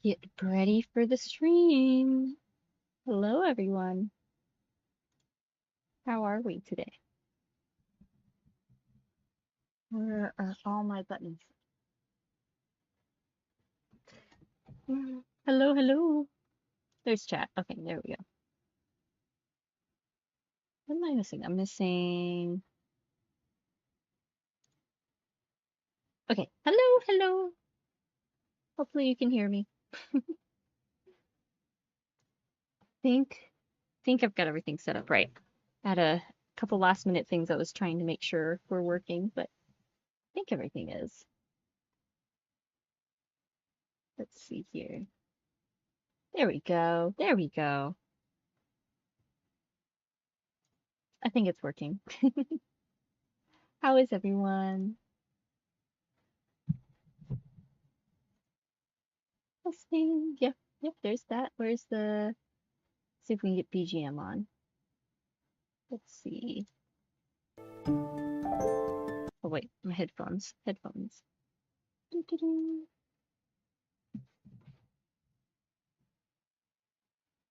Get ready for the stream. Hello, everyone. How are we today? Where are all my buttons? Hello, hello. There's chat. Okay, there we go. What am I missing? I'm missing... Okay, hello, hello. Hopefully you can hear me. think I've got everything set up right. Had a couple last minute things I was trying to make sure were working, but I think everything is. Let's see here. There we go. There we go. I think it's working. How is everyone? Listening. Yep, yep, there's that. Where's the... See if we can get BGM on. Let's see. Oh wait, my headphones. Headphones. Doo-doo-doo.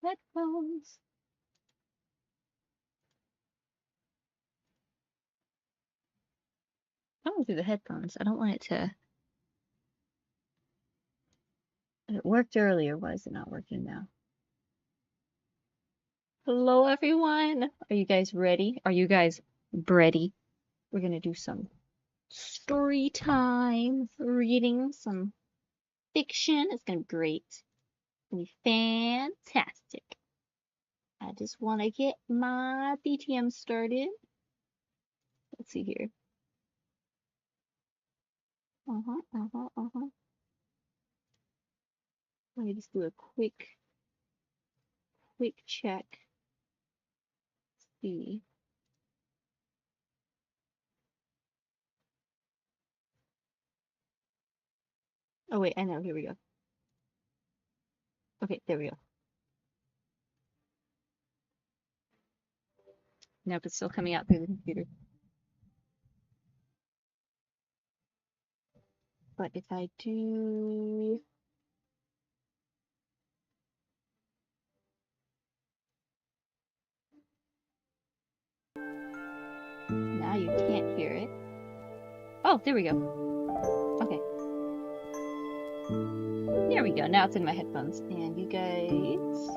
Headphones. I don't do the headphones. I don't want it to... It worked earlier. Why is it not working now? Hello, everyone. Are you guys ready? Are you guys ready? We're gonna do some story time, reading some fiction. It's gonna be great. It's gonna be fantastic. I just want to get my BGM started. Let's see here. Let me just do a quick check. Let's see. Oh wait, I know. Here we go. Okay, there we go. Nope, it's still coming out through the computer. But if I do... Now you can't hear it. Oh, there we go. Okay. There we go. Now it's in my headphones. And you guys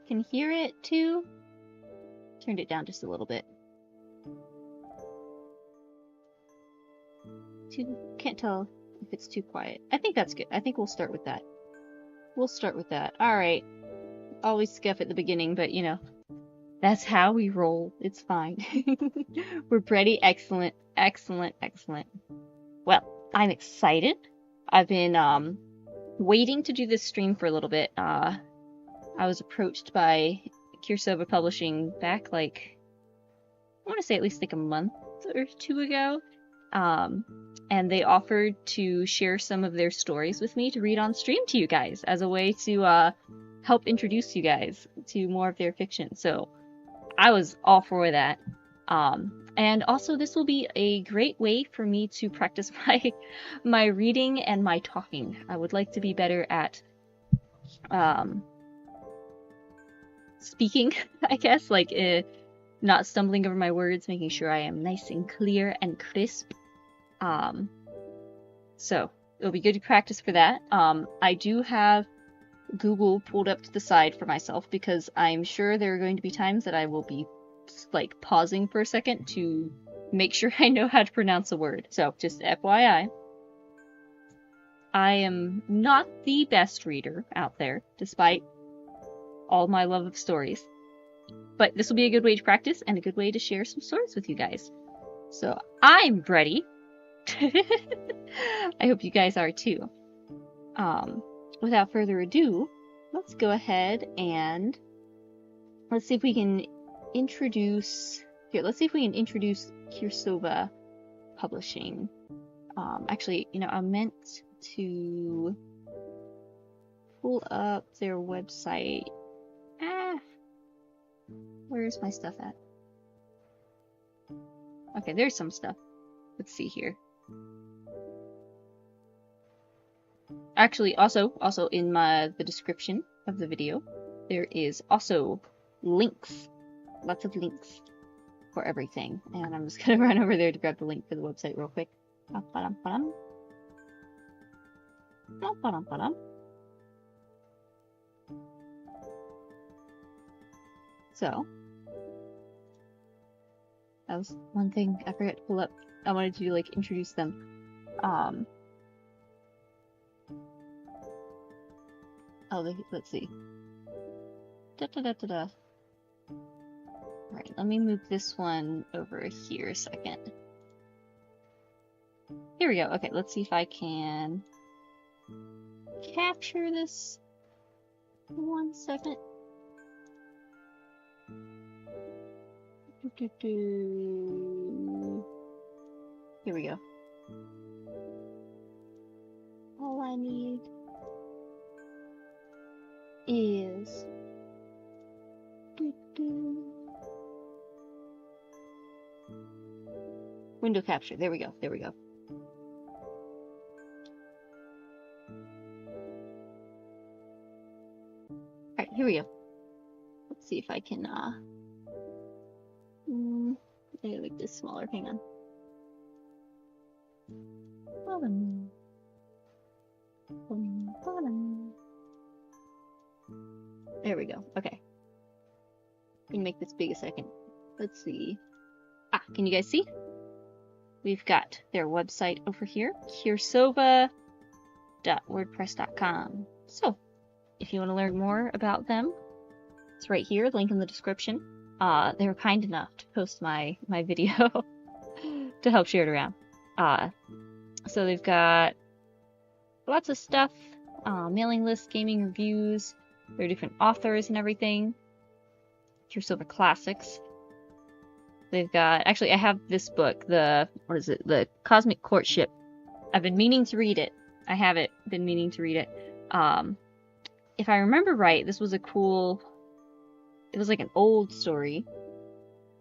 can hear it too? Turned it down just a little bit. Can't tell if it's too quiet. I think that's good. I think we'll start with that. We'll start with that. Alright. Always scuff at the beginning, but you know, that's how we roll. It's fine. We're pretty excellent. Excellent, excellent. Well, I'm excited. I've been waiting to do this stream for a little bit. I was approached by Cirsova Publishing back like, I want to say at least like a month or two ago. And they offered to share some of their stories with me to read on stream to you guys as a way to help introduce you guys to more of their fiction. So I was all for that. And also this will be a great way for me to practice my reading and my talking. I would like to be better at speaking, I guess, like not stumbling over my words, making sure I am nice and clear and crisp. So it'll be good to practice for that. I do have Google pulled up to the side for myself because I'm sure there are going to be times that I will be like pausing for a second to make sure I know how to pronounce a word. So just FYI. I am not the best reader out there, despite all my love of stories. But this will be a good way to practice and a good way to share some stories with you guys. So I'm ready. I hope you guys are too. Without further ado, let's go ahead and let's see if we can introduce... Here, let's see if we can introduce Cirsova Publishing. Actually, you know, I meant to pull up their website. Where's my stuff at? Okay, there's some stuff. Let's see here. Actually, also in the description of the video, there is also links, lots of links for everything. And I'm just gonna run over there to grab the link for the website real quick. So, that was one thing I forgot to pull up. I wanted to like introduce them. Let's see. Alright, let me move this one over here a second. Here we go. Okay, let's see if I can capture this. 1 second. Here we go. All I need is window capture. There we go. There we go. Alright, here we go. Let's see if I can maybe like this smaller. Hang on. There we go. Okay. Can make this big a second. Let's see. Can you guys see? We've got their website over here, cirsova.wordpress.com. So, if you want to learn more about them, it's right here, link in the description. They were kind enough to post my video to help share it around. So they've got lots of stuff, mailing lists, gaming reviews, there are different authors and everything. Cirsova classics. They've got, actually I have this book, the Cosmic Courtship. I've been meaning to read it. I haven't been meaning to read it. If I remember right, this was a cool, it was like an old story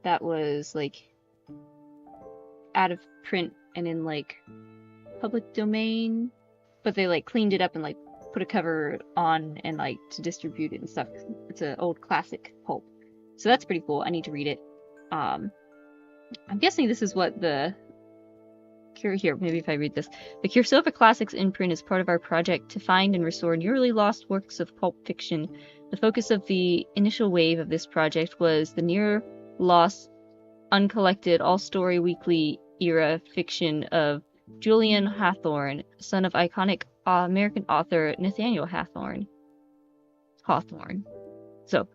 that was like out of print and in like public domain, but they like cleaned it up and like put a cover on and like to distribute it and stuff. It's an old classic pulp. So that's pretty cool. I need to read it. I'm guessing this is what the here, maybe if I read this. The Cirsova Classics imprint is part of our project to find and restore nearly lost works of pulp fiction. The focus of the initial wave of this project was the near-lost, uncollected, all-story weekly era fiction of Julian Hawthorne, son of iconic American author Nathaniel Hawthorne. So,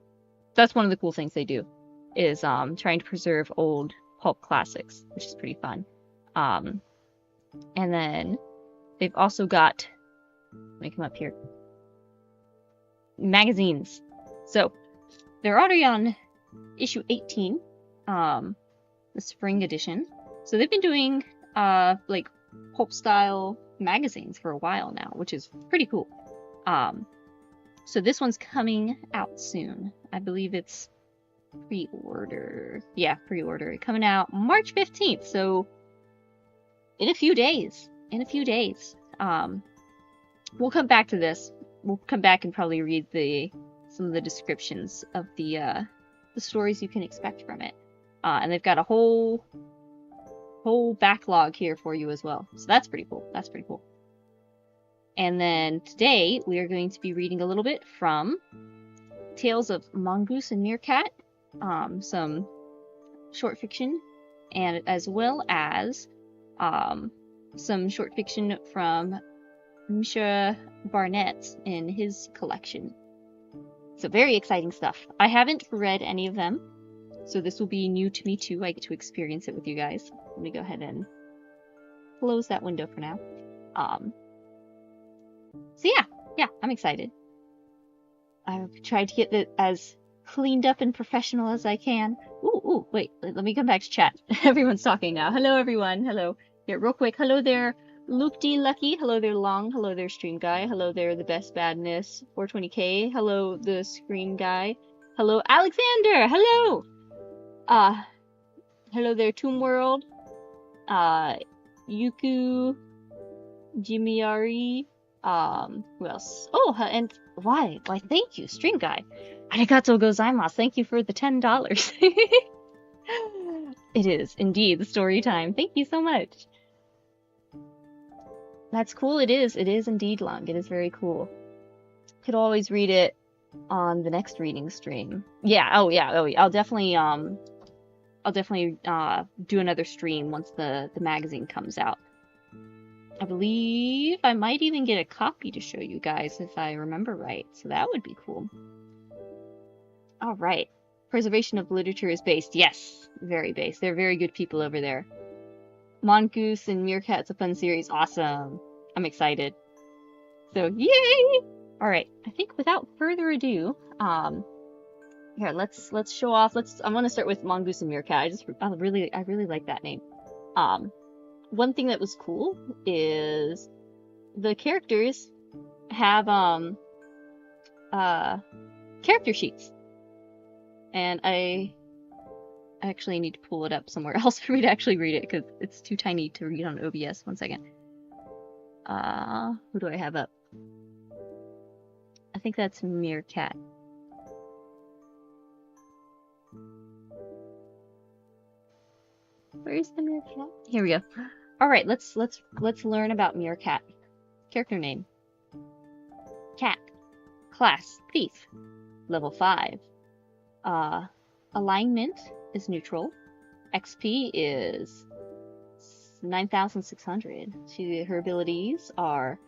that's one of the cool things they do, is trying to preserve old pulp classics, which is pretty fun. And then they've also got, let me come up here, magazines. So they're already on issue 18, the spring edition. So they've been doing like pulp style magazines for a while now, which is pretty cool. So this one's coming out soon. I believe it's pre-order. Yeah, pre-order. Coming out March 15th. So in a few days. We'll come back to this. We'll come back and probably read some of the descriptions of the stories you can expect from it. And they've got a whole backlog here for you as well. So that's pretty cool. And then today we are going to be reading a little bit from Tales of Mongoose and Meerkat, some short fiction, and as well as some short fiction from Misha Barnett in his collection. So very exciting stuff. I haven't read any of them, so this will be new to me too. I get to experience it with you guys. Let me go ahead and close that window for now. So yeah, I'm excited. I've tried to get it as cleaned up and professional as I can. Ooh, wait, let me come back to chat. Everyone's talking now. Hello, everyone. Hello. Here, real quick. Hello there, Loopty Lucky. Hello there, Long. Hello there, Stream Guy. Hello there, The Best Badness. 420k. Hello, The Scream Guy. Hello, Alexander. Hello. Hello there, Tomb World. Yuku Jimiari. Who else? Oh, and why? Why, thank you, Stream Guy. Arigatou gozaimasu. Thank you for the $10. It is indeed the story time. Thank you so much. That's cool. It is. It is indeed long. It is very cool. Could always read it on the next reading stream. Yeah. Oh yeah. Oh yeah. I'll definitely do another stream once the magazine comes out. I believe I might even get a copy to show you guys if I remember right. So that would be cool. All right. Preservation of literature is based. Yes, very based. They're very good people over there. Mongoose and Meerkat's a fun series. Awesome. I'm excited. So, yay! All right. I think without further ado, here, let's show off. I'm gonna start with Mongoose and Meerkat. I really like that name. One thing that was cool is the characters have character sheets, and I actually need to pull it up somewhere else for me to actually read it because it's too tiny to read on OBS. One second. Who do I have up? I think that's Mircat. Where's the Meerkat? Here we go. All right, let's learn about Meerkat. Character name: Cat. Class: Thief. Level 5. Alignment is neutral. XP is 9,600. Her abilities are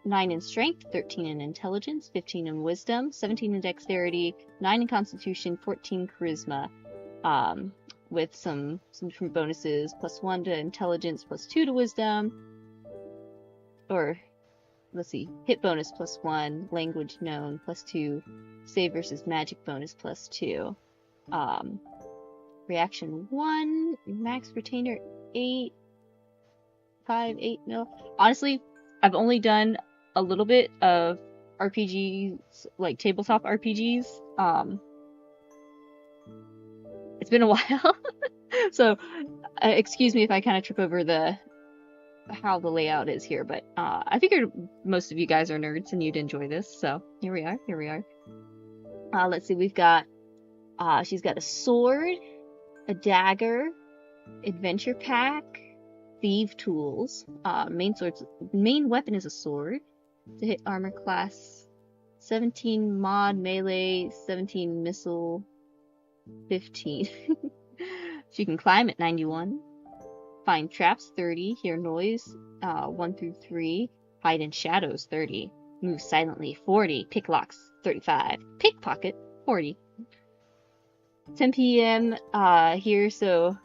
9 in strength, 13 in intelligence, 15 in wisdom, 17 in dexterity, 9 in constitution, 14 charisma. With some different bonuses: +1 to intelligence, +2 to wisdom, or let's see, hit bonus +1, language known +2, save versus magic bonus +2, reaction 1, max retainer 8, 5, 8 mil. Honestly, I've only done a little bit of RPGs, like tabletop RPGs. It's been a while, so excuse me if I kind of trip over how the layout is here, but I figured most of you guys are nerds and you'd enjoy this, so here we are. Let's see, we've got, she's got a sword, a dagger, adventure pack, thief tools, main weapon is a sword, to hit armor class 17, mod, melee, 17, missile, 15. She can climb at 91. Find traps 30. Hear noise 1 through 3. Hide in shadows 30. Move silently 40. Pick locks 35. Pickpocket 40. 10 p.m. Here, so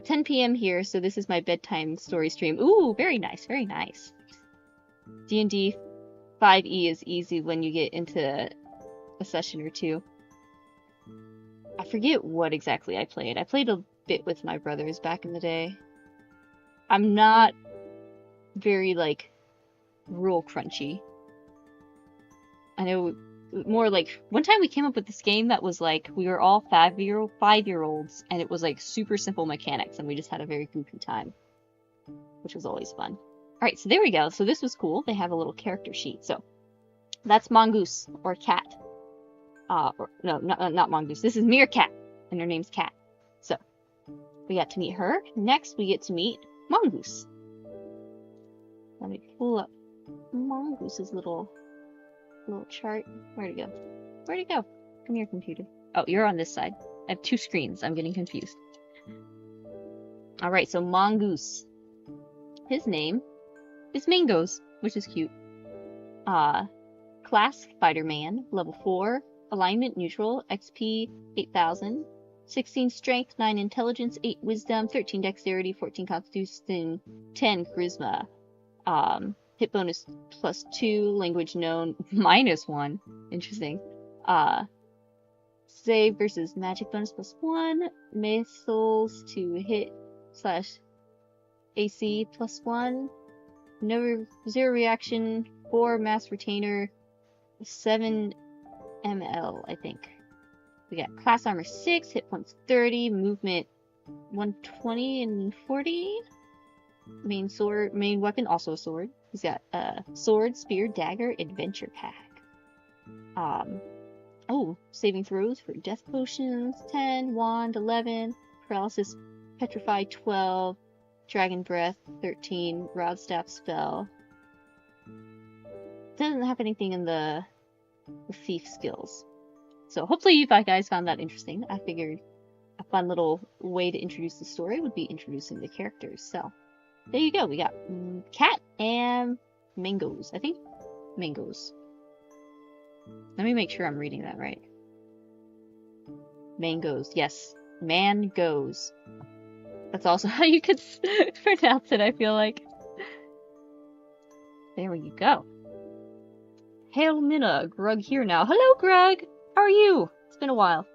10 p.m. here, so this is my bedtime story stream. Ooh, very nice, very nice. D&D 5e is easy when you get into a session or two. I forget what exactly I played. I played a bit with my brothers back in the day. I'm not very, like, rule crunchy. I know more like, one time we came up with this game that was like, we were all 5-year-olds, and it was like super simple mechanics, and we just had a very goofy time, which was always fun. Alright, so there we go. So this was cool. They have a little character sheet. So that's Mongoose, or Cat. No, not Mongoose. This is Meerkat, and her name's Cat. So, we got to meet her. Next, we get to meet Mongoose. Let me pull up Mongoose's little chart. Where'd it go? Where'd it go? Come here, computer. Oh, you're on this side. I have 2 screens. I'm getting confused. Alright, so Mongoose. His name is Mangoes, which is cute. Class, Spider-Man. Level 4. Alignment, neutral. XP, 8,000. 16 strength, 9 intelligence, 8 wisdom, 13 dexterity, 14 constitution, 10 charisma. Hit bonus +2, language known -1. Interesting. Save versus magic bonus +1, missiles to hit / AC +1, no 0 reaction, 4 mass retainer, 7 ml, I think. We got class armor 6, hit points 30, movement 120 and 40. Main weapon, also a sword. He's got sword, spear, dagger, adventure pack. Oh, saving throws for death potions, 10, wand, 11, paralysis, petrify, 12, dragon breath, 13, rod staff spell. Doesn't have anything in the thief skills. So hopefully you guys found that interesting. I figured a fun little way to introduce the story would be introducing the characters. So there you go. We got Cat and Mongoose. I think Mongoose. Let me make sure I'm reading that right. Mangoes. Yes. Man goes. That's also how you could pronounce it, I feel like. There we go. Hail Minna, Grug here now. Hello, Grug! How are you? It's been a while.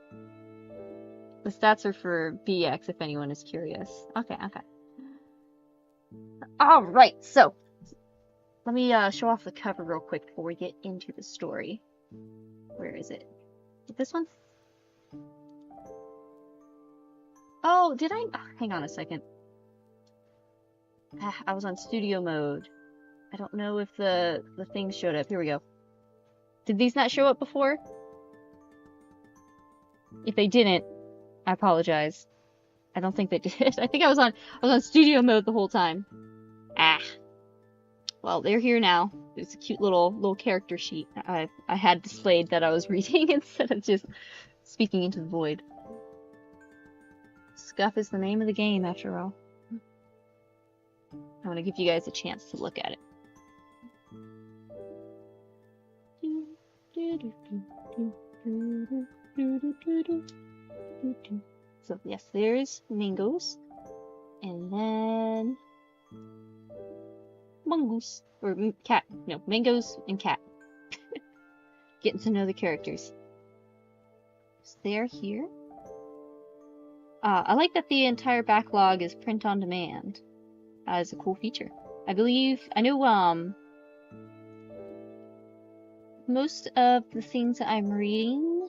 The stats are for BX, if anyone is curious. Okay. Alright, so let me show off the cover real quick before we get into the story. Where is it? Is it this one? Oh, did I? Oh, hang on a second. I was on studio mode. I don't know if the things showed up. Here we go. Did these not show up before? If they didn't, I apologize. I don't think they did. I think I was on studio mode the whole time. Well, they're here now. It's a cute little character sheet I had displayed that I was reading instead of just speaking into the void. Scuff is the name of the game, after all. I want to give you guys a chance to look at it. So, yes, there's Mongoose. And then Mongoose. Or Cat. No, Mongoose and Cat. Getting to know the characters. So they're here. I like that the entire backlog is print on demand. As a cool feature. I know, most of the things that I'm reading,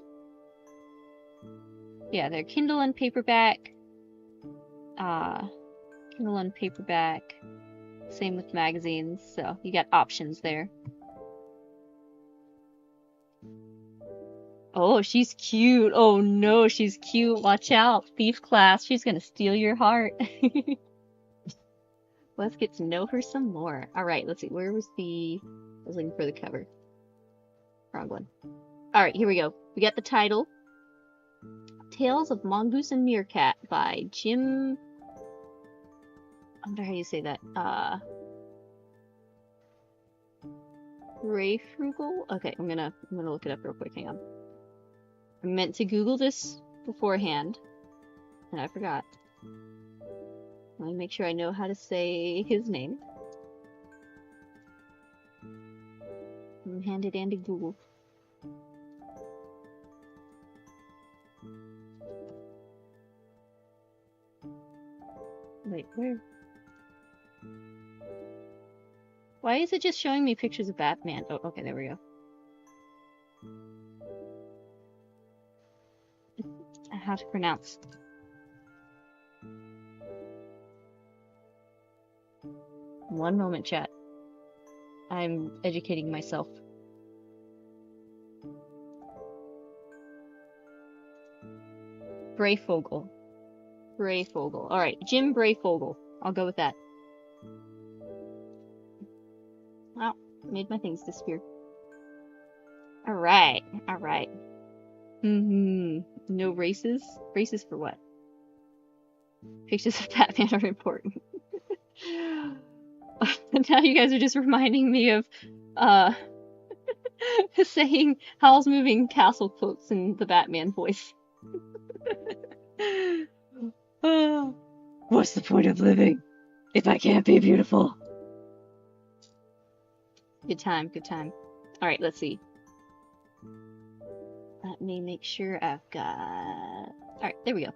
yeah, they're Kindle and paperback. Kindle and paperback. Same with magazines, so you got options there. Oh, she's cute. Oh no, she's cute. Watch out. Thief class. She's gonna steal your heart. Let's get to know her some more. Alright, let's see. Where was I was looking for the cover. Wrong one. Alright, here we go. We got the title. Tales of Mongoose and Meerkat by Jim... I wonder how you say that. Ray Frugal? Okay, I'm gonna look it up real quick. Hang on. I meant to Google this beforehand, and I forgot. Let me make sure I know how to say his name. Handy dandy Google. Wait, where? Why is it just showing me pictures of Batman? Oh, okay, there we go. How to pronounce. One moment, chat. I'm educating myself. Brayfogle. Brayfogle. Alright, Jim Brayfogle. I'll go with that. Well, made my things disappear. Alright, alright. No races? Races for what? Pictures of Batman are important. Now you guys are just reminding me of saying Howl's Moving Castle quotes in the Batman voice. What's the point of living if I can't be beautiful? Good time, good time. Alright, let's see. Let me make sure I've got... Alright, there we go.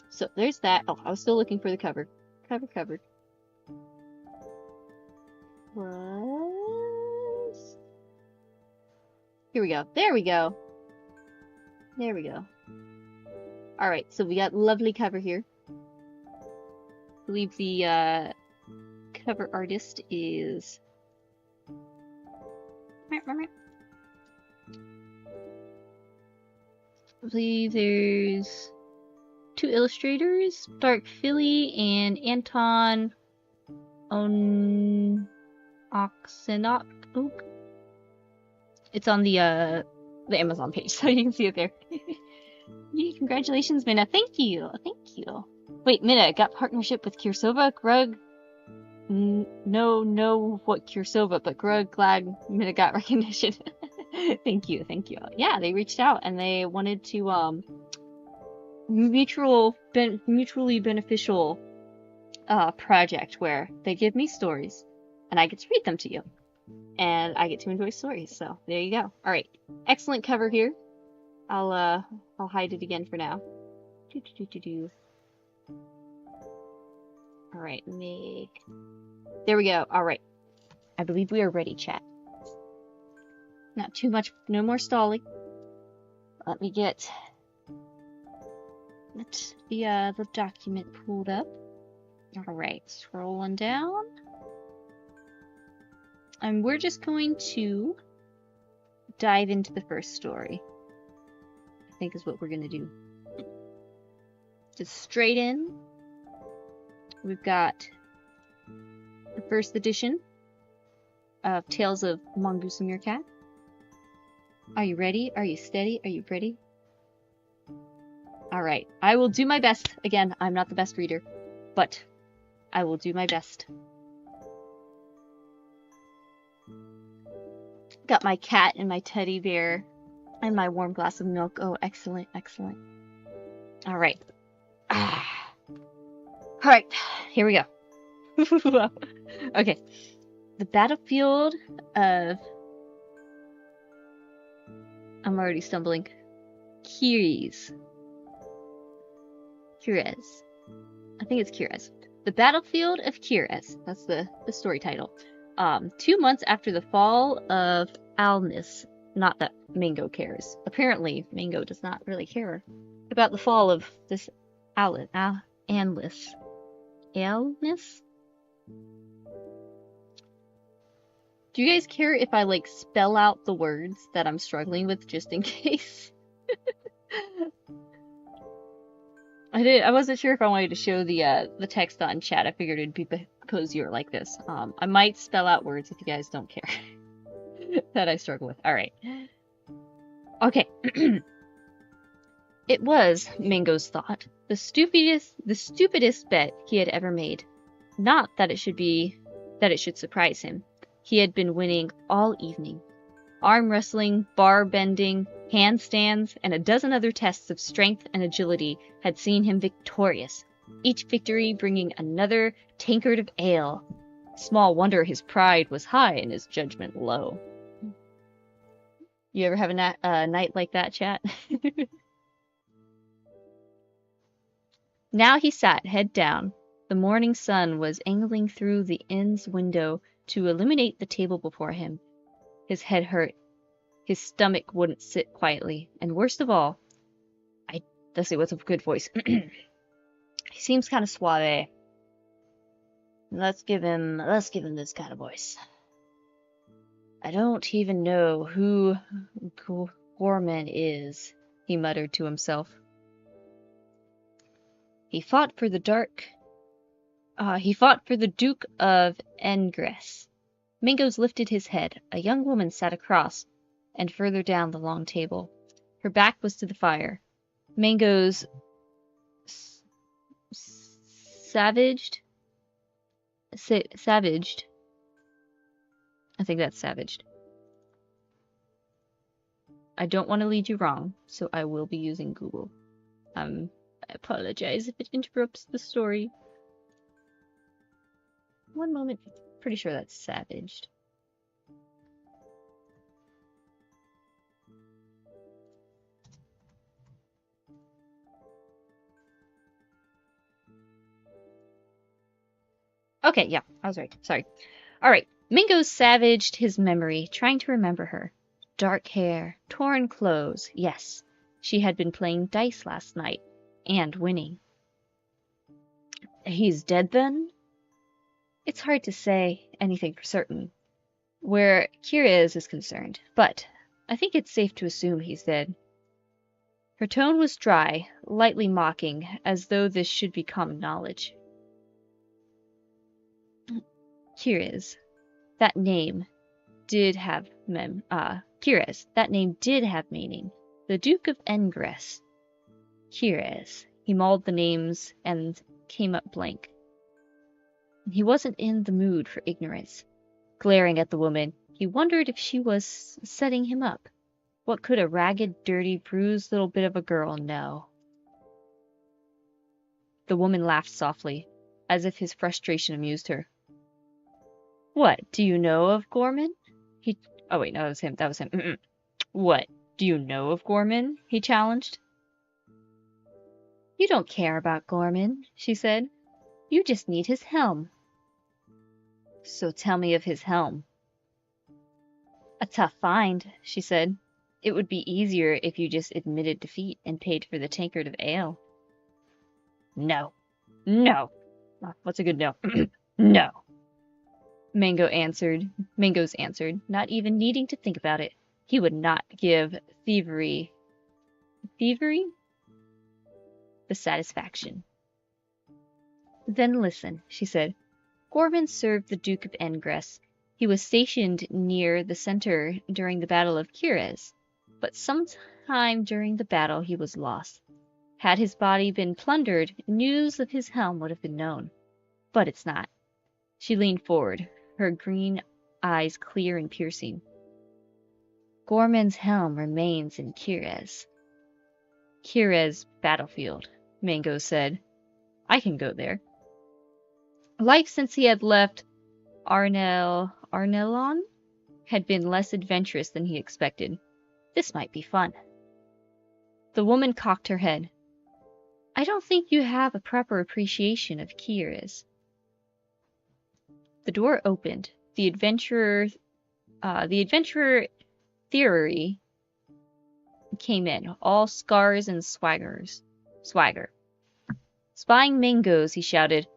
So, there's that. Oh, I was still looking for the cover. Cover. Was... Here we go. There we go. There we go. Alright, so we got lovely cover here. I believe the cover artist is... I believe there's 2 illustrators, Dark Philly and Anton Oxenok. It's on the Amazon page, so you can see it there. Yay, congratulations, Minna. Thank you. Thank you. Wait, Minna, got partnership with Cirsova, Grug. No, what Cirsova, but Grug, glad Minna got recognition. Thank you. Yeah, they reached out and they wanted to mutually beneficial project where they give me stories and I get to read them to you. And I get to enjoy stories, so there you go. Alright, excellent cover here. I'll hide it again for now. Alright, there we go. Alright. I believe we are ready, chat. Not too much, no more stalling. Let me get the document pulled up. Alright, scrolling down. And we're just going to dive into the first story. I think is what we're going to do. Just straight in. We've got the first edition of Tales of Mongoose and Meerkat. Are you ready? Are you steady? Are you ready? Alright, I will do my best. Again, I'm not the best reader, but I will do my best. Got my cat and my teddy bear and my warm glass of milk. Oh, excellent, excellent. Alright. Alright, here we go. Okay. The battlefield of... I'm already stumbling. Cires. I think it's Cires. The Battlefield of Cires. That's the story title. 2 months after the fall of Alnis. Not that Mango cares. Apparently, Mango does not really care about the fall of this Alnis. Do you guys care if I, like, spell out the words that I'm struggling with just in case? I wasn't sure if I wanted to show the text on chat. I figured it'd be cozier like this. I might spell out words if you guys don't care that I struggle with. Alright. Okay. It was, Mango's thought, the stupidest bet he had ever made. Not that it should surprise him. He had been winning all evening. Arm wrestling, bar bending, handstands, and a dozen other tests of strength and agility had seen him victorious, each victory bringing another tankard of ale. Small wonder his pride was high and his judgment low. You ever have a night like that, chat? Now he sat, head down. The morning sun was angling through the inn's window to illuminate the table before him. His head hurt. His stomach wouldn't sit quietly. And worst of all, let's see, what's a good voice? He seems kind of suave. Let's give him this kind of voice. I don't even know who Gorman is, he muttered to himself. He fought for the Duke of Engress. Mingos lifted his head. A young woman sat across and further down the long table. Her back was to the fire. Mango's savaged. I think that's savaged. I don't want to lead you wrong, so I will be using Google. I apologize if it interrupts the story. One moment. Pretty sure that's savaged. Okay, yeah, I was right. Sorry. Alright, Mingo savaged his memory, trying to remember her. Dark hair, torn clothes. Yes, she had been playing dice last night, and winning. He's dead then? It's hard to say anything for certain where Cira is concerned, but I think it's safe to assume he's dead. Her tone was dry, lightly mocking, as though this should be common knowledge. Cira's. That name did have Cira's. That name did have meaning. The Duke of Engress. Cira's. He mauled the names and came up blank. He wasn't in the mood for ignorance. Glaring at the woman, he wondered if she was setting him up. What could a ragged, dirty, bruised little bit of a girl know? The woman laughed softly, as if his frustration amused her. What, do you know of Gorman? Oh wait, no, that was him. That was him. What, do you know of Gorman? He challenged. You don't care about Gorman, she said. You just need his helm. So tell me of his helm. A tough find, she said. It would be easier if you just admitted defeat and paid for the tankard of ale. No. No. What's a good no? No. Mango's answered, not even needing to think about it. He would not give thievery the satisfaction. Then listen, she said. Gorman served the Duke of Engress. He was stationed near the center during the Battle of Cires, but sometime during the battle he was lost. Had his body been plundered, news of his helm would have been known. But it's not. She leaned forward, her green eyes clear and piercing. Gorman's helm remains in Cires. Cires battlefield, Mango said. I can go there. Life since he had left Arnelon had been less adventurous than he expected. This might be fun. The woman cocked her head. I don't think you have a proper appreciation of Cires. The door opened. The adventurer theory came in, all scars and swagger. Spying Mangoes, he shouted,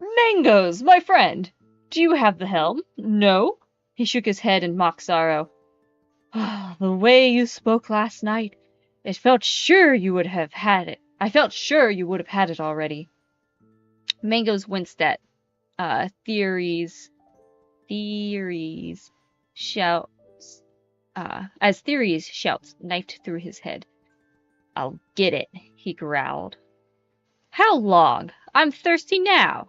Mangoes, my friend! Do you have the helm? No? He shook his head in mock sorrow. The way you spoke last night, I felt sure you would have had it already. Mangoes winced at Theory's shouts, as Theory's shouts knifed through his head. I'll get it, he growled. How long? I'm thirsty now.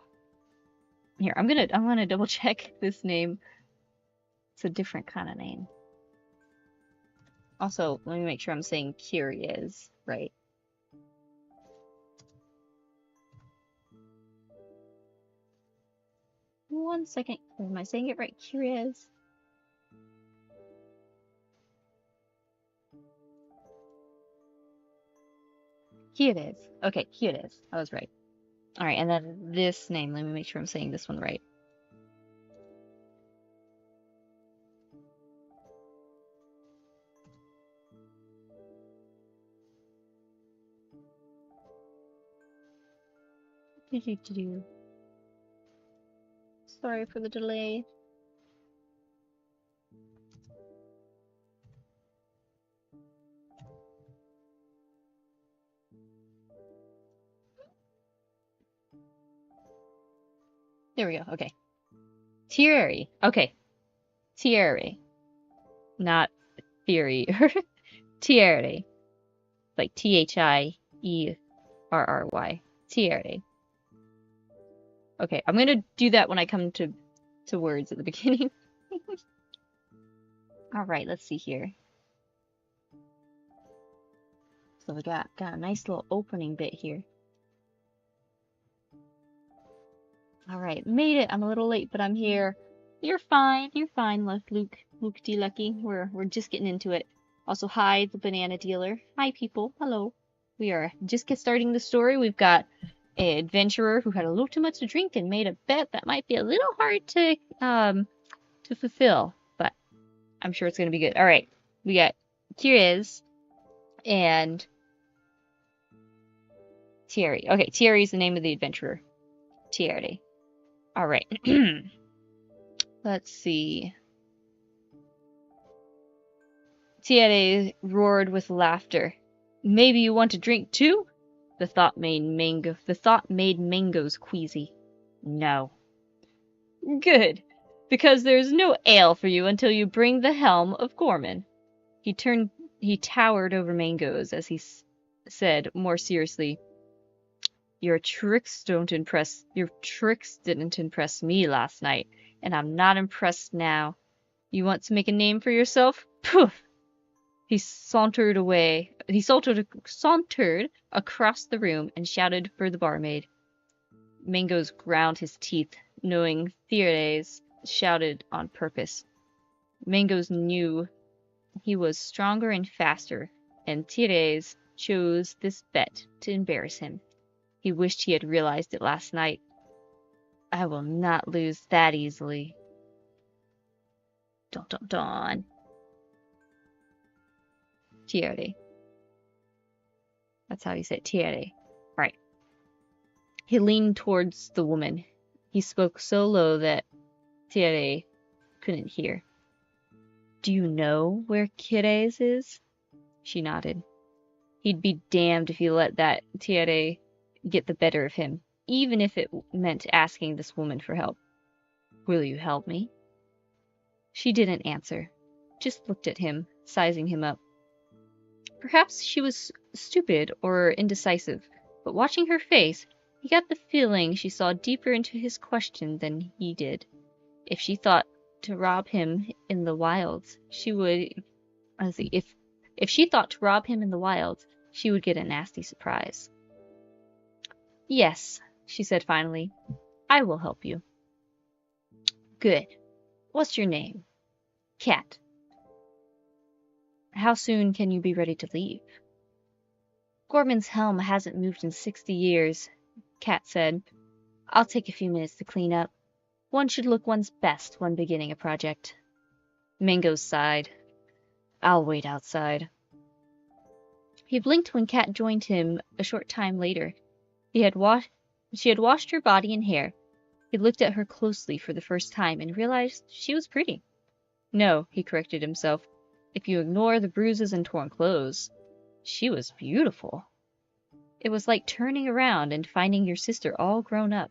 Here, I'm gonna double check this name. It's a different kind of name. Also, let me make sure I'm saying Curious right. One second. Am I saying it right? Curious. Curious. Okay, Curious. I was right. Alright, and then this name. Let me make sure I'm saying this one right. Sorry for the delay. There we go. Okay. Thierry. Okay. Thierry. Not theory. Thierry. Like Thierry. Thierry. Okay, I'm gonna do that when I come to words at the beginning. Alright, let's see here. So we got a nice little opening bit here. Alright, made it. I'm a little late, but I'm here. You're fine, Luke D. Lucky. We're just getting into it. Also, hi, the banana dealer. Hi, people. Hello. We are just starting the story. We've got an adventurer who had a little too much to drink and made a bet that might be a little hard to fulfill, but I'm sure it's gonna be good. All right, we got Curious and Thierry. Okay, Thierry is the name of the adventurer. Thierry. Alright. Let's see. Tiere roared with laughter. Maybe you want a drink too? The thought made Mangoes queasy. No. Good, because there's no ale for you until you bring the helm of Gorman. He towered over Mangoes as he said more seriously, Your tricks didn't impress me last night, and I'm not impressed now. You want to make a name for yourself? Poof! He sauntered across the room and shouted for the barmaid. Mangoes ground his teeth, knowing Thieres shouted on purpose. Mangoes knew he was stronger and faster, and Thieres chose this bet to embarrass him. He wished he had realized it last night. I will not lose that easily. Dun dun dun. Tiere. That's how you say it, Tiere. Right. He leaned towards the woman. He spoke so low that Tiere couldn't hear. Do you know where Kires is? She nodded. He'd be damned if he let that Tiere get the better of him, even if it meant asking this woman for help. Will you help me? She didn't answer, just looked at him, sizing him up. Perhaps she was stupid or indecisive, but watching her face, he got the feeling she saw deeper into his question than he did. If she thought to rob him in the wilds, she would... If she thought to rob him in the wilds, she would get a nasty surprise. Yes, she said finally. I will help you. Good. What's your name? Cat. How soon can you be ready to leave? Gorman's helm hasn't moved in 60 years, Cat said. I'll take a few minutes to clean up. One should look one's best when beginning a project. Mangoes sighed. I'll wait outside. He blinked when Cat joined him a short time later. She had washed her body and hair. He looked at her closely for the first time and realized she was pretty. No, he corrected himself. If you ignore the bruises and torn clothes, she was beautiful. It was like turning around and finding your sister all grown up.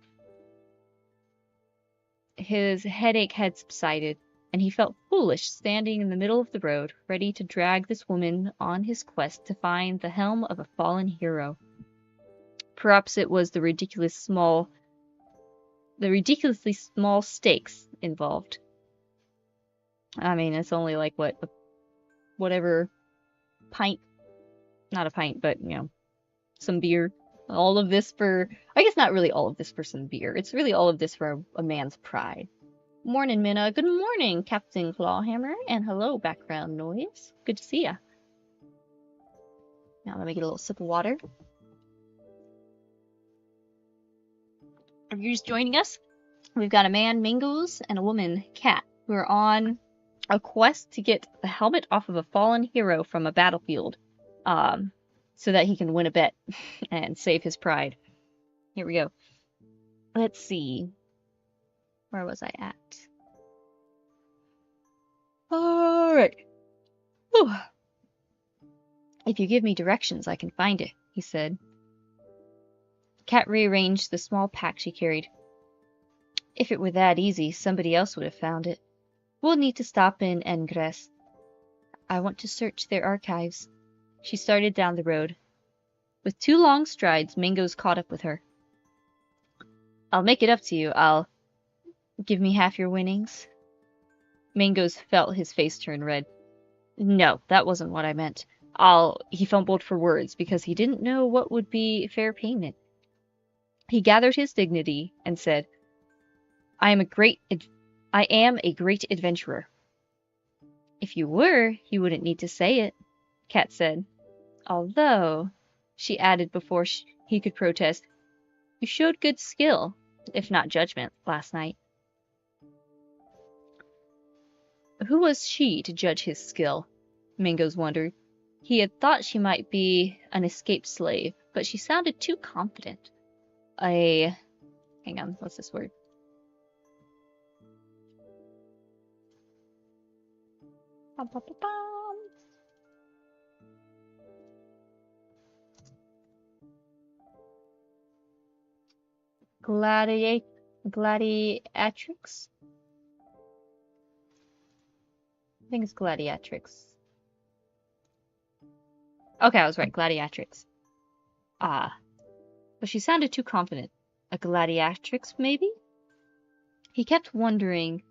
His headache had subsided, and he felt foolish standing in the middle of the road, ready to drag this woman on his quest to find the helm of a fallen hero. Perhaps it was the ridiculously small stakes involved. I mean, it's only like whatever pint, not a pint, but some beer. All of this for, I guess not really all of this for some beer. It's really all of this for a man's pride. Morning, Minna. Good morning, Captain Clawhammer. And hello, background noise. Good to see ya. Now let me get a little sip of water. If you're just joining us, we've got a man, Mongoose, and a woman, Cat, who are on a quest to get the helmet off of a fallen hero from a battlefield, so that he can win a bet and save his pride. Here we go. Let's see. Where was I at? Alright. If you give me directions, I can find it, he said. Cat rearranged the small pack she carried. If it were that easy, somebody else would have found it. We'll need to stop in Engres. I want to search their archives. She started down the road. With 2 long strides, Mangoes caught up with her. I'll make it up to you. Give me half your winnings? Mangoes felt his face turn red. No, that wasn't what I meant. He fumbled for words because he didn't know what would be fair payment. He gathered his dignity and said, I am a great adventurer. If you were, you wouldn't need to say it, Cat said. Although, she added before he could protest, you showed good skill, if not judgment, last night. Who was she to judge his skill? Mangoes wondered. He had thought she might be an escaped slave, but she sounded too confident. Hang on, what's this word? Bum, bum, bum, bum. Gladiatrix? I think it's gladiatrix. Okay, I was right. Gladiatrix. Ah. But she sounded too confident. A gladiatrix, maybe? He kept wondering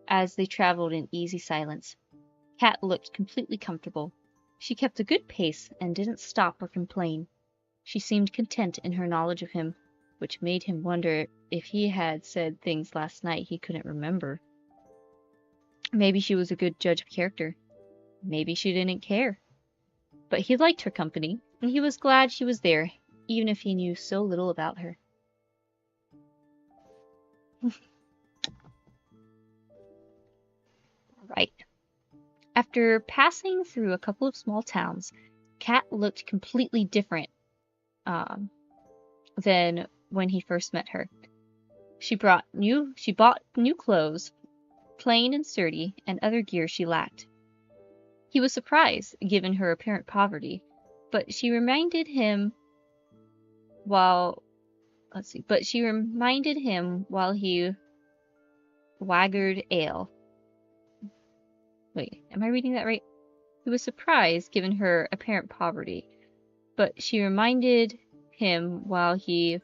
as they traveled in easy silence. Cat looked completely comfortable. She kept a good pace and didn't stop or complain. She seemed content in her knowledge of him, which made him wonder if he had said things last night he couldn't remember. Maybe she was a good judge of character. Maybe she didn't care. But he liked her company, and he was glad she was there, even if he knew so little about her. Right. After passing through a couple of small towns, Kat looked completely different than when he first met her. She bought new clothes, plain and sturdy, and other gear she lacked. He was surprised, given her apparent poverty, but she reminded him while he waggered ale. Wait, am I reading that right? He was surprised, given her apparent poverty, but she reminded him while he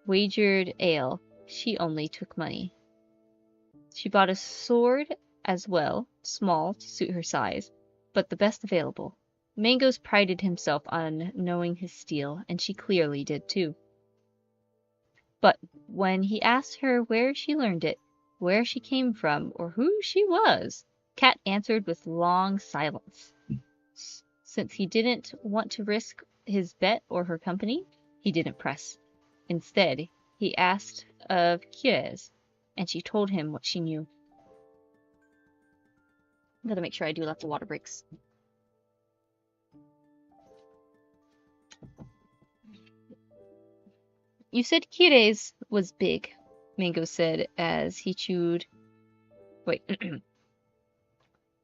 wagered ale, she only took money. She bought a sword as well, small to suit her size, but the best available. Mangoes prided himself on knowing his steel, and she clearly did too. But when he asked her where she learned it, where she came from, or who she was, Cat answered with long silence. Since he didn't want to risk his bet or her company, he didn't press. Instead, he asked of Kires, and she told him what she knew. I'm gonna make sure I do lots of water breaks. You said Kires was big, Mango said as he chewed. Wait.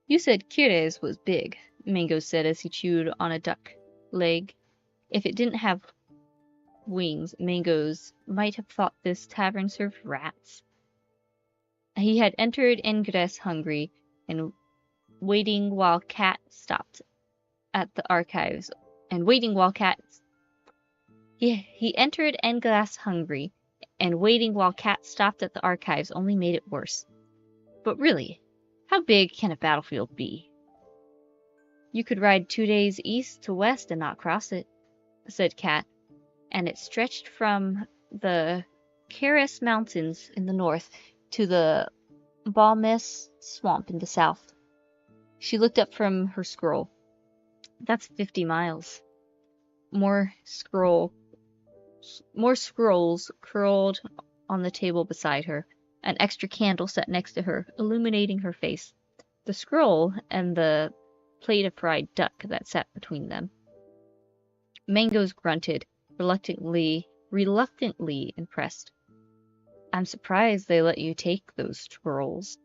You said Kires was big, Mango said as he chewed on a duck leg. If it didn't have wings, Mangoes might have thought this tavern served rats. He had entered Ingress hungry and waiting while Cat stopped at the archives. He entered Englass hungry, and waiting while Cat stopped at the archives only made it worse. But really, how big can a battlefield be? You could ride 2 days east to west and not cross it, said Cat, and it stretched from the Keres Mountains in the north to the Balmes Swamp in the south. She looked up from her scroll. That's 50 miles. More scrolls curled on the table beside her. An extra candle sat next to her, illuminating her face. The scroll and the plate of fried duck that sat between them. Mangoes grunted, reluctantly impressed. I'm surprised they let you take those scrolls.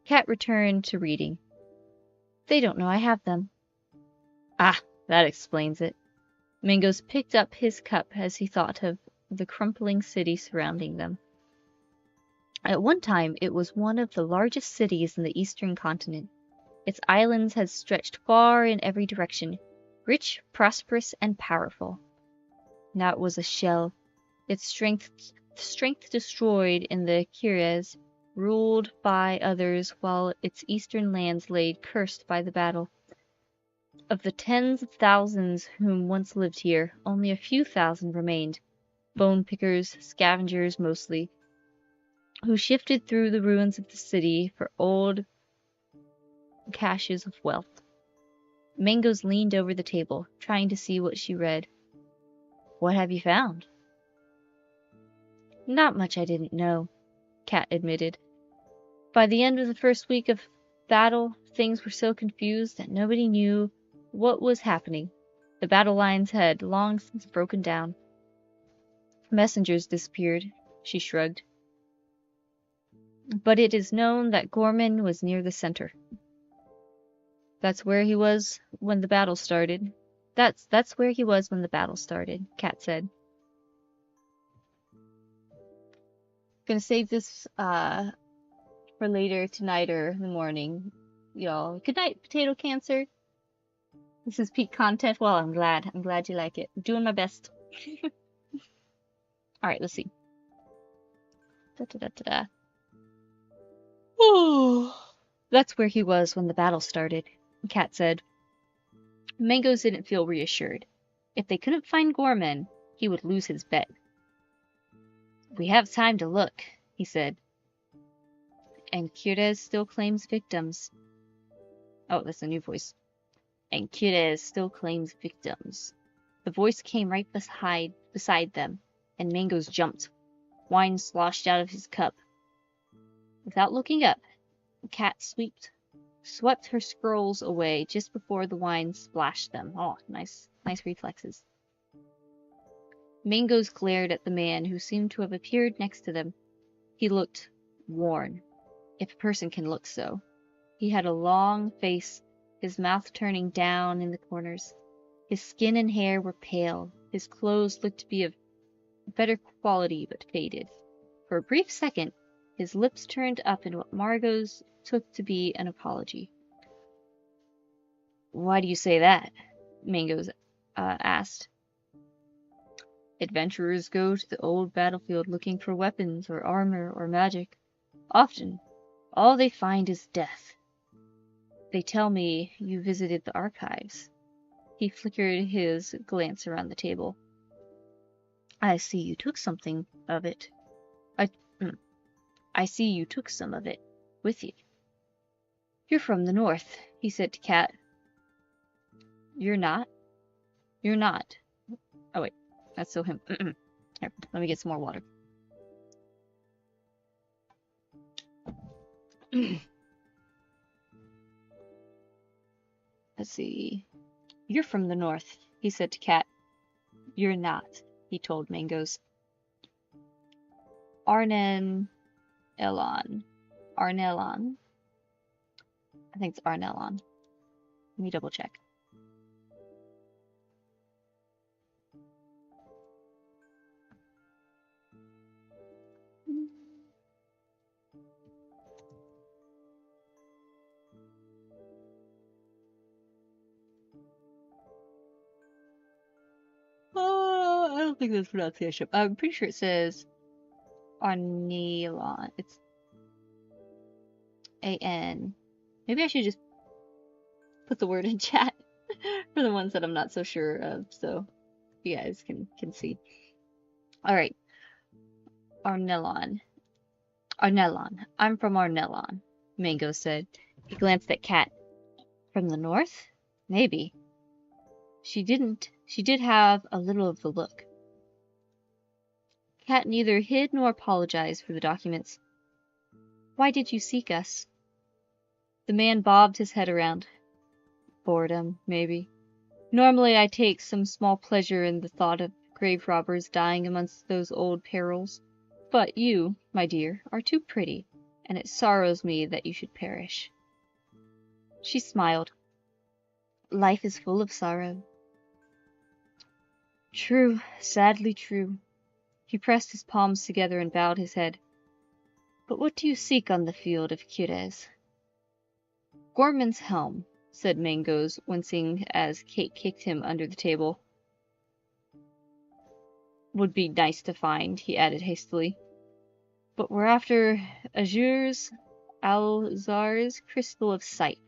Cat returned to reading. They don't know I have them. Ah, that explains it. Mangoes picked up his cup as he thought of the crumbling city surrounding them. At one time, it was one of the largest cities in the eastern continent. Its islands had stretched far in every direction, rich, prosperous, and powerful. Now it was a shell, its strength destroyed in the Kires, ruled by others, while its eastern lands lay cursed by the battle. Of the tens of thousands whom once lived here, only a few thousand remained, bone pickers, scavengers mostly, who shifted through the ruins of the city for old caches of wealth. Mangoes leaned over the table, trying to see what she read. What have you found? Not much I didn't know, Cat admitted. By the end of the first week of battle, things were so confused that nobody knew what was happening. The battle lines had long since broken down. Messengers disappeared, she shrugged. But it is known that Gorman was near the center. That's where he was when the battle started. That's where he was when the battle started, Cat said. Gonna save this for later tonight or in the morning. Y'all. Good night, potato cancer. This is peak content. Well, I'm glad. I'm glad you like it. I'm doing my best. Alright, let's see. Da-da-da-da-da. Oh, that's where he was when the battle started, Cat said. Mangoes didn't feel reassured. If they couldn't find Gorman, he would lose his bet. We have time to look, he said. And Cires still claims victims. Oh, that's a new voice. And Cires still claims victims. The voice came right beside them, and Mangoes jumped. Wine sloshed out of his cup. Without looking up, the cat swept her scrolls away just before the wine splashed them. Oh, nice reflexes. Mangoes glared at the man who seemed to have appeared next to them. He looked worn, if a person can look so. He had a long face, his mouth turning down in the corners. His skin and hair were pale. His clothes looked to be of better quality but faded. For a brief second, his lips turned up in what Margot's took to be an apology. Why do you say that? Mangoes asked. Adventurers go to the old battlefield looking for weapons or armor or magic. Often, all they find is death. They tell me you visited the archives. He flickered his glance around the table. I see you took something of it. I see you took some of it with you. You're from the north, he said to Cat. You're not? You're not. Oh, wait. That's so him. Here, let me get some more water. Let's see. You're from the north, he said to Cat. You're not, he told Mangoes. Arnellon. Arnellon. I think it's Arnellon. Let me double check. Oh, I don't think that's pronunciation. I'm pretty sure it says Arnellon. It's A-N. Maybe I should just put the word in chat for the ones that I'm not so sure of, so you guys can see. Alright. Arnellon. Arnellon. I'm from Arnellon, Mango said. He glanced at Cat. From the north? Maybe. She did have a little of the look. Cat neither hid nor apologized for the documents. Why did you seek us? The man bobbed his head around. Boredom, maybe. Normally I take some small pleasure in the thought of grave robbers dying amongst those old perils. But you, my dear, are too pretty, and it sorrows me that you should perish. She smiled. Life is full of sorrow. True, sadly true. He pressed his palms together and bowed his head. But what do you seek on the field of Cires? Gorman's helm, said Mangoes, wincing as Kate kicked him under the table. Would be nice to find, he added hastily. But we're after Azur's Alzar's Crystal of Sight.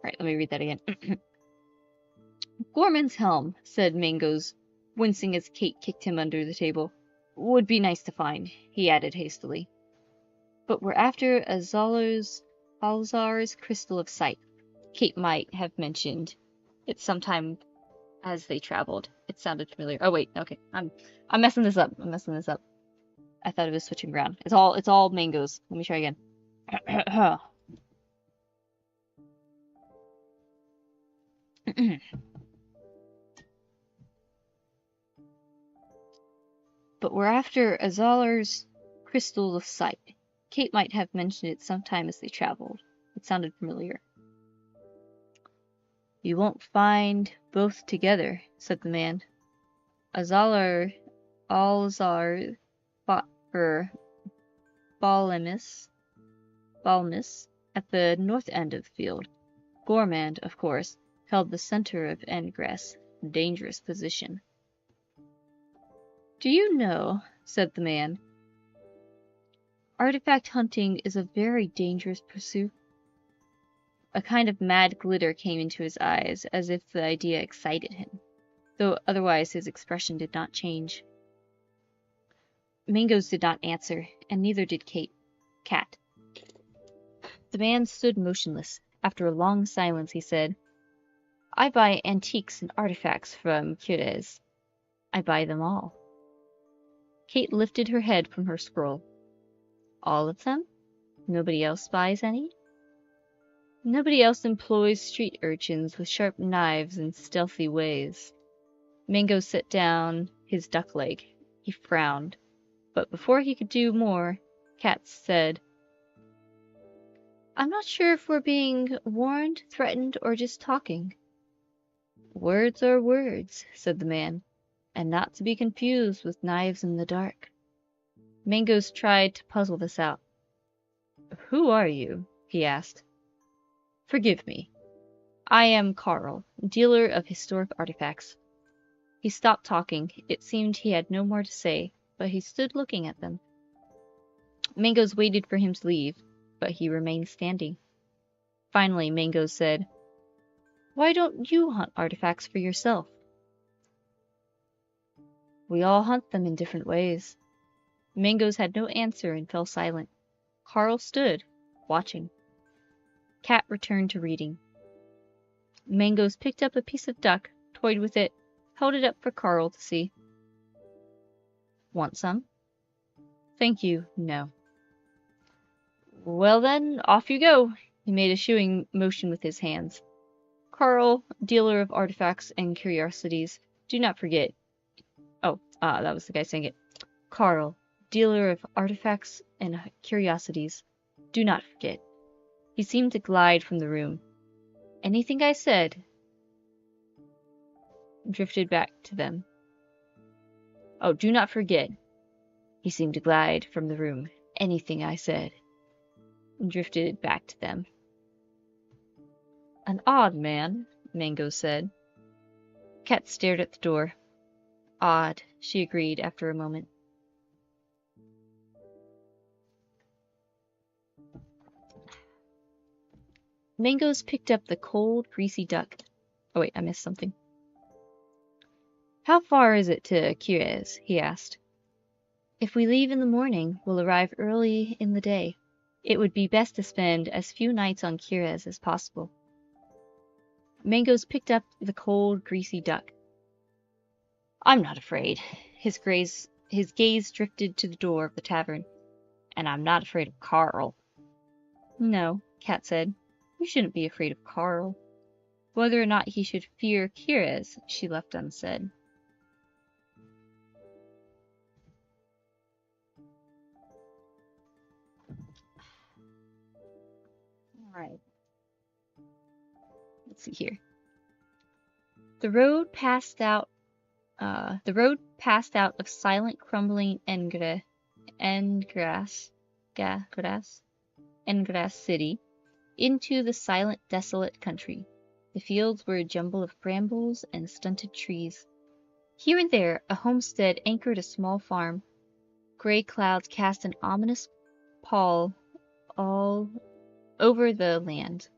Right, let me read that again. Gorman's helm, said Mangoes, wincing as Kate kicked him under the table. Would be nice to find, he added hastily. But we're after Alzar's Crystal of Sight. Kate might have mentioned it sometime as they traveled. It sounded familiar. Oh wait, okay. I'm messing this up. I thought it was switching around. It's all Mangoes. Let me try again. But we're after Azallar's Crystal of Sight, Kate might have mentioned it sometime as they traveled. It sounded familiar. You won't find both together, said the man. Alzar fought for Balmis at the north end of the field. Gormand, of course, held the center of Engress, a dangerous position. Do you know, said the man, artifact hunting is a very dangerous pursuit? A kind of mad glitter came into his eyes, as if the idea excited him, though otherwise his expression did not change. Mongoose did not answer, and neither did Cat. The man stood motionless. After a long silence, he said, I buy antiques and artifacts from Cures. I buy them all. Kate lifted her head from her scroll. All of them? Nobody else buys any? Nobody else employs street urchins with sharp knives and stealthy ways. Mango set down his duck leg. He frowned. But before he could do more, Cat said, I'm not sure if we're being warned, threatened, or just talking. Words are words, said the man, and not to be confused with knives in the dark. Mangoes tried to puzzle this out. Who are you? He asked. Forgive me. I am Carl, dealer of historic artifacts. He stopped talking. It seemed he had no more to say, but he stood looking at them. Mangoes waited for him to leave, but he remained standing. Finally, Mangoes said, Why don't you hunt artifacts for yourself? We all hunt them in different ways. Mangoes had no answer and fell silent. Carl stood, watching. Cat returned to reading. Mangoes picked up a piece of duck, toyed with it, held it up for Carl to see. Want some? Thank you, no. Well then, off you go. He made a shooing motion with his hands. Carl, dealer of artifacts and curiosities, do not forget. That was the guy saying it. Carl, dealer of artifacts and curiosities, do not forget. He seemed to glide from the room. Anything I said drifted back to them. Oh, do not forget. He seemed to glide from the room. Anything I said drifted back to them. An odd man, Mango said. Cat stared at the door. Odd, she agreed after a moment. Mangoes picked up the cold, greasy duck. Oh wait, I missed something. How far is it to Cures? He asked. If we leave in the morning, we'll arrive early in the day. It would be best to spend as few nights on Cures as possible. Mangoes picked up the cold, greasy duck. I'm not afraid. His gaze drifted to the door of the tavern. And I'm not afraid of Carl. No, Cat said. You shouldn't be afraid of Carl. Whether or not he should fear Cures, she left unsaid. Alright. Let's see here. The road passed out of silent, crumbling Engrass City into the silent, desolate country. The fields were a jumble of brambles and stunted trees. Here and there, a homestead anchored a small farm. Gray clouds cast an ominous pall all over the land.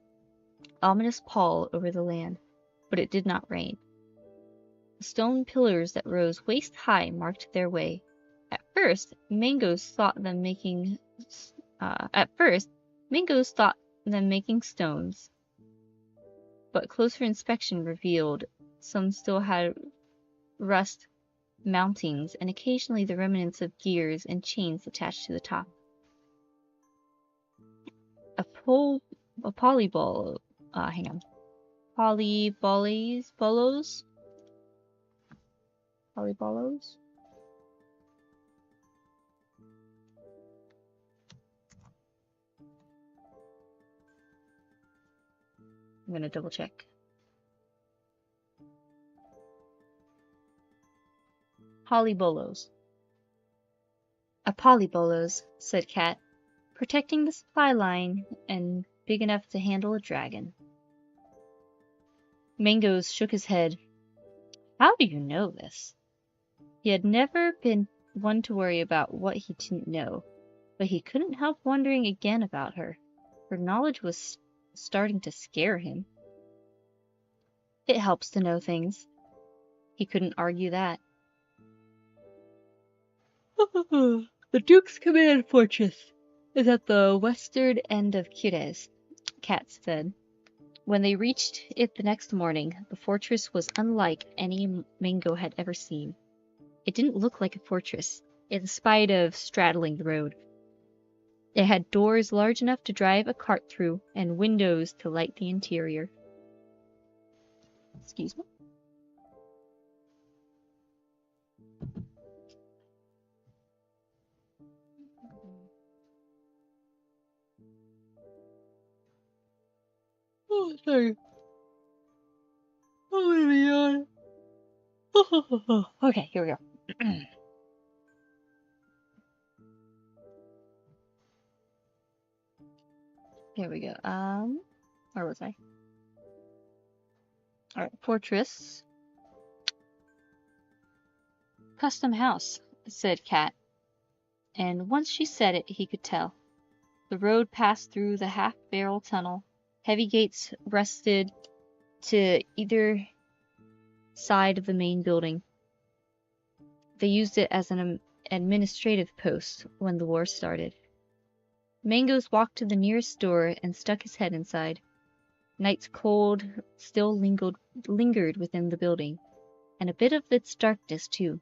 But it did not rain. The stone pillars that rose waist high marked their way. At first, Mangoes thought them making stones, but closer inspection revealed some still had rust mountings and occasionally the remnants of gears and chains attached to the top. Polybolos? I'm gonna double check. Polybolos. A polybolos, said Cat, protecting the supply line and big enough to handle a dragon. Mangoes shook his head. How do you know this? He had never been one to worry about what he didn't know, but he couldn't help wondering again about her. Her knowledge was starting to scare him. It helps to know things. He couldn't argue that. The Duke's command fortress is at the western end of Kires, Cat said. When they reached it the next morning, the fortress was unlike any Mango had ever seen. It didn't look like a fortress, in spite of straddling the road. It had doors large enough to drive a cart through and windows to light the interior. Excuse me? Oh, sorry. Oh, let me yawn. Okay, here we go. Here we go. Where was I? Alright, fortress. Custom house, said Cat. And once she said it, he could tell. The road passed through the half-barrel tunnel. Heavy gates rested to either side of the main building. They used it as an administrative post when the war started. Mangoes walked to the nearest door and stuck his head inside. Night's cold still lingered within the building, and a bit of its darkness too.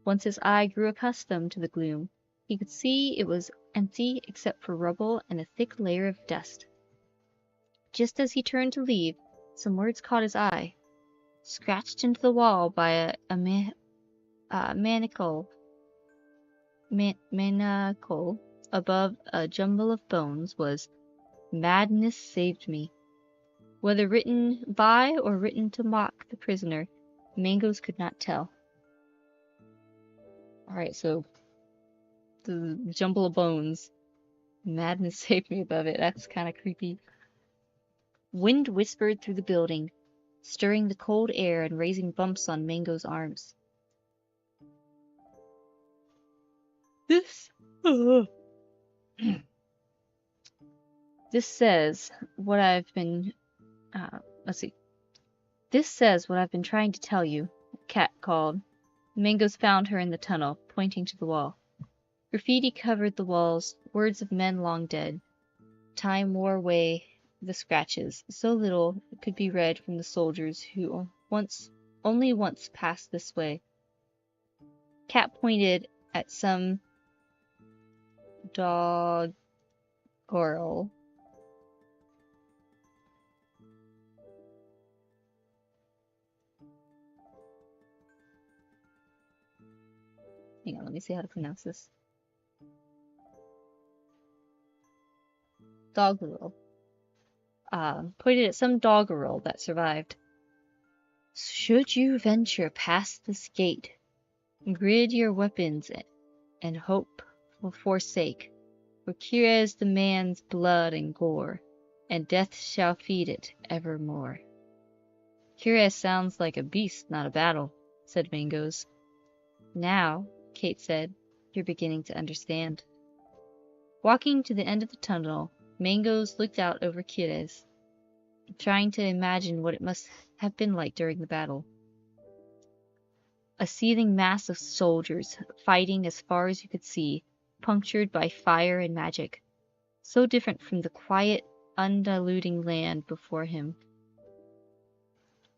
Once his eye grew accustomed to the gloom, he could see it was empty except for rubble and a thick layer of dust. Just as he turned to leave, some words caught his eye. Scratched into the wall by a manacle above a jumble of bones was, "Madness saved me." Whether written by or written to mock the prisoner, Mangoes could not tell. Alright, so the jumble of bones. "Madness saved me" above it. That's kind of creepy. Wind whispered through the building, stirring the cold air and raising bumps on Mango's arms. This says what I've been This says what I've been trying to tell you, Cat called. Mangoes found her in the tunnel, pointing to the wall. Graffiti covered the walls, words of men long dead. Time wore away the scratches, so little could be read from the soldiers who only once passed this way. Cat pointed at some doggerel. Hang on, let me see how to pronounce this. Doggerel. Pointed at some doggerel that survived. Should you venture past this gate, grid your weapons and hope will forsake, for Kires demands blood and gore, and death shall feed it evermore. Kires sounds like a beast, not a battle, said Mangoes. Now, Kate said, you're beginning to understand. Walking to the end of the tunnel, Mangoes looked out over Kires, trying to imagine what it must have been like during the battle. A seething mass of soldiers, fighting as far as you could see, punctured by fire and magic. So different from the quiet, undiluting land before him.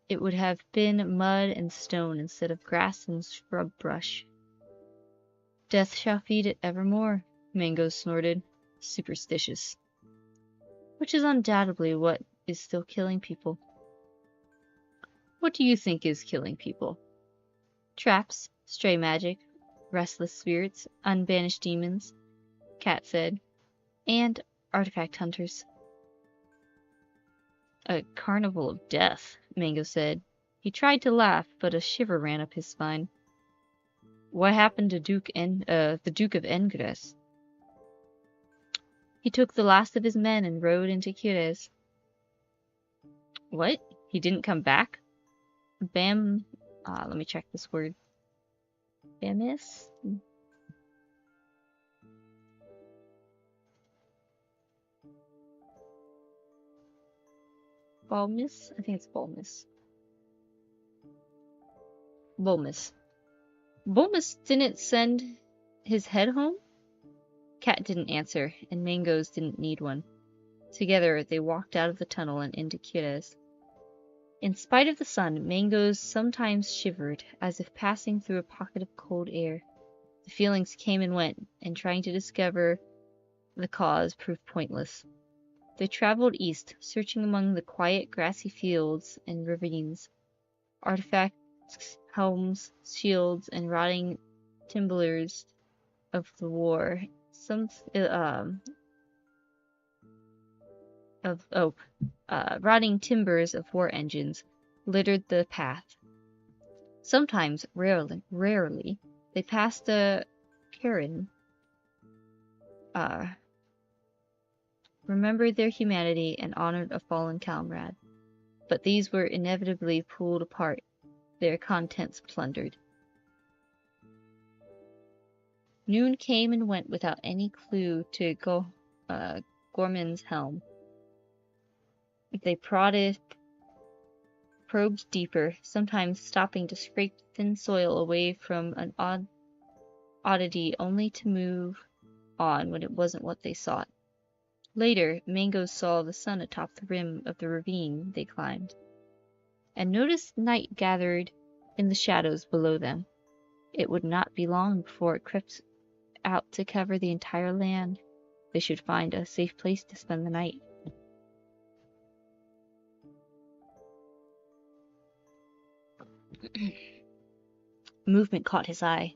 It would have been mud and stone instead of grass and scrub brush. Death shall feed it evermore, Mangoes snorted. Superstitious. Which is undoubtedly what is still killing people. What do you think is killing people? Traps, stray magic, restless spirits, unbanished demons, Cat said, and artifact hunters. A carnival of death, Mango said. He tried to laugh, but a shiver ran up his spine. What happened to the Duke of Engres? He took the last of his men and rode into Cires. What? He didn't come back? Let me check this word. Bamis? Balmis? I think it's Balmis. Bulmus. Bulmus didn't send his head home? Cat didn't answer, and Mangoes didn't need one. Together, they walked out of the tunnel and into Cires. In spite of the sun, Mangoes sometimes shivered, as if passing through a pocket of cold air. The feelings came and went, and trying to discover the cause proved pointless. They traveled east, searching among the quiet grassy fields and ravines. Artifacts, helms, shields, and rotting timbers of the war. Rotting timbers of war engines littered the path. Sometimes, rarely, they passed a cairn. Remembered their humanity and honored a fallen comrade. But these were inevitably pulled apart, their contents plundered. Noon came and went without any clue to Gorman's helm. They probed deeper, sometimes stopping to scrape thin soil away from an oddity only to move on when it wasn't what they sought. Later, Mangoes saw the sun atop the rim of the ravine they climbed, and noticed night gathered in the shadows below them. It would not be long before it crept out to cover the entire land. They should find a safe place to spend the night. Movement caught his eye.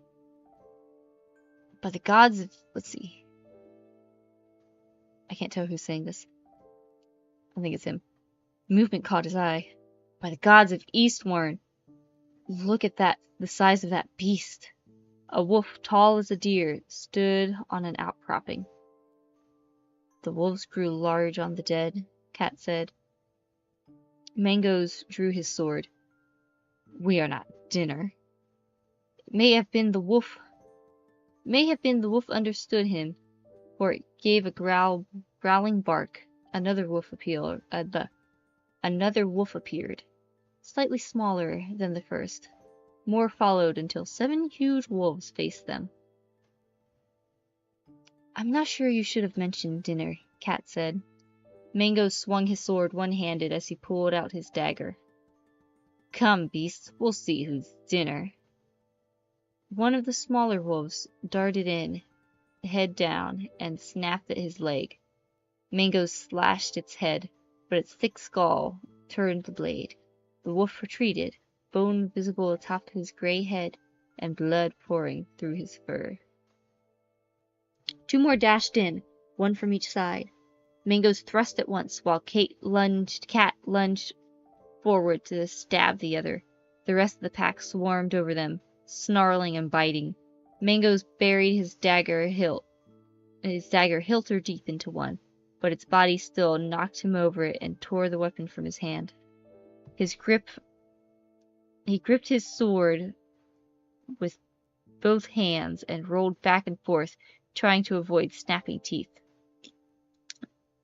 By the gods of... let's see. I can't tell who's saying this. I think it's him. Movement caught his eye. By the gods of Eastwarn! Look at that, the size of that beast. A wolf tall as a deer stood on an outcropping. The wolves grew large on the dead, Cat said. Mangoes drew his sword. We are not dinner. It may have been the wolf understood him, for it gave a growling bark. Another wolf appeared, slightly smaller than the first. More followed until 7 huge wolves faced them. I'm not sure you should have mentioned dinner, Cat said. Mango swung his sword one-handed as he pulled out his dagger. Come, beasts, we'll see who's dinner. One of the smaller wolves darted in, head down, and snapped at his leg. Mango slashed its head, but its thick skull turned the blade. The wolf retreated, bone visible atop his gray head, and blood pouring through his fur. 2 more dashed in, one from each side. Mangoes thrust at once, while Cat lunged forward to stab the other. The rest of the pack swarmed over them, snarling and biting. Mangoes buried his dagger hilt or deep into one, but its body still knocked him over it and tore the weapon from his hand. He gripped his sword with both hands and rolled back and forth, trying to avoid snapping teeth.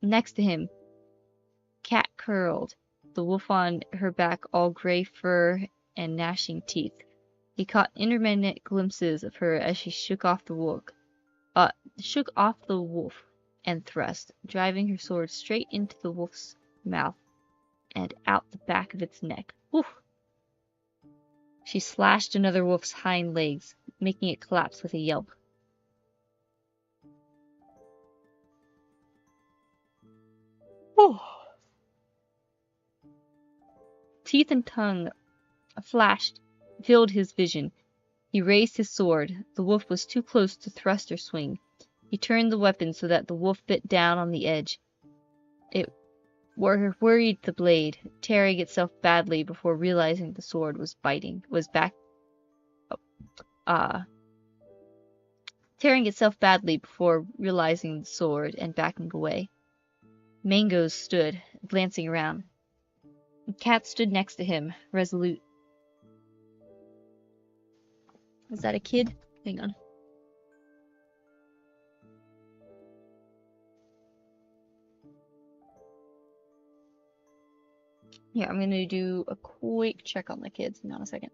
Next to him, Cat curled, the wolf on her back all gray fur and gnashing teeth. He caught intermittent glimpses of her as she shook off the wolf and thrust, driving her sword straight into the wolf's mouth and out the back of its neck. Woof! She slashed another wolf's hind legs, making it collapse with a yelp. Whew. Teeth and tongue flashed, filled his vision. He raised his sword. The wolf was too close to thrust or swing. He turned the weapon so that the wolf bit down on the edge. It worried the blade, tearing itself badly before realizing the sword was tearing itself badly before realizing the sword and backing away. Mangoes stood, glancing around. Cat stood next to him, resolute. Is that a kid? Hang on. Yeah, I'm gonna do a quick check on the kids. Hang on a second.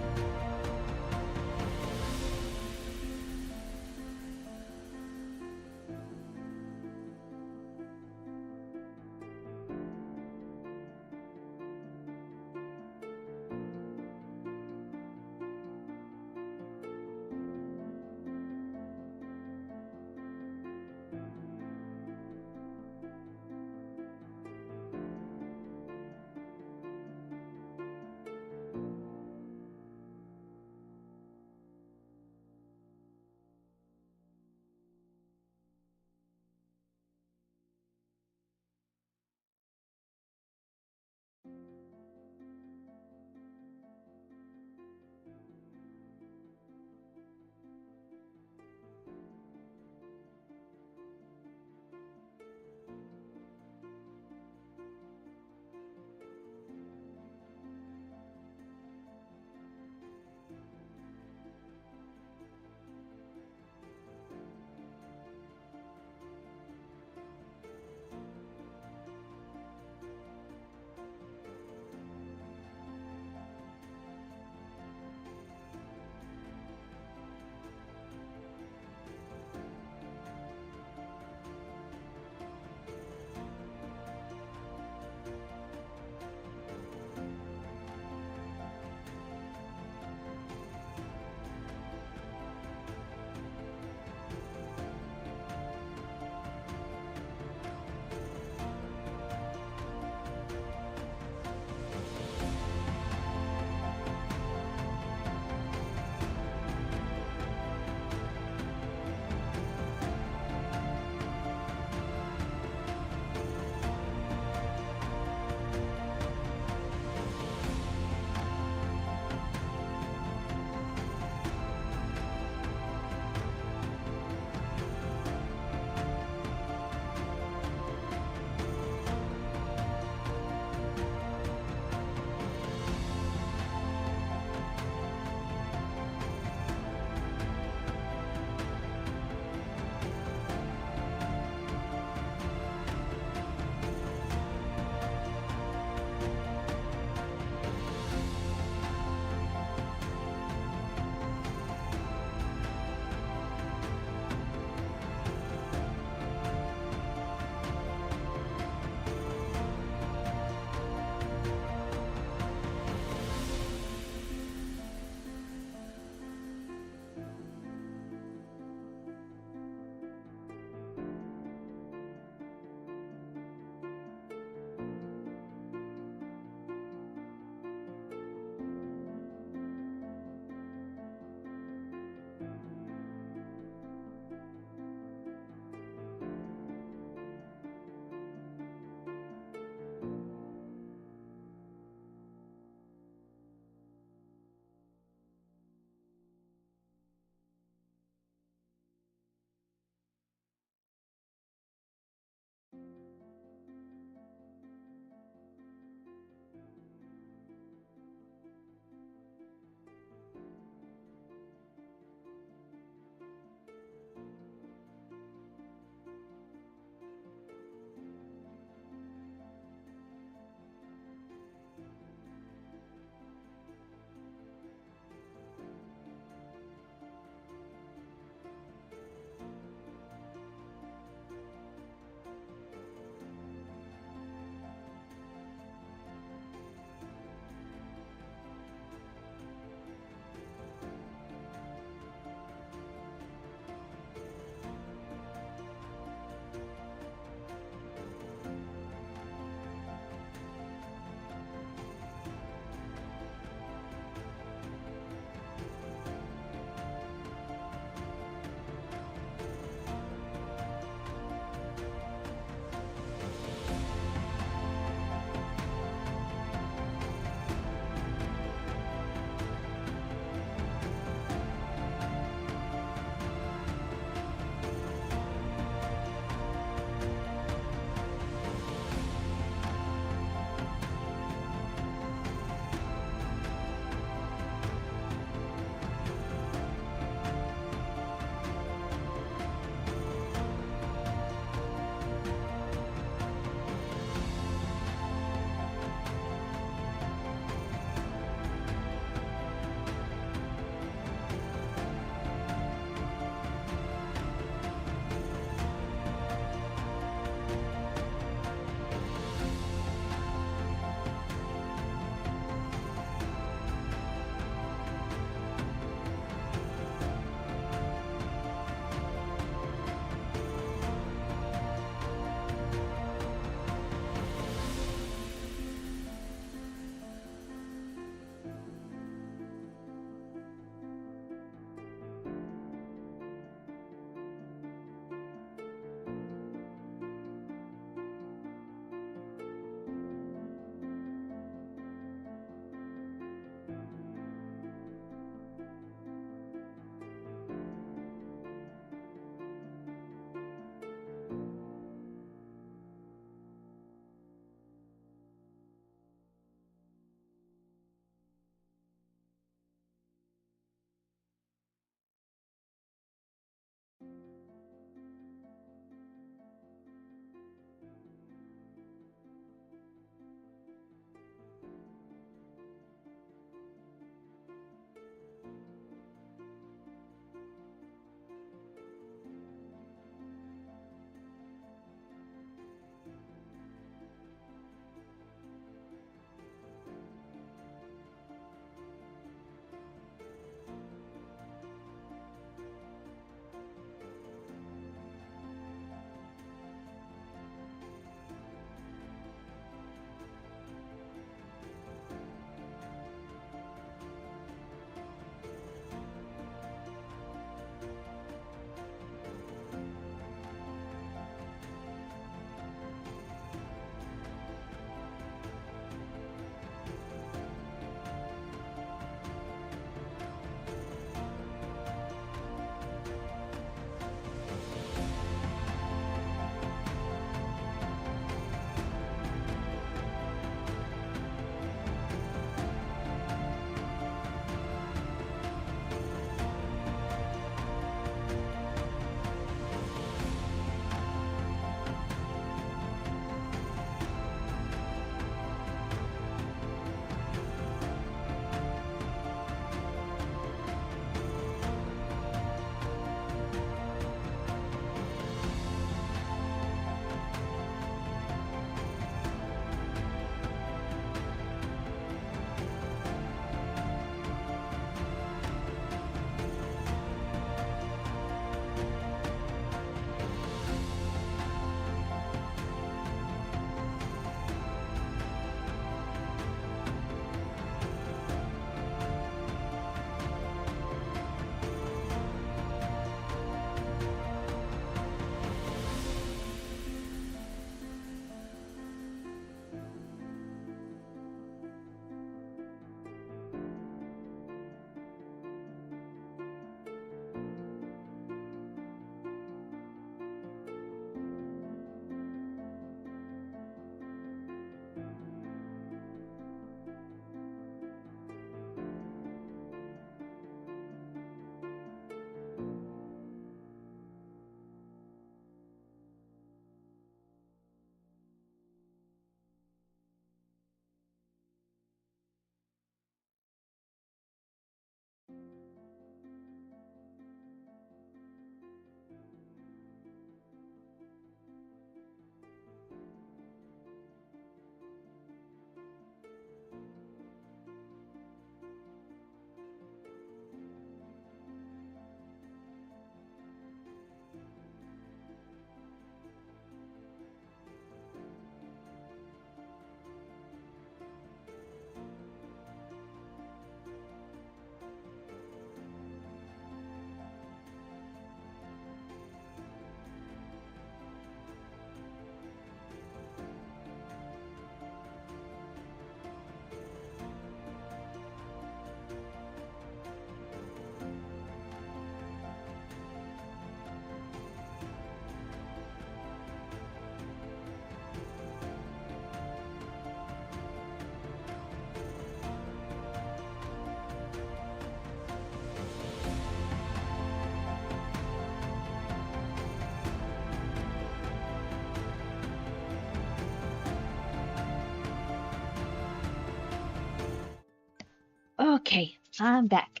I'm back.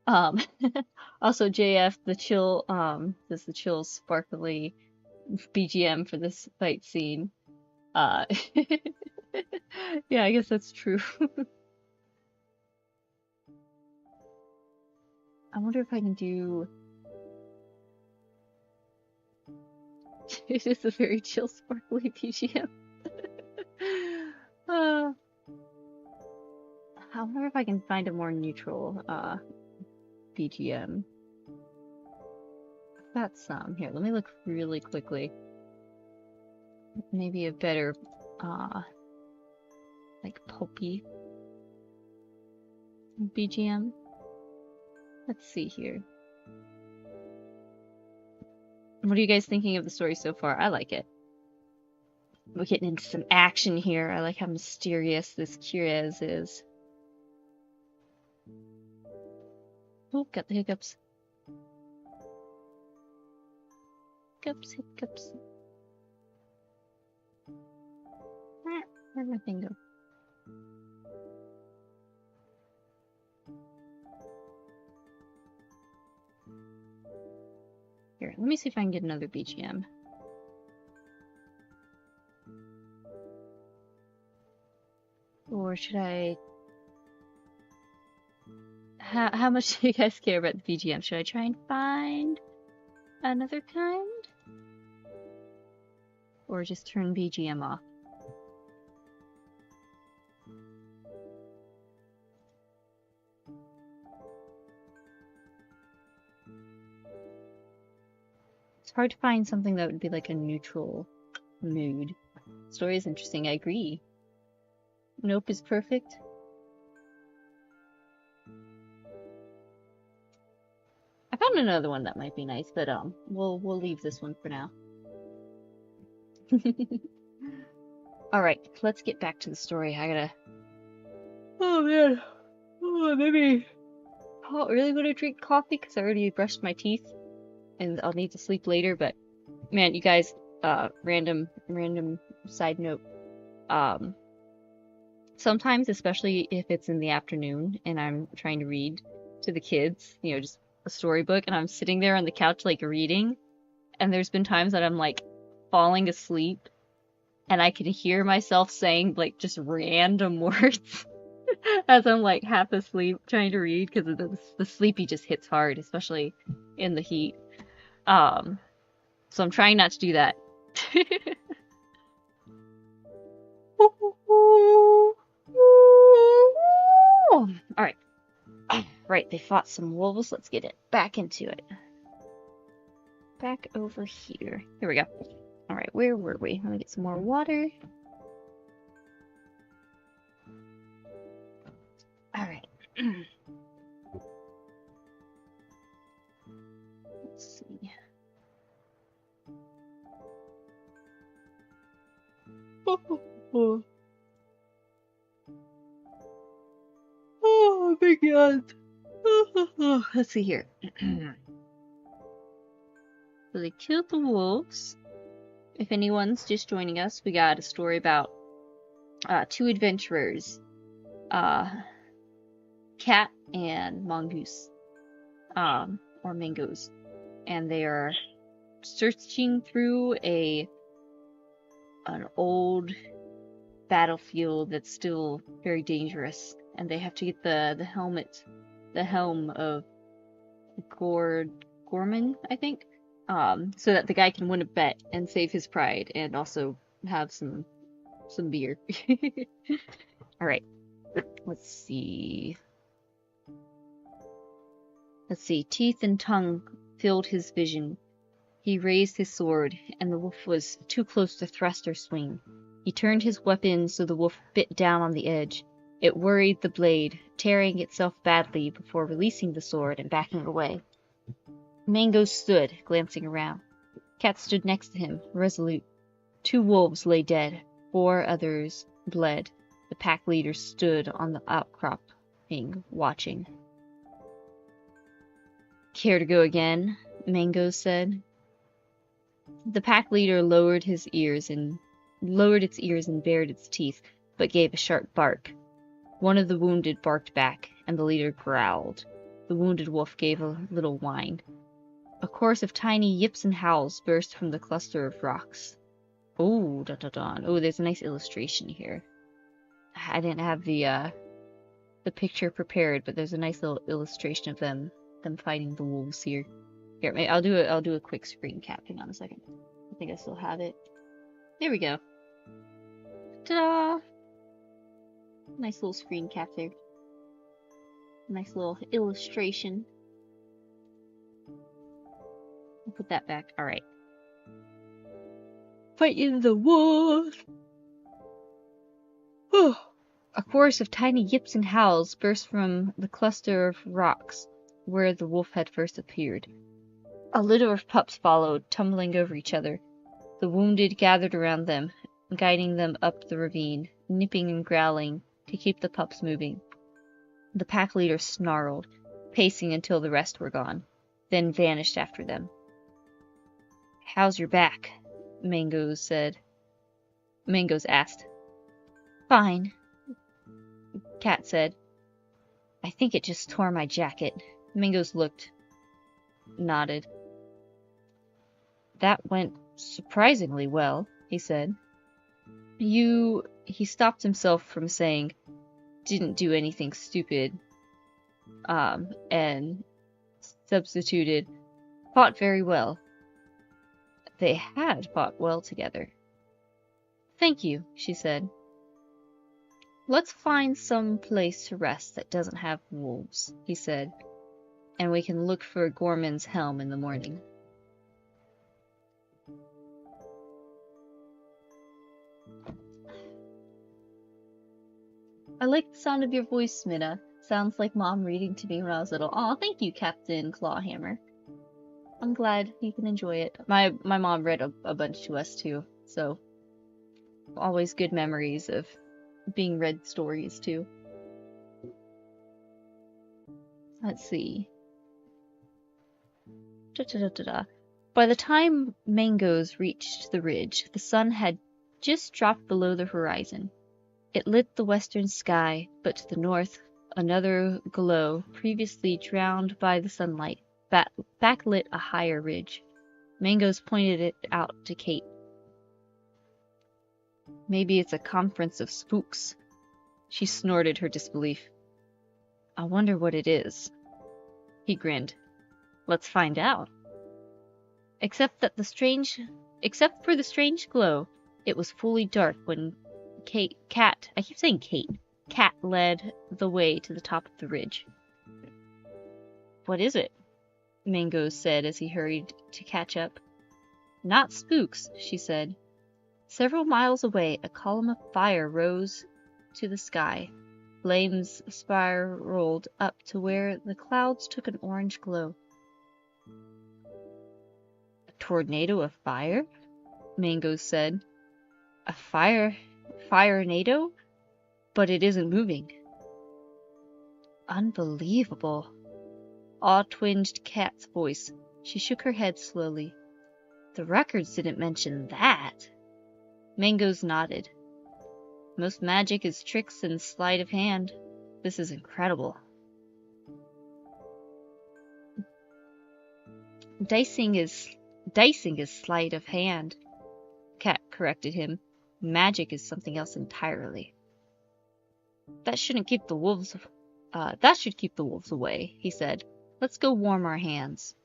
Also JF, the chill, this is the chill sparkly BGM for this fight scene. Uh, yeah, I guess that's true. I wonder if I can do... It is a very chill, sparkly BGM. I wonder if I can find a more neutral, BGM. I've got some. Here, let me look really quickly. Maybe a better, like, pulpy BGM. Let's see here. What are you guys thinking of the story so far? I like it. We're getting into some action here. I like how mysterious this Cira is. Oh, got the hiccups. Hiccups, hiccups. Where'd my thing go? Here, let me see if I can get another BGM. Or should I... How much do you guys care about the BGM? Should I try and find another kind? Or just turn BGM off? It's hard to find something that would be like a neutral mood. The story is interesting, I agree. Nope is perfect. I found another one that might be nice, but we'll leave this one for now. Alright, let's get back to the story. I gotta... Oh man. Oh, maybe... Oh, I really want to drink coffee because I already brushed my teeth. And I'll need to sleep later, but... Man, you guys, random side note. Sometimes, especially if it's in the afternoon and I'm trying to read to the kids, you know, just a storybook, and I'm sitting there on the couch, like, reading, and there's been times that I'm, like, falling asleep, and I can hear myself saying, like, just random words as I'm, like, half asleep trying to read, because the sleepy just hits hard, especially in the heat. So I'm trying not to do that. Alright. Right, they fought some wolves. Let's get it back into it. Back over here. Here we go. Alright, where were we? Let me get some more water. Alright. Let's see. Oh my god. Let's see here. So they killed the wolves. If anyone's just joining us, we got a story about two adventurers. Cat and Mongoose. Or Mangoes. And they are searching through an old battlefield that's still very dangerous. And they have to get the helm of Gorman, I think, so that the guy can win a bet and save his pride and also have some beer. All right, let's see. Teeth and tongue filled his vision. He raised his sword, and the wolf was too close to thrust or swing. He turned his weapon so the wolf bit down on the edge. It worried the blade, tearing itself badly before releasing the sword and backing away. Mango stood, glancing around. Cat stood next to him, resolute. 2 wolves lay dead. 4 others bled. The pack leader stood on the outcropping, watching. Care to go again? Mango said. The pack leader lowered its ears and bared its teeth, but gave a sharp bark. One of the wounded barked back, and the leader growled. The wounded wolf gave a little whine. A chorus of tiny yips and howls burst from the cluster of rocks. Oh, oh, there's a nice illustration here. I didn't have the picture prepared, but there's a nice little illustration of them fighting the wolves here. Here, I'll do a quick screen cap. Hang on a second. I think I still have it. There we go. Ta-da! Nice little screen cap there. Nice little illustration. I'll put that back. Alright. Fighting the wolf! A chorus of tiny yips and howls burst from the cluster of rocks where the wolf had first appeared. A litter of pups followed, tumbling over each other. The wounded gathered around them, guiding them up the ravine, nipping and growling to keep the pups moving. The pack leader snarled, pacing until the rest were gone, then vanished after them. "How's your back?" Mongoose asked. "Fine," Cat said. "I think it just tore my jacket." Mongoose nodded. "That went surprisingly well," he said. He stopped himself from saying, "didn't do anything stupid," and substituted, "fought very well." They had fought well together. "Thank you," she said. "Let's find some place to rest that doesn't have wolves," he said, "and we can look for Gorman's helm in the morning." I like the sound of your voice, Minna. Sounds like Mom reading to me when I was little. Aw, thank you, Captain Clawhammer. I'm glad you can enjoy it. My mom read a bunch to us too, so always good memories of being read stories too. Let's see. By the time Mongoose reached the ridge, the sun had just dropped below the horizon. It lit the western sky, but to the north, another glow, previously drowned by the sunlight, backlit a higher ridge. Mongoose pointed it out to Kate. "Maybe it's a conference of spooks." She snorted her disbelief. "I wonder what it is." He grinned. "Let's find out." Except for the strange glow, it was fully dark when Cat led the way to the top of the ridge. "What is it?" Mongoose said as he hurried to catch up. "Not spooks," she said. Several miles away, a column of fire rose to the sky. Flames spiraled up to where the clouds took an orange glow. "A tornado of fire?" Mongoose said. "A fire-nado? But it isn't moving." "Unbelievable." Awe-twinged Cat's voice. She shook her head slowly. "The records didn't mention that." Mongoose nodded. "Most magic is tricks and sleight of hand. This is incredible." Dicing is sleight of hand," Cat corrected him. "Magic is something else entirely." That should keep the wolves away," he said. "Let's go warm our hands."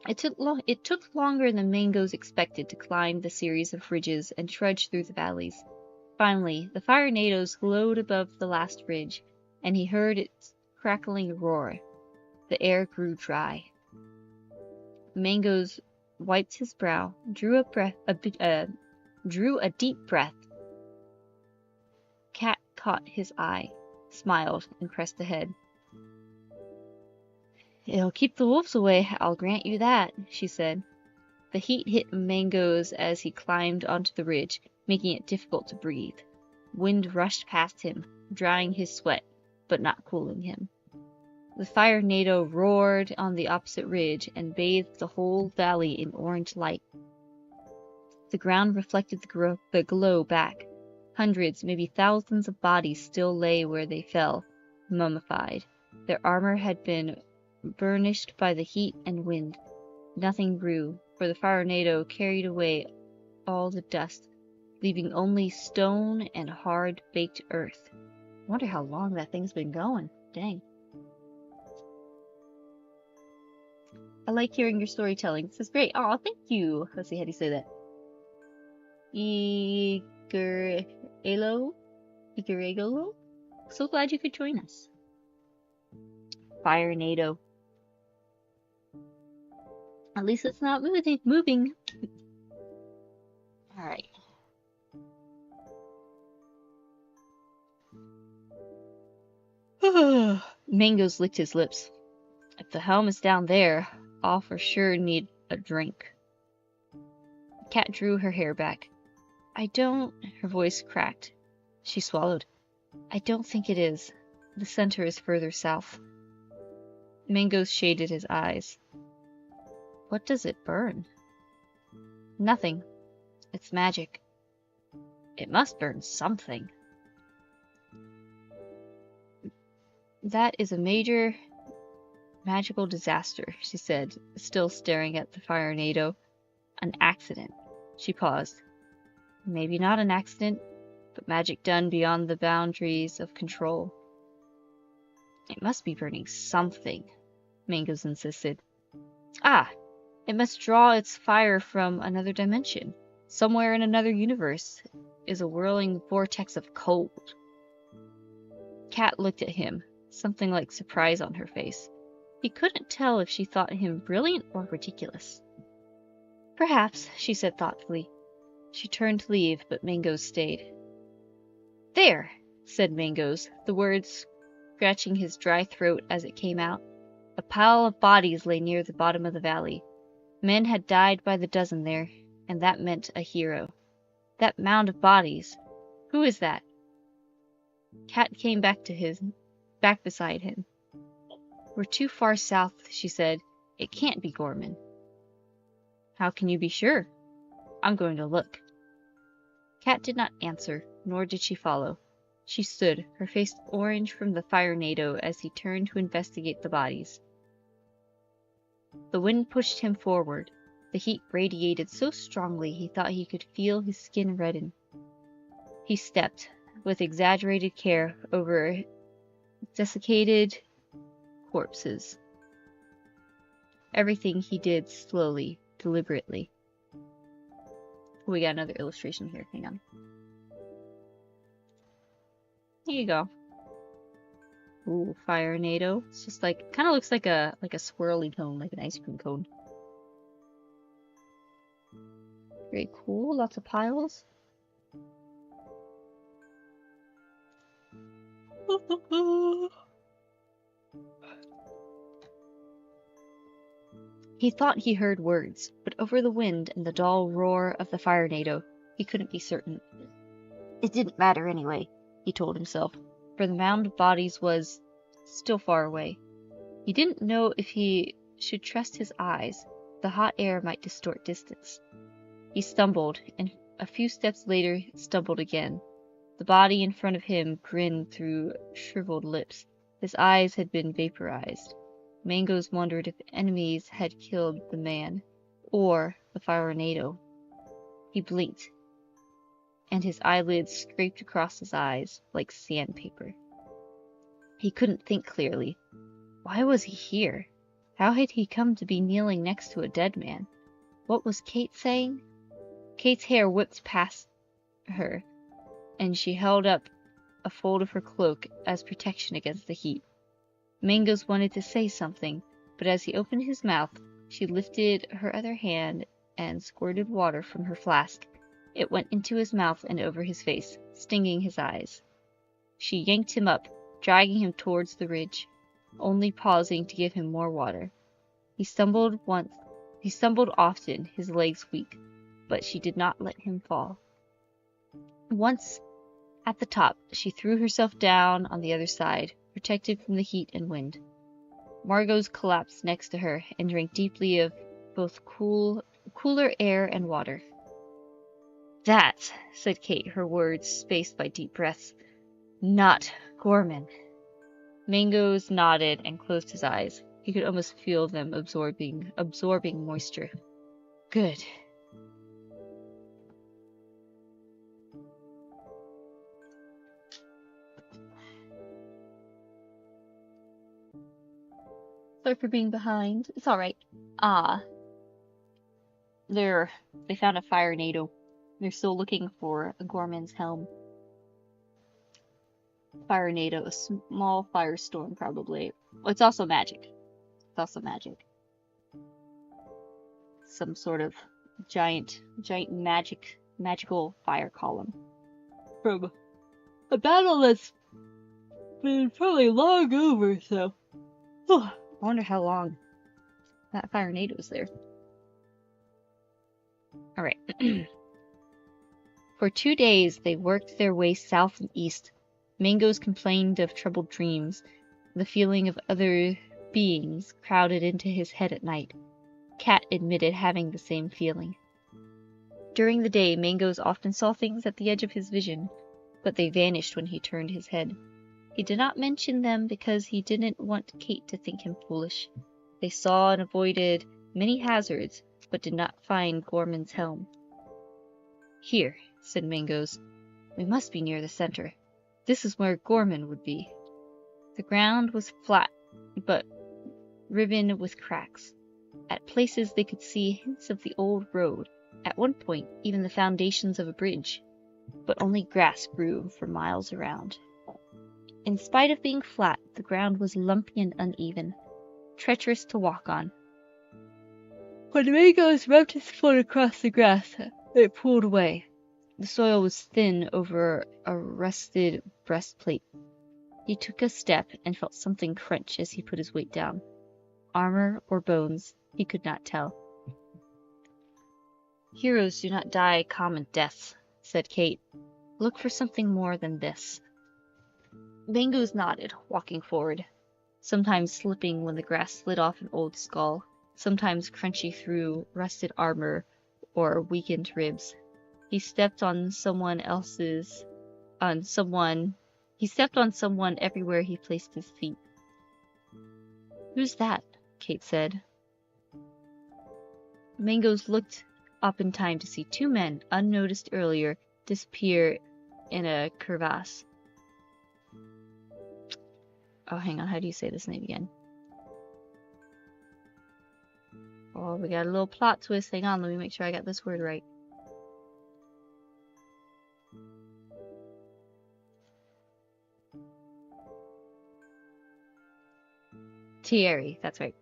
It took longer than Mongoose expected to climb the series of ridges and trudge through the valleys. Finally, the fire-nados glowed above the last ridge, and he heard its crackling roar. The air grew dry. Mongoose wiped his brow, drew a deep breath. Cat caught his eye, smiled, and pressed ahead. "It'll keep the wolves away, I'll grant you that," she said. The heat hit Mongoose as he climbed onto the ridge, making it difficult to breathe. Wind rushed past him, drying his sweat, but not cooling him. The fire-nado roared on the opposite ridge and bathed the whole valley in orange light. The ground reflected the glow back. Hundreds, maybe thousands of bodies still lay where they fell, mummified. Their armor had been burnished by the heat and wind. Nothing grew, for the firenado carried away all the dust, leaving only stone and hard baked earth. I wonder how long that thing's been going. Dang. I like hearing your storytelling. This is great. Oh, thank you. Let's see, how do you say that? Igerelo? So glad you could join us. Firenado. At least it's not moving. Alright. Mangoes licked his lips. If the helm is down there, I'll for sure need a drink. The cat drew her hair back. I don't... Her voice cracked. She swallowed. I don't think it is. The center is further south. Mangoes shaded his eyes. What does it burn? Nothing. It's magic. It must burn something. That is a major magical disaster, she said, still staring at the firenado. An accident. She paused. Maybe not an accident, but magic done beyond the boundaries of control. It must be burning something, Mangoes insisted. Ah! It must draw its fire from another dimension. Somewhere in another universe is a whirling vortex of cold. Cat looked at him, something like surprise on her face. He couldn't tell if she thought him brilliant or ridiculous. Perhaps, she said thoughtfully. She turned to leave, but Mangoes stayed. There, said Mangoes, the words scratching his dry throat as it came out. A pile of bodies lay near the bottom of the valley. Men had died by the dozen there, and that meant a hero. That mound of bodies. Who is that? Cat came back beside him. We're too far south, she said. It can't be Gorman. How can you be sure? I'm going to look. Cat did not answer, nor did she follow. She stood, her face orange from the firenado as he turned to investigate the bodies. The wind pushed him forward. The heat radiated so strongly he thought he could feel his skin redden. He stepped, with exaggerated care, over desiccated corpses. Everything he did slowly, deliberately. We got another illustration here. Hang on. Here you go. Ooh, firenado. It's just like, kind of looks like a swirly cone, like an ice cream cone. Very cool. Lots of piles. He thought he heard words, but over the wind and the dull roar of the firenado, he couldn't be certain. It didn't matter anyway, he told himself, for the mound of bodies was still far away. He didn't know if he should trust his eyes. The hot air might distort distance. He stumbled, and a few steps later stumbled again. The body in front of him grinned through shriveled lips. His eyes had been vaporized. Mangoes wondered if enemies had killed the man, or the firenado. He blinked, and his eyelids scraped across his eyes like sandpaper. He couldn't think clearly. Why was he here? How had he come to be kneeling next to a dead man? What was Kate saying? Kate's hair whipped past her, and she held up a fold of her cloak as protection against the heat. Mangoes wanted to say something, but as he opened his mouth, she lifted her other hand and squirted water from her flask. It went into his mouth and over his face, stinging his eyes. She yanked him up, dragging him towards the ridge, only pausing to give him more water. He stumbled often, his legs weak, but she did not let him fall. Once at the top, she threw herself down on the other side, protected from the heat and wind. Margot's collapsed next to her and drank deeply of both cooler air and water. That, said Kate, her words spaced by deep breaths. Not Gorman. Mangoes nodded and closed his eyes. He could almost feel them absorbing moisture. Good. Sorry for being behind. It's alright. They found a firenado. They're still looking for Gorman's helm. Firenado, a small firestorm, probably. Well, it's also magic. Some sort of giant magical fire column. From a battle that's been probably long over, so. I wonder how long that firenado was there. Alright. For 2 days, they worked their way south and east. Mangoes complained of troubled dreams. The feeling of other beings crowded into his head at night. Cat admitted having the same feeling. During the day, Mangoes often saw things at the edge of his vision, but they vanished when he turned his head. He did not mention them because he didn't want Kate to think him foolish. They saw and avoided many hazards, but did not find Gorman's helm. Here, said Mangoes. We must be near the center. This is where Gorman would be. The ground was flat, but riven with cracks. At places they could see hints of the old road, at one point even the foundations of a bridge, but only grass grew for miles around. In spite of being flat, the ground was lumpy and uneven, treacherous to walk on. When Mangoes rubbed his foot across the grass, it pulled away. The soil was thin over a rusted breastplate. He took a step and felt something crunch as he put his weight down. Armor or bones, he could not tell. Heroes do not die common deaths, said Kate. Look for something more than this. Mangoes nodded, walking forward, sometimes slipping when the grass slid off an old skull, sometimes crunchy through rusted armor or weakened ribs. He stepped on someone everywhere he placed his feet. Who's that? Kate said. Mangoes looked up in time to see 2 men, unnoticed earlier, disappear in a crevasse. Oh, hang on, how do you say this name again? Oh, we got a little plot twist. Hang on, let me make sure I got this word right. Thierry, that's right.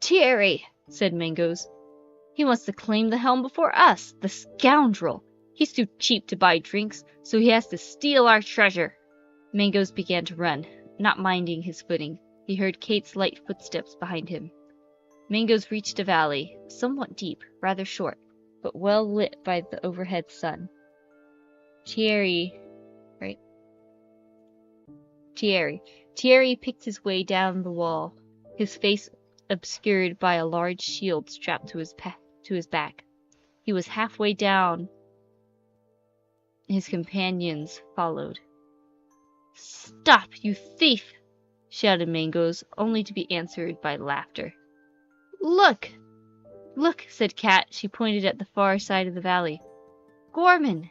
Thierry, said Mangoes. He wants to claim the helm before us, the scoundrel. He's too cheap to buy drinks, so he has to steal our treasure. Mangoes began to run, not minding his footing. He heard Kate's light footsteps behind him. Mangoes reached a valley, somewhat deep, rather short, but well lit by the overhead sun. Thierry picked his way down the wall, his face obscured by a large shield strapped to his back. He was halfway down. His companions followed. Stop, you thief! Shouted Mangoes, only to be answered by laughter. Look! Look, said Cat. She pointed at the far side of the valley. Gorman!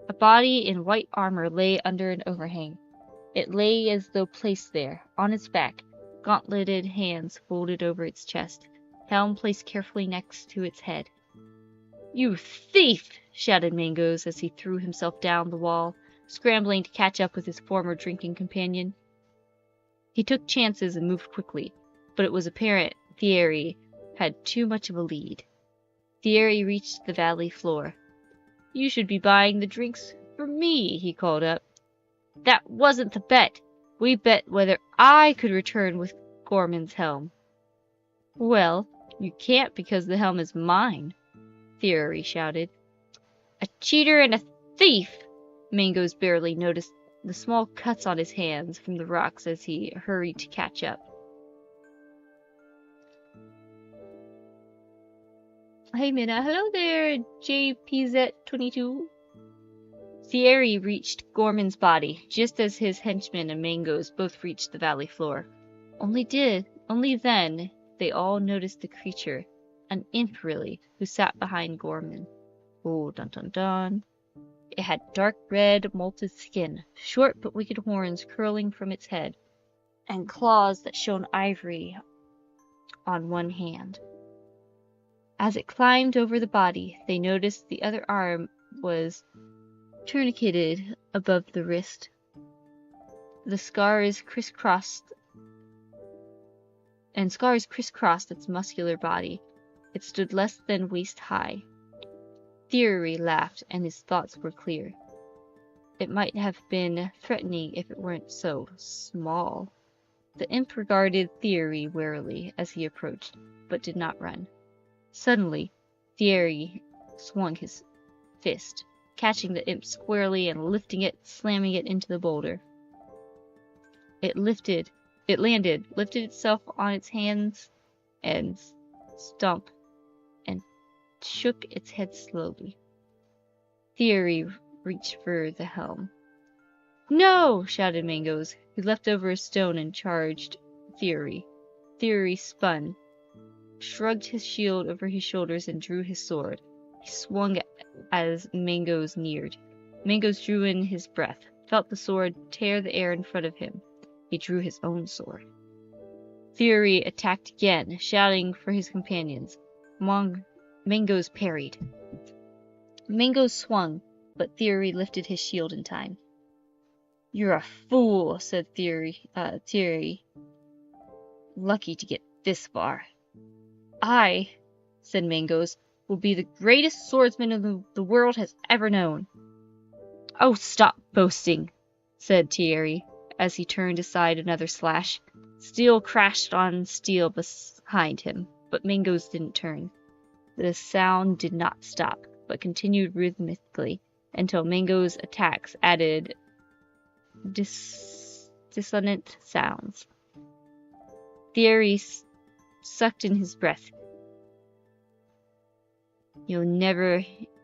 A body in white armor lay under an overhang. It lay as though placed there, on its back, gauntleted hands folded over its chest, helm placed carefully next to its head. You thief! Shouted Mangoes as he threw himself down the wall, scrambling to catch up with his former drinking companion. He took chances and moved quickly, but it was apparent Thierry had too much of a lead. Thierry reached the valley floor. You should be buying the drinks for me, he called up. That wasn't the bet. We bet whether I could return with Gorman's helm. Well, you can't because the helm is mine, Thierry shouted. A cheater and a thief! Mangoes barely noticed the small cuts on his hands from the rocks as he hurried to catch up. Hey Minna, hello there, JPZ22. Thierry reached Gorman's body, just as his henchmen and Mangoes both reached the valley floor. Only then, they all noticed the creature, an imp really, who sat behind Gorman. Oh, dun dun dun. It had dark red, molted skin, short but wicked horns curling from its head, and claws that shone ivory on one hand. As it climbed over the body, they noticed the other arm was tourniqueted above the wrist. The scars crisscrossed its muscular body. It stood less than waist high. Thierry laughed, and his thoughts were clear. It might have been threatening if it weren't so small. The imp regarded Thierry warily as he approached, but did not run. Suddenly, Thierry swung his fist, catching the imp squarely and lifting it, slamming it into the boulder. It landed, lifted itself on its hands and stomped, and shook its head slowly. Thierry reached for the helm. "No!" shouted Mangoes, who leapt over a stone and charged Thierry. Thierry spun, shrugged his shield over his shoulders, and drew his sword. He swung as Mangoes neared. Mangoes drew in his breath, felt the sword tear the air in front of him. He drew his own sword. Thierry attacked again, shouting for his companions. Mangoes parried. Mangoes swung, but Thierry lifted his shield in time. "You're a fool," said Thierry. "Lucky to get this far." "I," said Mangoes, "will be the greatest swordsman the world has ever known." "Oh, stop boasting," said Thierry, as he turned aside another slash. Steel crashed on steel behind him, but Mangoes didn't turn. The sound did not stop, but continued rhythmically until Mango's attacks added dissonant sounds. Thierry sucked in his breath. "You'll never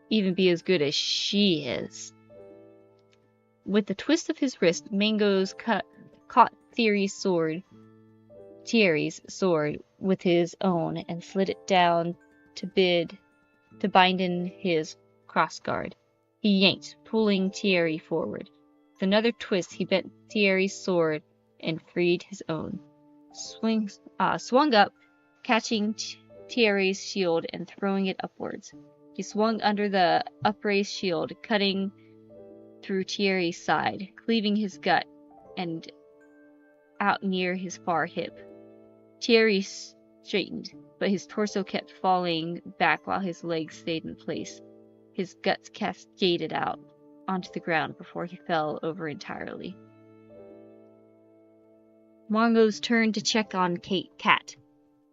even be as good as she is." With a twist of his wrist, Mangoes caught Thierry's sword with his own and slid it down to bind in his crossguard. He yanked, pulling Thierry forward. With another twist, he bent Thierry's sword and freed his own. Swung up, catching Thierry's shield and throwing it upwards. He swung under the upraised shield, cutting through Thierry's side, cleaving his gut and out near his far hip. Thierry straightened, but his torso kept falling back while his legs stayed in place. His guts cascaded out onto the ground before he fell over entirely. Mongoose turned to check on Cat.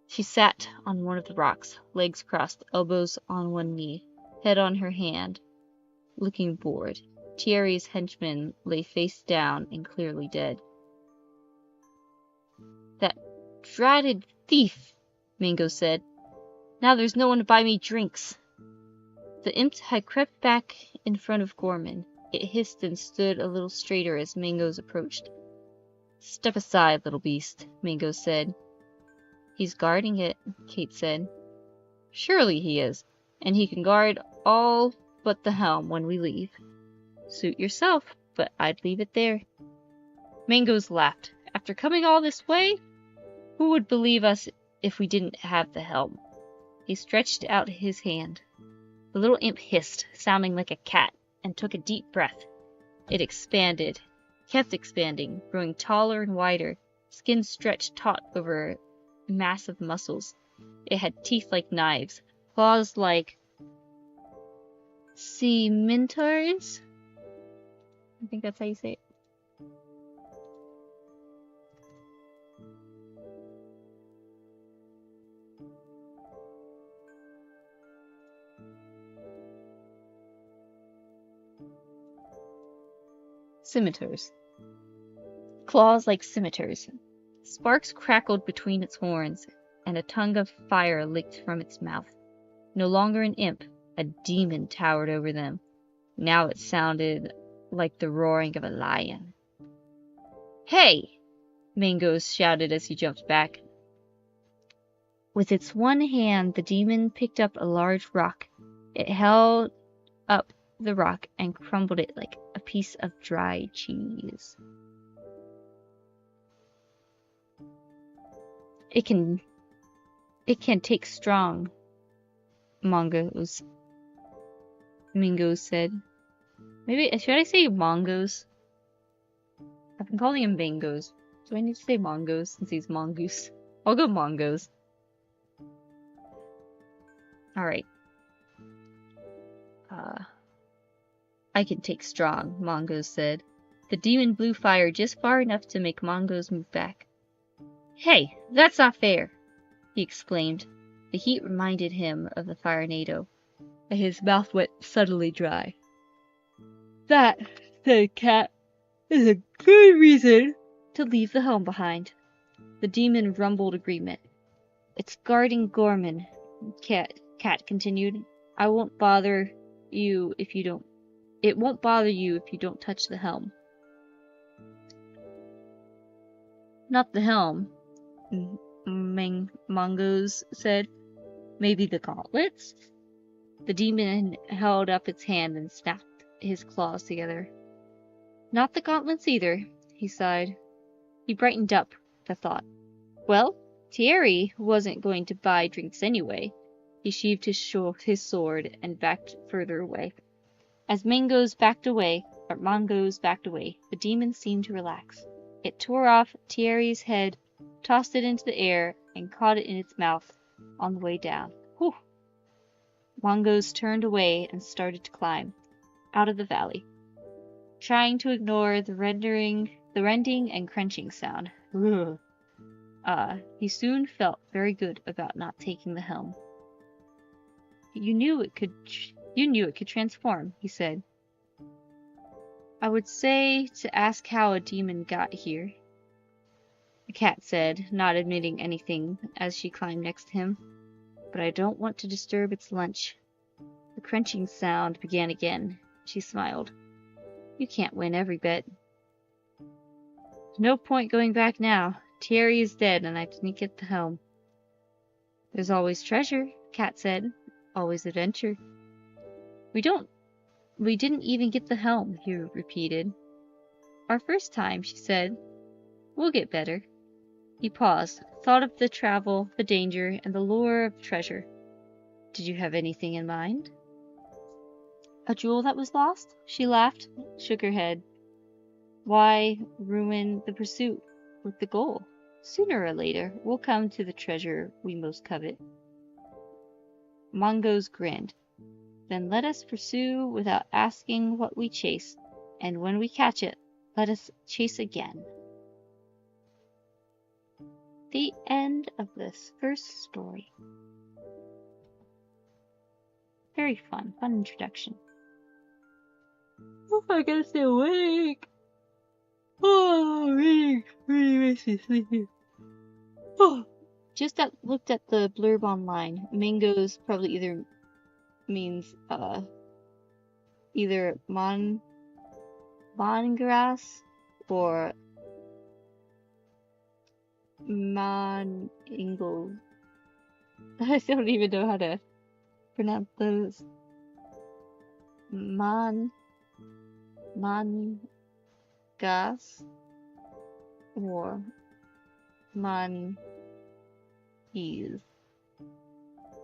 She sat on one of the rocks, legs crossed, elbows on one knee, head on her hand, looking bored. Thierry's henchman lay face down and clearly dead. "That dratted thief," Mango said. "Now there's no one to buy me drinks." The imp had crept back in front of Gorman. It hissed and stood a little straighter as Mangoes approached. "Step aside, little beast," Mangoes said. "He's guarding it," Kate said. "Surely he is, and he can guard all but the helm when we leave." "Suit yourself, but I'd leave it there." Mangoes laughed. "After coming all this way? Who would believe us if we didn't have the helm?" He stretched out his hand. The little imp hissed, sounding like a cat, and took a deep breath. It expanded, kept expanding, growing taller and wider. Skin stretched taut over massive muscles. It had teeth like knives, claws like scimitars. I think that's how you say it. Scimitars. Claws like scimitars. Sparks crackled between its horns, and a tongue of fire licked from its mouth. No longer an imp, a demon towered over them. Now it sounded like the roaring of a lion. "Hey!" Mongoose shouted as he jumped back. With its one hand, the demon picked up a large rock. It held up the rock and crumbled it like a piece of dry cheese. It can take strong, Mongoose said. Maybe, should I say Mongoose? I've been calling him Mangoes. Do I need to say Mongoose since he's Mongoose? I'll go Mongoose. Alright. I can take strong, Mongoose said. The demon blew fire just far enough to make Mongoose move back. "Hey, that's not fair!" he exclaimed. The heat reminded him of the firenado, and his mouth went suddenly dry. "That," said Cat, "is a good reason to leave the home behind." The demon rumbled agreement. "It's guarding Gorman," Cat continued. It won't bother you if you don't touch the helm." "Not the helm," Mongoose said. "Maybe the gauntlets?" The demon held up its hand and snapped his claws together. "Not the gauntlets either," he sighed. He brightened up at the thought. Well, Thierry wasn't going to buy drinks anyway. He sheathed his sword and backed further away. As Mongoose backed away, the demon seemed to relax. It tore off Thierry's head, tossed it into the air, and caught it in its mouth on the way down. Whew! Mongoose turned away and started to climb out of the valley, trying to ignore the rending and crunching sound. He soon felt very good about not taking the helm. You knew it could transform," he said. "I would say to ask how a demon got here," the cat said, not admitting anything as she climbed next to him. "But I don't want to disturb its lunch." The crunching sound began again. She smiled. "You can't win every bet." "No point going back now. Thierry is dead and I didn't get the helm." "There's always treasure," Cat said. "Always adventure." We didn't even get the helm," he repeated. "Our first time," she said. "We'll get better." He paused, thought of the travel, the danger, and the lure of treasure. "Did you have anything in mind?" "A jewel that was lost?" She laughed, shook her head. "Why ruin the pursuit with the goal? Sooner or later, we'll come to the treasure we most covet." Mongoose grinned. "Then let us pursue without asking what we chase, and when we catch it, let us chase again." The end of this first story. Very fun introduction. Oh, I gotta stay awake. Oh, reading makes me sleepy. Oh. Just looked at the blurb online. Mangoes probably either means either mongrass or Ingle. I don't even know how to pronounce those. Mongas or Mongeese.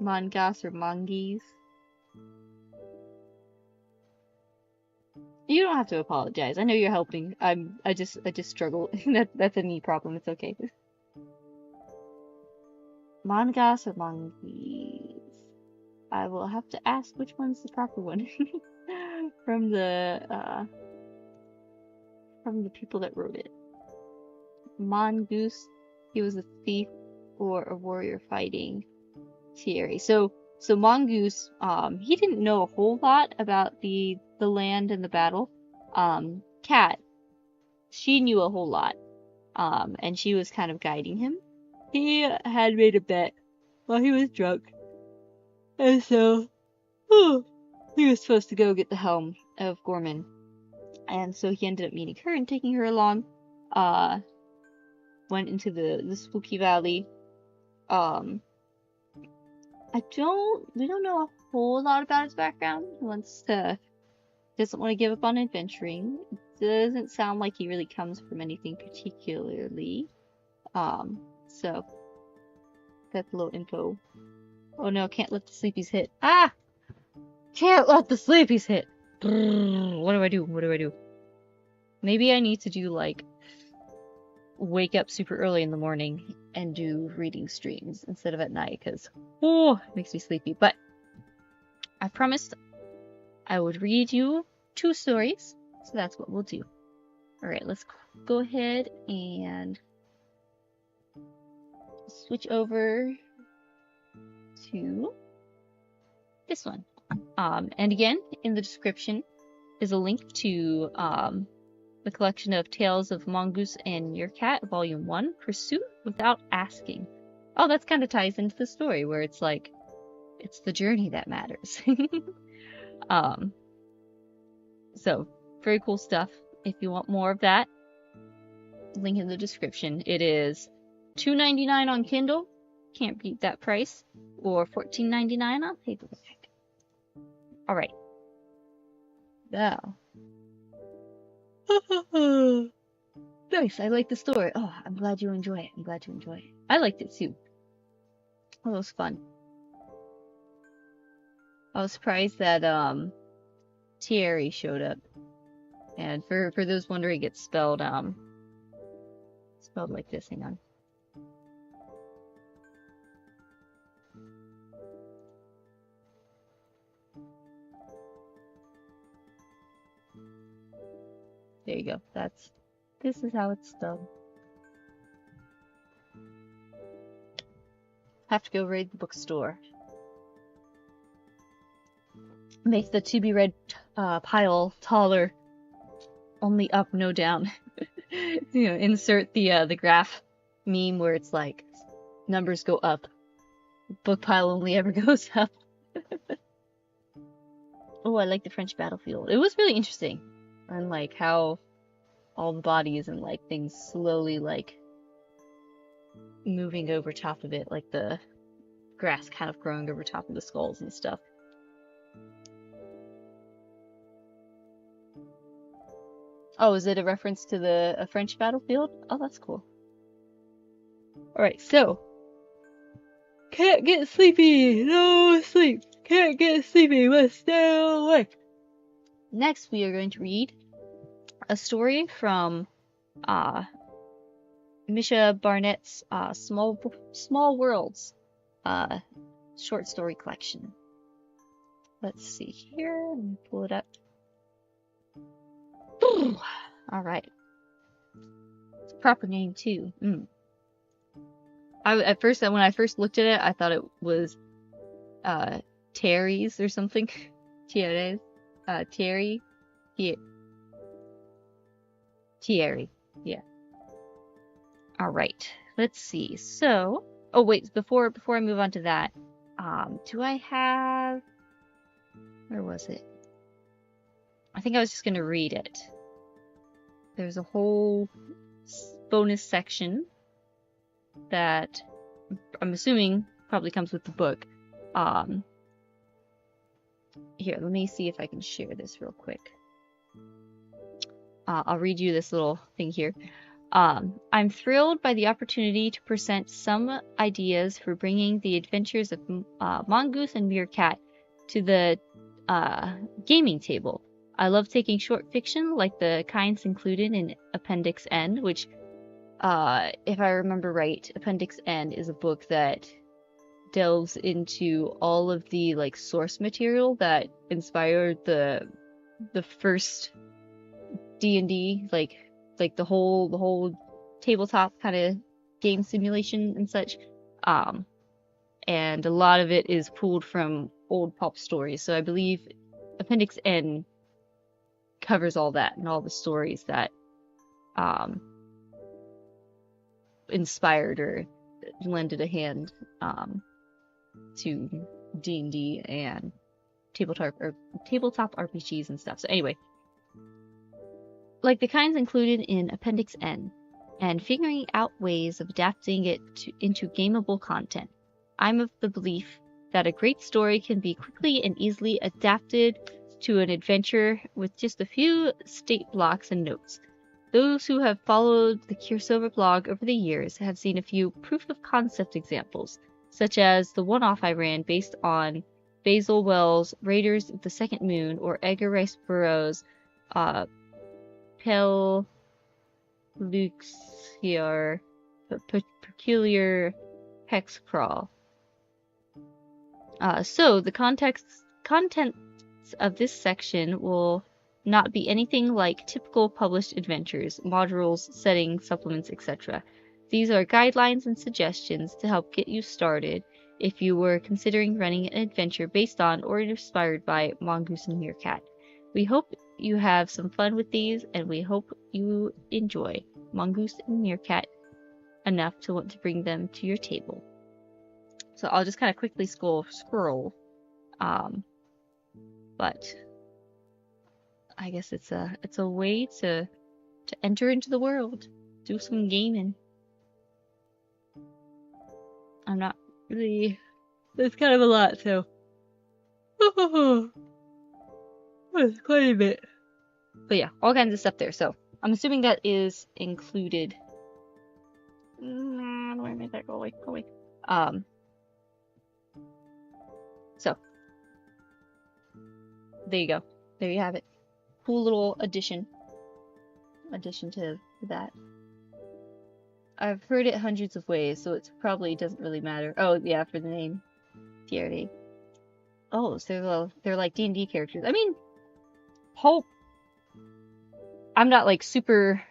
Mongas or Mongeese. You don't have to apologize. I know you're helping. I just struggle. That's a me problem. It's okay. Mongas or Mongeese. I will have to ask which one's the proper one from the people that wrote it. Mongoose, he was a thief or a warrior fighting Thierry. So Mongoose, he didn't know a whole lot about the land and the battle. Cat, she knew a whole lot, and she was kind of guiding him. He had made a bet while he was drunk And so, he was supposed to go get the helm of Gorman. And so he ended up meeting her and taking her along. Went into the spooky valley. We don't know a whole lot about his background. Doesn't want to give up on adventuring. Doesn't sound like he really comes from anything particularly. So that's a little info. Oh no, can't let the sleepies hit. Ah! Can't let the sleepies hit! What do I do? What do I do? Maybe I need to do, like, wake up super early in the morning and do reading streams instead of at night, because, it makes me sleepy. But I promised I would read you 2 stories, so that's what we'll do. Alright, let's go ahead and switch over to this one. And again, in the description is a link to the collection of Tales of Mongoose and Meerkat, Volume 1, Pursuit Without Asking. Oh, that's kind of ties into the story, where it's like, it's the journey that matters. So, very cool stuff. If you want more of that, link in the description. It is $2.99 on Kindle. Can't beat that price. Or $14.99 on paperback. Alright. Now. Nice, I like the story. Oh, I'm glad you enjoy it. I'm glad you enjoy it. I liked it too. It was fun. I was surprised that Thierry showed up. And for those wondering, it's spelled like this. Hang on. There you go. This is how it's spelled. Have to go raid the bookstore. Make the to be read pile taller. Only up, no down. Insert the graph meme where it's like numbers go up. Book pile only ever goes up. Oh, I like the French battlefield. It was really interesting. And like how all the bodies and like things slowly like moving over top of it, like the grass kind of growing over top of the skulls and stuff. Oh, is it a reference to a French battlefield? Oh, that's cool. Alright, so. Can't get sleepy! No sleep! Can't get sleepy, but still awake! Next, we are going to read a story from Misha Barnett's Small Worlds short story collection. Let's see here. Let me pull it up. Alright. It's a proper name, too. When I first looked at it, I thought it was Terry's or something. Thierry. Thierry. Yeah. Alright. Let's see. So, oh wait, before I move on to that, do I have... Where was it? I think I was just gonna read it. There's a whole bonus section that I'm assuming probably comes with the book. Here, let me see if I can share this real quick. I'll read you this little thing here. I'm thrilled by the opportunity to present some ideas for bringing the adventures of Mongoose and Meerkat to the gaming table. I love taking short fiction like the kinds included in Appendix N, which, if I remember right, Appendix N is a book that delves into all of the like source material that inspired the first D&D, like the whole tabletop kind of game simulation and such. And a lot of it is pulled from old pulp stories. So I believe Appendix N covers all that and all the stories that inspired or lended a hand to D&D and tabletop RPGs and stuff. So anyway, like the kinds included in Appendix N, and figuring out ways of adapting it into gameable content. I'm of the belief that a great story can be quickly and easily adapted to an adventure with just a few state blocks and notes. Those who have followed the Cirsova blog over the years have seen a few proof-of-concept examples, such as the one-off I ran based on Basil Wells' Raiders of the Second Moon or Edgar Rice Burroughs' Peculiar Hex Crawl. So the contents of this section will not be anything like typical published adventures, modules, settings, supplements, etc. These are guidelines and suggestions to help get you started if you were considering running an adventure based on or inspired by Mongoose and Meerkat. We hope you have some fun with these, and we hope you enjoy Mongoose and Meerkat enough to want to bring them to your table. So I'll just kind of quickly scroll. But I guess it's a way to enter into the world, do some gaming. I'm not really. There's kind of a lot, so. It's quite a bit. But yeah, all kinds of stuff there. So I'm assuming that is included. Nah, don't make that go away. Go away. So there you go. There you have it. Cool little addition to that. I've heard it hundreds of ways, so it probably doesn't really matter. Oh yeah, for the name. TRD. Oh, so they're like D&D characters. I mean, Pulp. I'm not like super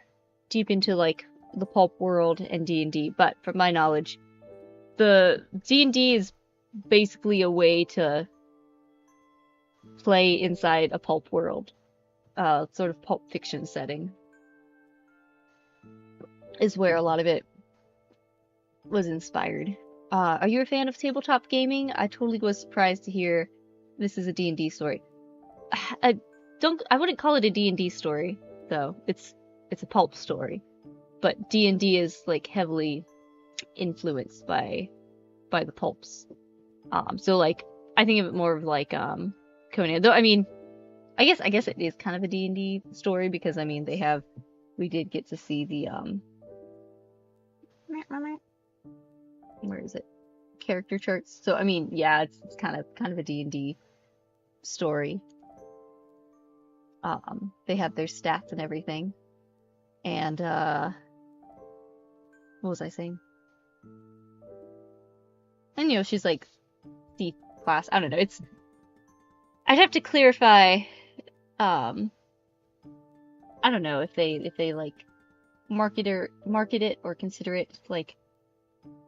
deep into like the Pulp world and D&D, but from my knowledge, the D&D is basically a way to play inside a pulp world. Sort of pulp fiction setting is where a lot of it was inspired. Are you a fan of tabletop gaming? I totally was surprised to hear this is a D&D story. I wouldn't call it a D&D story, though. It's a pulp story. But D&D is like heavily influenced by the pulps. So like I think of it more of like Conan. Though I mean, I guess it is kind of a D&D story because I mean we did get to see the where is it? Character charts. So I mean, yeah, it's kind of a D&D story. They have their stats and everything. And what was I saying? And you know, she's like C class. I don't know. I'd have to clarify. I don't know if they like market it or consider it like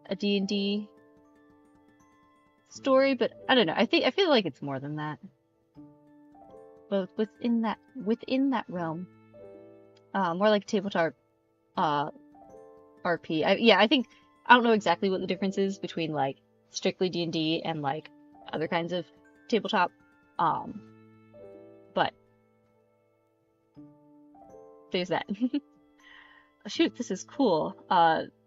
a D&D story, but I don't know. I feel like it's more than that. But within that realm, more like tabletop RP. I don't know exactly what the difference is between like strictly D&D and like other kinds of tabletop. But there's that. Shoot, this is cool.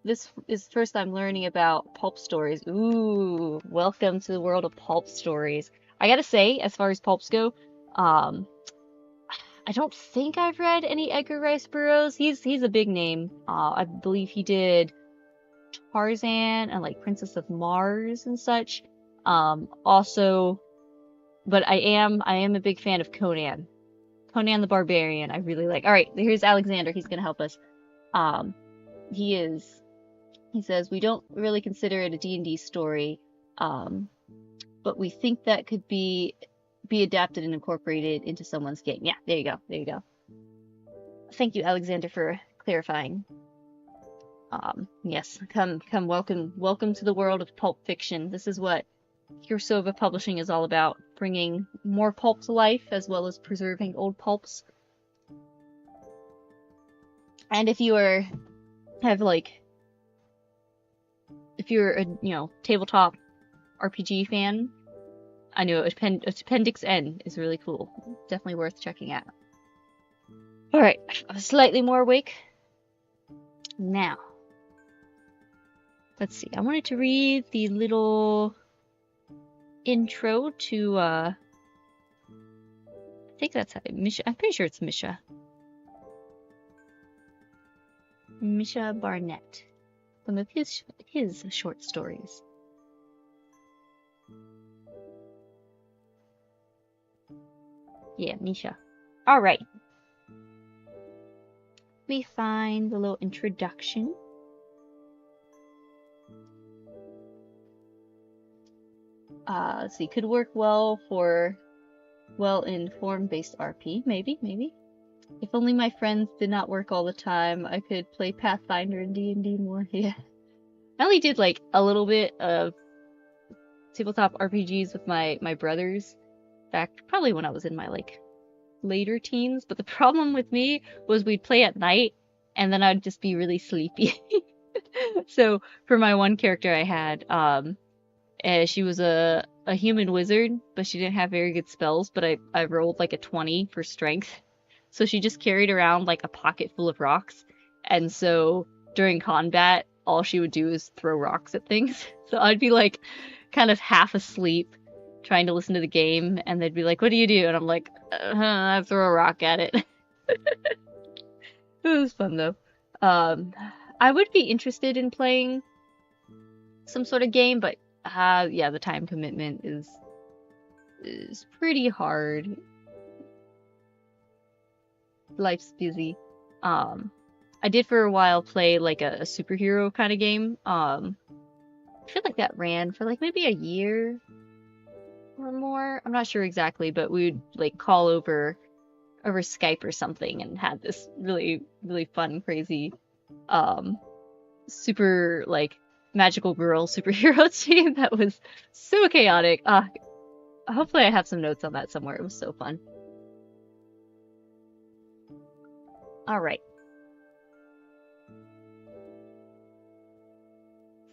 This is first I'm learning about pulp stories. Ooh, welcome to the world of pulp stories. I gotta say, as far as pulps go, I don't think I've read any Edgar Rice Burroughs. He's a big name. I believe he did Tarzan and like Princess of Mars and such. Also, but I am a big fan of Conan. Conan the Barbarian. I really like. All right, here's Alexander. He's gonna help us. He says we don't really consider it a D&D story, but we think that could be adapted and incorporated into someone's game. Yeah, there you go. Thank you, Alexander, for clarifying. Yes, come, welcome to the world of pulp fiction. This is what Cirsova Publishing is all about, bringing more pulp to life as well as preserving old pulps. And if you're a tabletop RPG fan, I know Appendix N is really cool. Definitely worth checking out. Alright, I'm slightly more awake. Now, let's see. I wanted to read the little intro to, I think that's how, Misha. I'm pretty sure it's Misha. Misha Barnett. Some of his short stories. Yeah, Misha. Alright. Let me find the little introduction. Let's see, could work well for well-informed based RP. Maybe. If only my friends did not work all the time, I could play Pathfinder and D&D more. Yeah. I only did like a little bit of tabletop RPGs with my brothers back probably when I was in my like later teens, but the problem with me was we'd play at night and then I'd just be really sleepy. So for my one character I had, she was a human wizard, but she didn't have very good spells, but I rolled like a 20 for strength. So she just carried around like a pocket full of rocks, and so during combat, all she would do is throw rocks at things. So I'd be like kind of half asleep trying to listen to the game, and they'd be like, "What do you do?" And I'm like, I throw a rock at it. It was fun though. I would be interested in playing some sort of game, but yeah, the time commitment is pretty hard. Life's busy. I did for a while play like a superhero kind of game. I feel like that ran for like maybe a year or more. I'm not sure exactly, but we would like call over Skype or something and had this really, really fun, crazy, super like magical girl superhero team that was so chaotic. Hopefully I have some notes on that somewhere. It was so fun. Alright.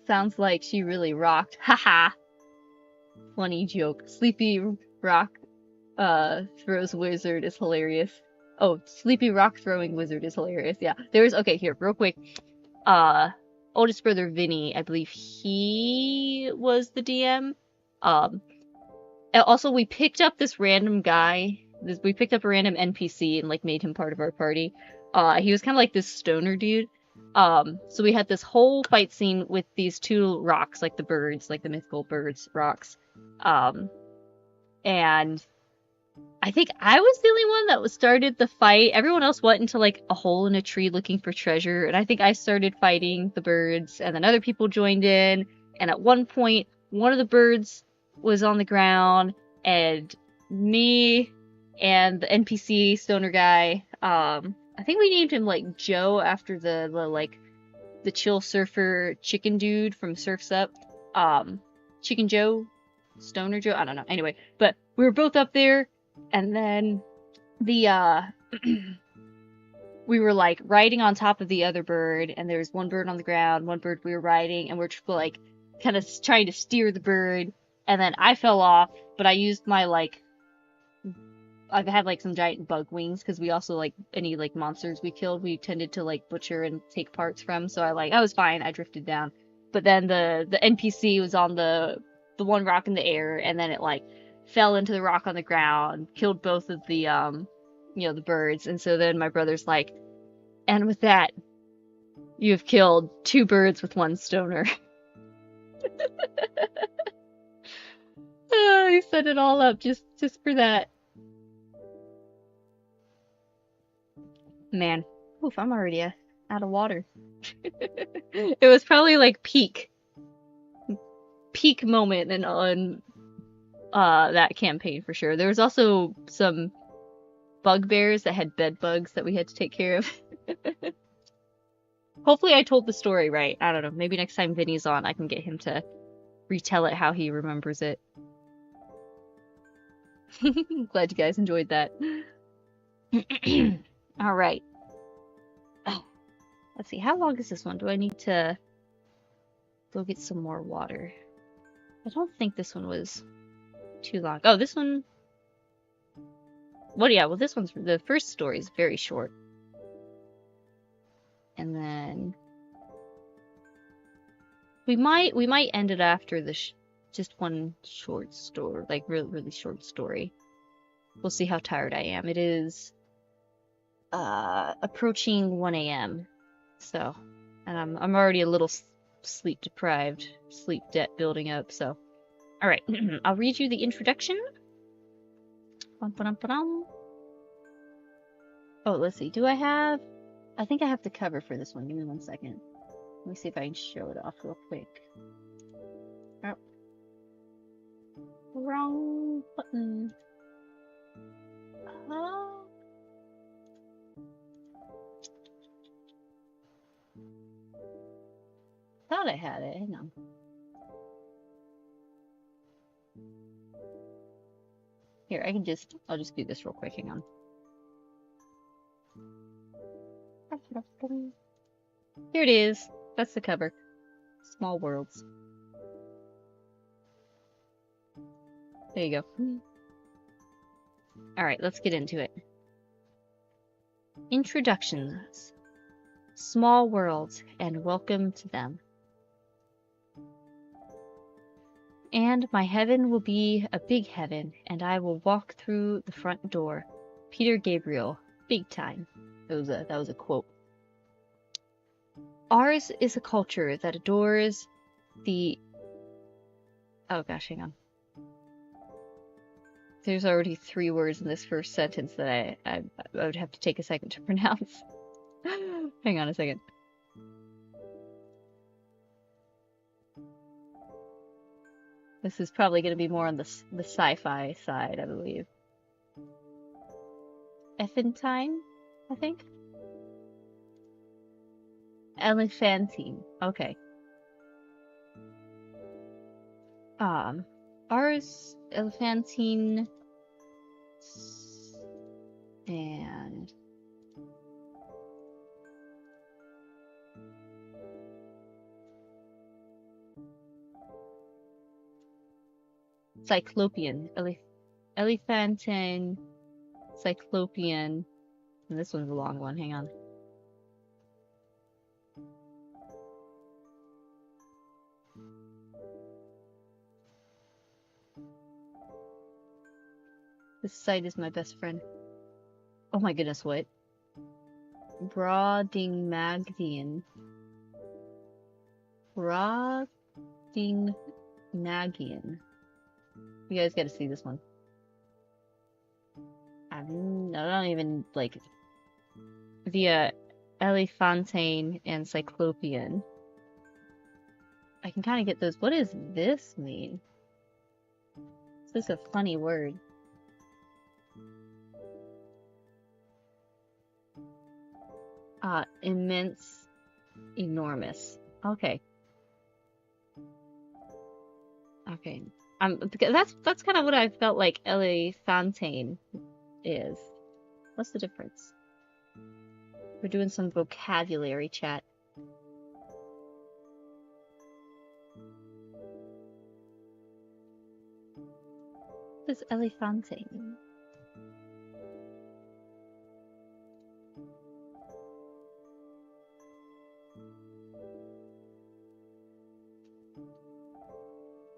Sounds like she really rocked. Haha. Funny joke. Sleepy rock throws wizard is hilarious. Oh, sleepy rock throwing wizard is hilarious. Yeah. Okay, here, real quick. Oldest brother Vinny, I believe he was the DM. Also we picked up this random guy. We picked up a random NPC and like made him part of our party. He was kind of like this stoner dude. So we had this whole fight scene with these two rocks, like the birds, like the mythical birds rocks. And I think I was the only one that started the fight. Everyone else went into like a hole in a tree looking for treasure, and I think I started fighting the birds, and then other people joined in, and at one point, one of the birds was on the ground, and me and the NPC stoner guy, I think we named him like Joe after the chill surfer chicken dude from Surf's Up. Chicken Joe? Stoner Joe? I don't know. Anyway, but we were both up there, and then the we were like riding on top of the other bird, and there was one bird on the ground, one bird we were riding, and we're like kind of trying to steer the bird, and then I fell off, but I used my like I've had like some giant bug wings, because we also like any like monsters we killed we tended to like butcher and take parts from, so I was fine. I drifted down, but then the NPC was on the one rock in the air, and then it like fell into the rock on the ground, killed both of the the birds, and so then my brother's like, and with that you have killed 2 birds with 1 stoner. He set it all up just for that. Man, oof, I'm already out of water. It was probably like peak moment on that campaign for sure. There was also some bugbears that had bed bugs that we had to take care of. Hopefully I told the story right. I don't know. Maybe next time Vinny's on, I can get him to retell it how he remembers it. Glad you guys enjoyed that. Alright. Let's see, how long is this one? Do I need to go get some more water? I don't think this one was too long. Oh, this one... Well, yeah, well, this one's... The first story is very short. And then... We might end it after the... just one short story. Like, really short story. We'll see how tired I am. It is... approaching 1 a.m. So... And I'm already a little sleep deprived. Sleep debt building up, so... Alright, I'll read you the introduction. Bum-ba-dum-ba-dum. Oh, let's see. Do I have... I think I have the cover for this one. Give me 1 second. Let me see if I can show it off real quick. Oh. Wrong button. Thought I had it. Hang on. Here, I'll just do this real quick. Hang on. Here it is. That's the cover. Small Worlds. There you go. Alright, let's get into it. Introductions. Small worlds, and welcome to them. And my heaven will be a big heaven, and I will walk through the front door. Peter Gabriel, big time. That was a quote. Ours is a culture that adores the... Oh gosh, hang on. There's already 3 words in this first sentence that I would have to take a second to pronounce. Hang on a second. This is probably going to be more on the sci-fi side, I believe. Elephantine, I think? Elephantine. Okay. Ours, Elephantine, and... Cyclopean. Elephantine, Cyclopean, and this one's a long one, hang on. This site is my best friend. Oh my goodness, what? Brobdingnagian. Brobdingnagian. You guys gotta see this one. I don't even, like... Via Elephantine and Cyclopean. I can kind of get those. What does this mean? Is this a funny word? Immense, enormous. Okay. Okay. That's kind of what I felt like Elephantine is. What's the difference? We're doing some vocabulary chat. What is Elephantine?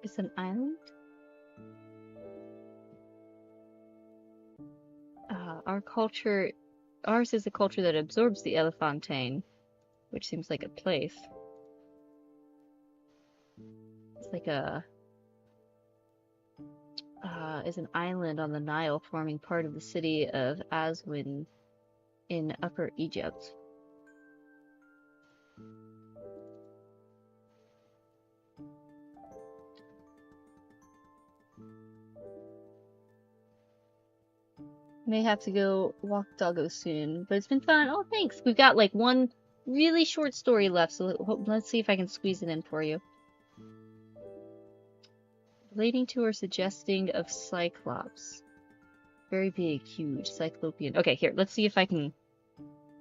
It's an island? Ours is a culture that absorbs the Elephantine, which seems like a place. It's like is an island on the Nile forming part of the city of Aswan in Upper Egypt. May have to go walk doggo soon, but it's been fun. Oh, thanks. We've got like one really short story left, so let's see if I can squeeze it in for you. Relating to or suggesting of Cyclops. Very big, huge, Cyclopean. Okay, here, let's see if I can...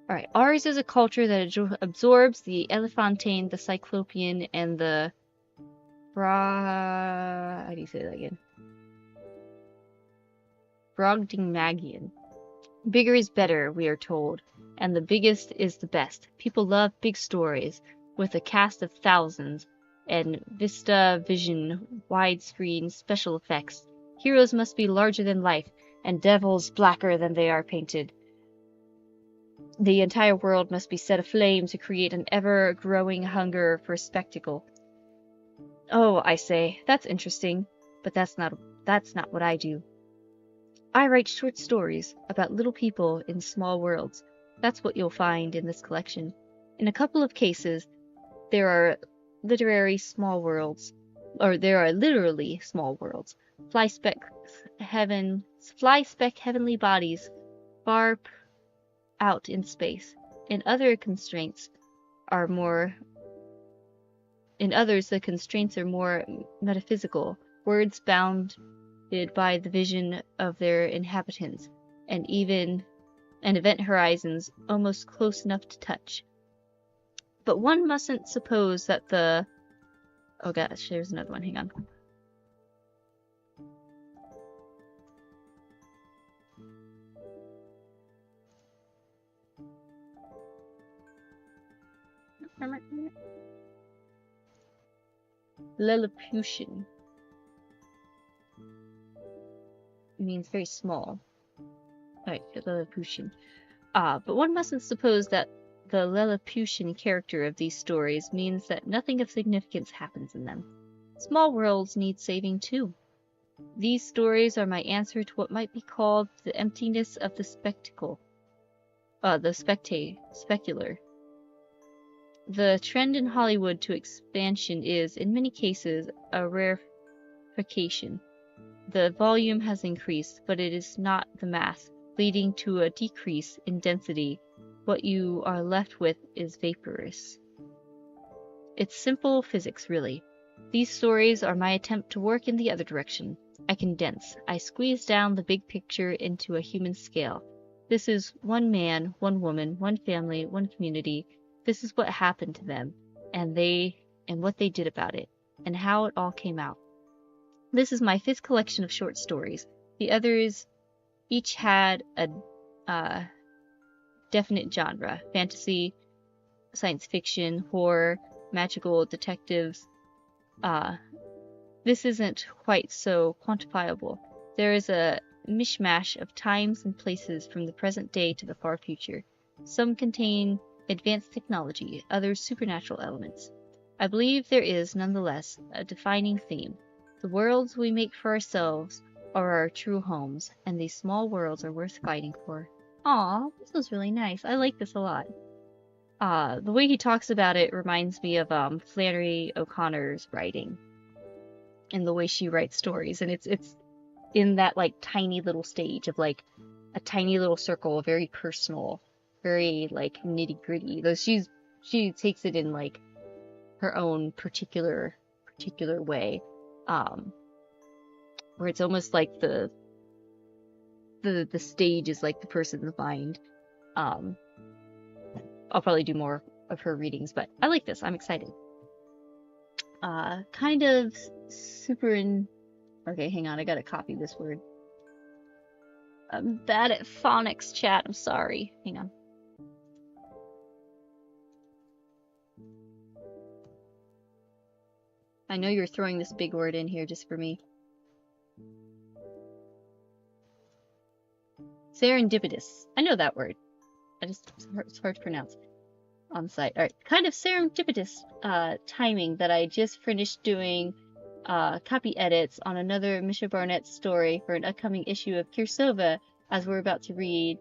Alright, ours is a culture that absorbs the Elephantine, the Cyclopean, and the... How do you say that again? Brobdingnagian. Bigger is better, we are told, and the biggest is the best. People love big stories, with a cast of thousands, and Vista Vision, widescreen special effects. Heroes must be larger than life, and devils blacker than they are painted. The entire world must be set aflame to create an ever-growing hunger for spectacle. Oh, I say, that's interesting, but that's not what I do. I write short stories about little people in small worlds. That's what you'll find in this collection. In a couple of cases, there are literally small worlds. Fly-speck heavenly bodies far out in space. In others, the constraints are more metaphysical, words bounded by the vision of their inhabitants, and event horizons almost close enough to touch. But one mustn't suppose that the... Oh gosh, there's another one, hang on. Lilliputian means very small. Right, Lilliputian. But one mustn't suppose that the Lilliputian character of these stories means that nothing of significance happens in them. Small worlds need saving too. These stories are my answer to what might be called the emptiness of the spectacle. Specular. The trend in Hollywood to expansion is, in many cases, a rarefaction. The volume has increased, but it is not the mass, leading to a decrease in density. What you are left with is vaporous. It's simple physics, really. These stories are my attempt to work in the other direction. I condense. I squeeze down the big picture into a human scale. This is one man, one woman, one family, one community. This is what happened to them, and what they did about it, and how it all came out. This is my 5th collection of short stories. The others each had a definite genre: fantasy, science fiction, horror, magical, detectives. This isn't quite so quantifiable. There is a mishmash of times and places from the present day to the far future. Some contain advanced technology, others supernatural elements. I believe there is, nonetheless, a defining theme. The worlds we make for ourselves are our true homes, and these small worlds are worth fighting for. Aw, this was really nice. I like this a lot. The way he talks about it reminds me of Flannery O'Connor's writing, and the way she writes stories, and it's in that like tiny little stage of like a tiny little circle, very personal, very like nitty gritty. Though she takes it in like her own particular way, where it's almost like the stage is like the person's mind. I'll probably do more of her readings, but I like this. I'm excited. Kind of super in... Okay, hang on. I gotta copy this word. I'm bad at phonics, chat. I'm sorry. Hang on. I know you're throwing this big word in here just for me. Serendipitous. I know that word. It's hard to pronounce on site. Alright, kind of serendipitous timing that I just finished doing copy edits on another Misha Barnett story for an upcoming issue of Cirsova, as we're about to read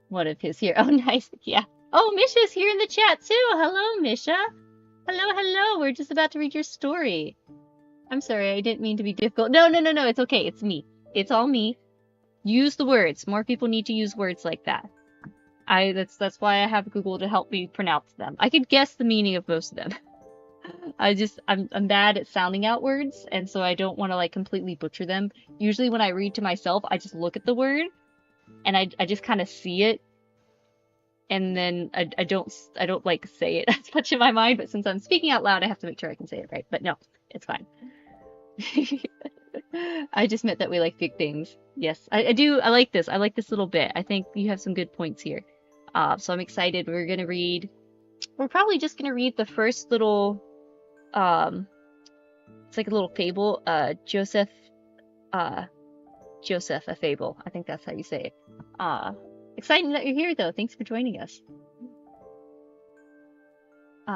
one of his here. Oh, nice. Yeah. Oh, Misha's here in the chat too. Hello, Misha. Hello. We're just about to read your story. I'm sorry, I didn't mean to be difficult. No. It's okay. It's me. It's all me. Use the words. More people need to use words like that. That's why I have Google to help me pronounce them. I could guess the meaning of most of them. I'm bad at sounding out words, and so I don't want to like completely butcher them. Usually when I read to myself, I just look at the word and I just kind of see it, and then I don't like say it as much in my mind, but since I'm speaking out loud, I have to make sure I can say it right. But no, it's fine. I just meant that we like big things. Yes, I do. I like this. I like this little bit. I think you have some good points here. So I'm excited. We're probably just gonna read the first little, it's like a little fable. Joseph, a fable. I think that's how you say it. Exciting that you're here, though. Thanks for joining us.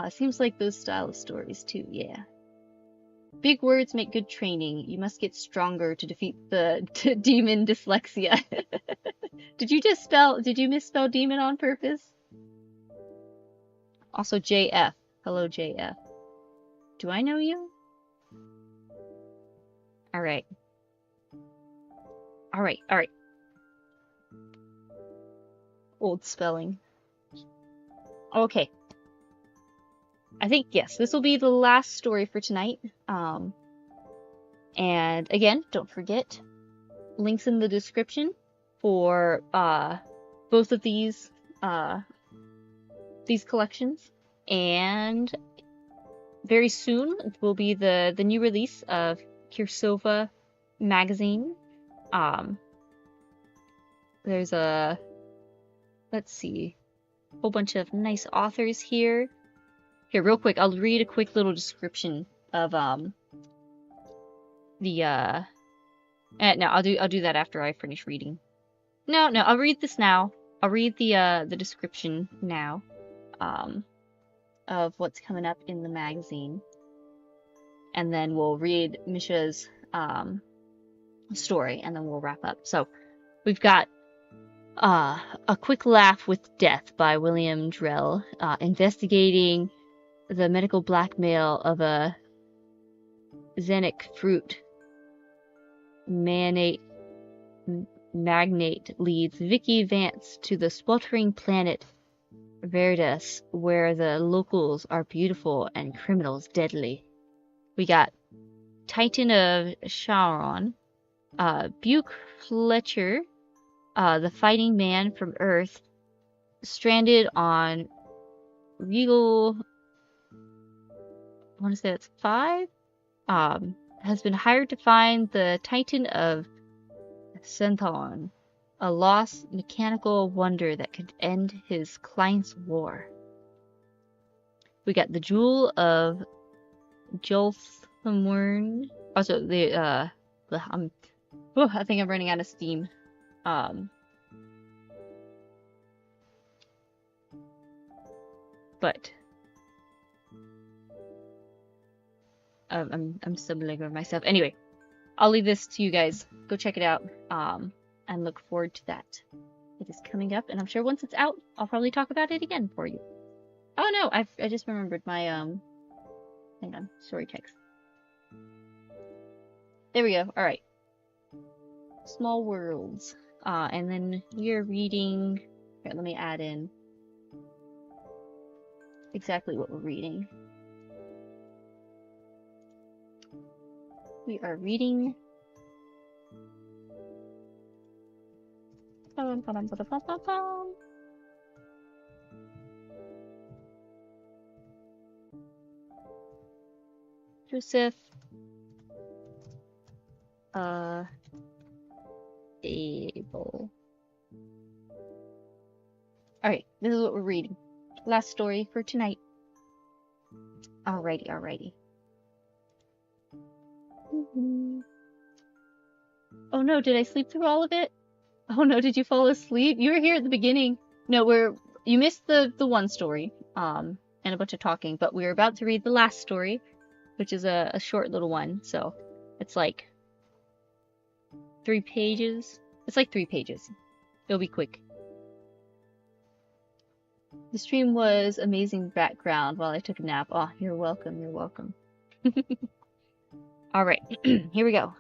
Seems like those style of stories, too, yeah. Big words make good training. You must get stronger to defeat the demon dyslexia. Did you misspell demon on purpose? Also, JF. Hello, JF. Do I know you? Alright. Alright. Old spelling. Okay. I think, yes, this will be the last story for tonight. And again, don't forget, links in the description for both of these collections. And very soon will be the new release of Cirsova magazine. There's let's see, a whole bunch of nice authors here. Here, real quick, I'll read a quick little description of no, I'll do that after I finish reading. No, I'll read this now. I'll read the description now, of what's coming up in the magazine, and then we'll read Misha's story, and then we'll wrap up. So, we've got A Quick Laugh with Death by William Drell, investigating the medical blackmail of a xenic fruit magnate leads Vicky Vance to the sweltering planet Verdus, where the locals are beautiful and criminals deadly. We got Titan of Charon, Buke Fletcher, the fighting man from Earth, stranded on Regal, I want to say that's 5, has been hired to find the Titan of Senthon, a lost mechanical wonder that could end his client's war. We got the Jewel of Jolthmurn. Also, I think I'm running out of steam. But I'm stumbling over myself. Anyway, I'll leave this to you guys. Go check it out. And look forward to that. It is coming up, and I'm sure once it's out, I'll probably talk about it again for you. Oh no, I just remembered my hang on, story text. There we go. All right. Small Worlds. And then we're reading. Here, let me add in exactly what we're reading. We are reading Joseph Abel. Alright, this is what we're reading. Last story for tonight. Alrighty. Oh no, did I sleep through all of it? Oh no, did you fall asleep? You were here at the beginning. No, you missed the one story, and a bunch of talking, but we're about to read the last story, which is a short little one, so it's like 3 pages. It's like 3 pages. It'll be quick. The stream was amazing background while I took a nap. Oh, you're welcome, you're welcome. Alright, here we go.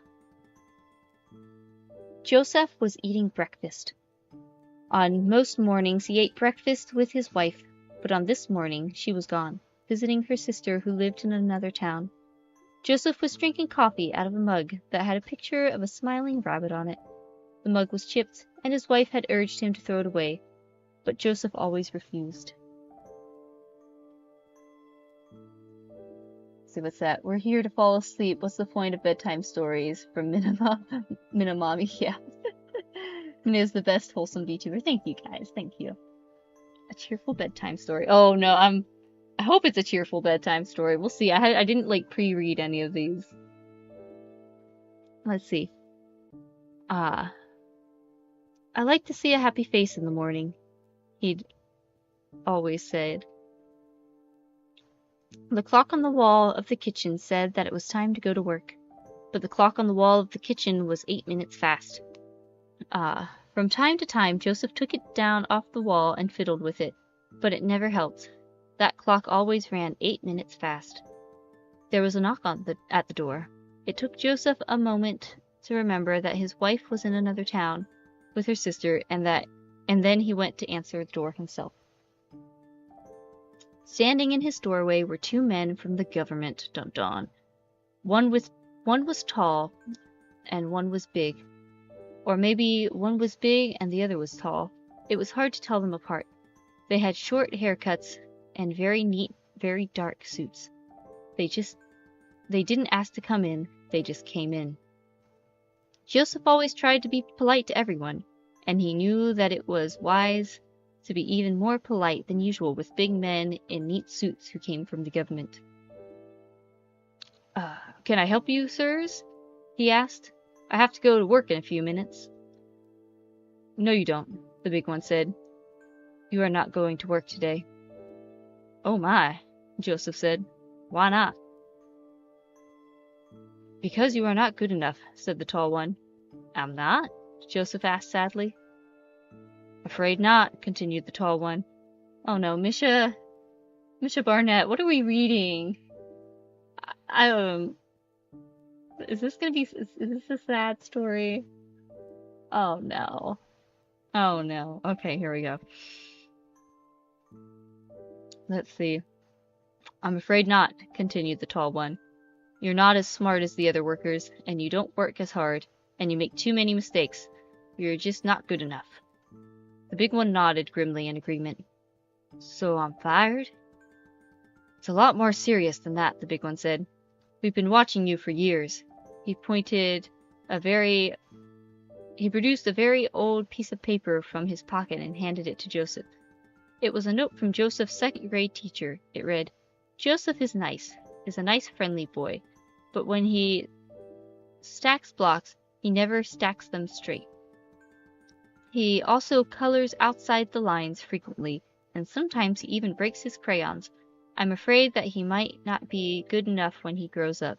Joseph was eating breakfast. On most mornings he ate breakfast with his wife, but on this morning she was gone, visiting her sister who lived in another town. Joseph was drinking coffee out of a mug that had a picture of a smiling rabbit on it. The mug was chipped, and his wife had urged him to throw it away, but Joseph always refused. Seriously, what's that? We're here to fall asleep. What's the point of bedtime stories? From Minna Mommy, yeah. Minna's the best wholesome VTuber. Thank you, guys. Thank you. A cheerful bedtime story. Oh, no, I hope it's a cheerful bedtime story. We'll see. I didn't, like, pre-read any of these. Let's see. I like to see a happy face in the morning, he'd always said. The clock on the wall of the kitchen said that it was time to go to work, but the clock on the wall of the kitchen was 8 minutes fast. From time to time, Joseph took it down off the wall and fiddled with it, but it never helped. That clock always ran 8 minutes fast. There was a knock at the door. It took Joseph a moment to remember that his wife was in another town with her sister, and then he went to answer the door himself. Standing in his doorway were 2 men from the government. Dun dun. One was tall, and one was big. Or maybe one was big and the other was tall. It was hard to tell them apart. They had short haircuts and very neat, very dark suits. They didn't ask to come in, they just came in. Joseph always tried to be polite to everyone, and he knew that it was wise to be even more polite than usual with big men in neat suits who came from the government. Can I help you, sirs? He asked. I have to go to work in a few minutes. No, you don't, the big one said. You are not going to work today. Oh my, Joseph said. Why not? Because you are not good enough, said the tall one. I'm not? Joseph asked sadly. Afraid not, continued the tall one. Oh no, Misha Barnett, what are we reading? Is this gonna be, is this a sad story? Oh no. Oh no. Okay, here we go. Let's see. I'm afraid not, continued the tall one. You're not as smart as the other workers, and you don't work as hard, and you make too many mistakes. You're just not good enough. The big one nodded grimly in agreement. So I'm fired? It's a lot more serious than that, the big one said. We've been watching you for years. He produced a very old piece of paper from his pocket and handed it to Joseph. It was a note from Joseph's second-grade teacher. It read, Joseph is a nice friendly boy, but when he stacks blocks, he never stacks them straight. He also colors outside the lines frequently, and sometimes he even breaks his crayons. I'm afraid that he might not be good enough when he grows up.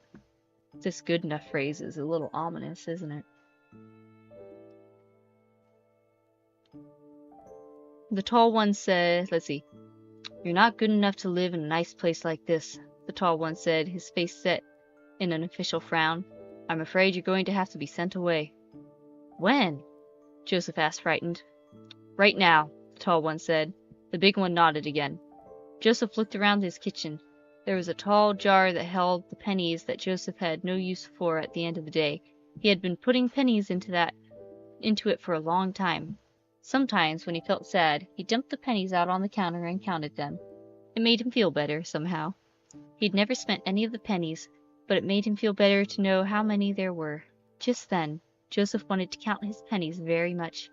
This good enough phrase is a little ominous, isn't it? The tall one said, let's see, you're not good enough to live in a nice place like this, the tall one said, his face set in an official frown. I'm afraid you're going to have to be sent away. When? Joseph asked, frightened. Right now, the tall one said. The big one nodded again. Joseph looked around his kitchen. There was a tall jar that held the pennies that Joseph had no use for at the end of the day. He had been putting pennies into it for a long time. Sometimes, when he felt sad, he dumped the pennies out on the counter and counted them. It made him feel better, somehow. He'd never spent any of the pennies, but it made him feel better to know how many there were. Just then, Joseph wanted to count his pennies very much.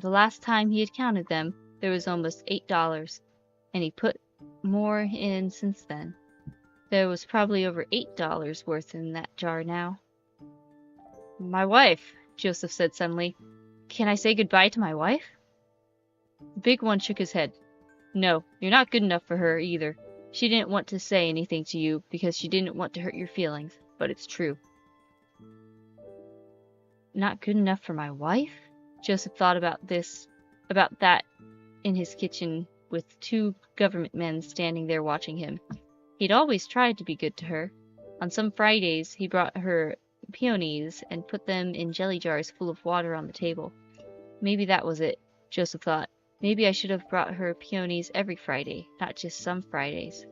The last time he had counted them, there was almost $8, and he put more in since then. There was probably over $8 worth in that jar now. My wife, Joseph said suddenly. Can I say goodbye to my wife? The big one shook his head. No, you're not good enough for her either. She didn't want to say anything to you because she didn't want to hurt your feelings, but it's true. Not good enough for my wife? Joseph thought about that in his kitchen with 2 government men standing there watching him. He'd always tried to be good to her. On some Fridays, he brought her peonies and put them in jelly jars full of water on the table. Maybe that was it, Joseph thought. Maybe I should have brought her peonies every Friday, not just some Fridays.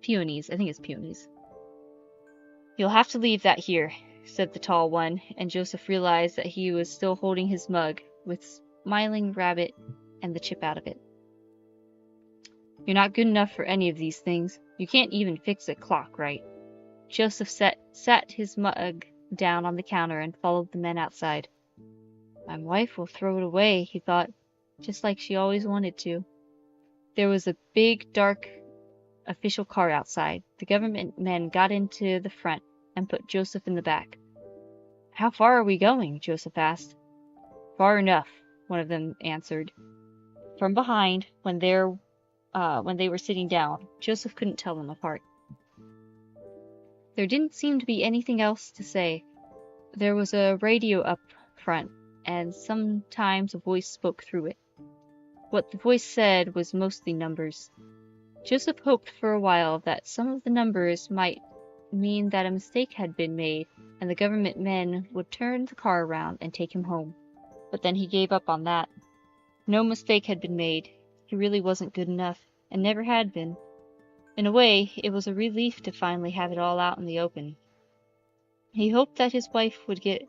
Peonies, I think it's peonies. You'll have to leave that here, said the tall one, and Joseph realized that he was still holding his mug with Smiling Rabbit and the chip out of it. You're not good enough for any of these things. You can't even fix a clock right. Joseph sat his mug down on the counter and followed the men outside. My wife will throw it away, he thought, just like she always wanted to. There was a big, dark official car outside. The government men got into the front and put Joseph in the back. How far are we going? Joseph asked. Far enough, one of them answered. From behind, when they were sitting down, Joseph couldn't tell them apart. There didn't seem to be anything else to say. There was a radio up front, and sometimes a voice spoke through it. What the voice said was mostly numbers. Joseph hoped for a while that some of the numbers might mean that a mistake had been made, and the government men would turn the car around and take him home. But then he gave up on that. No mistake had been made. He really wasn't good enough, and never had been. In a way, it was a relief to finally have it all out in the open. He hoped that his wife would get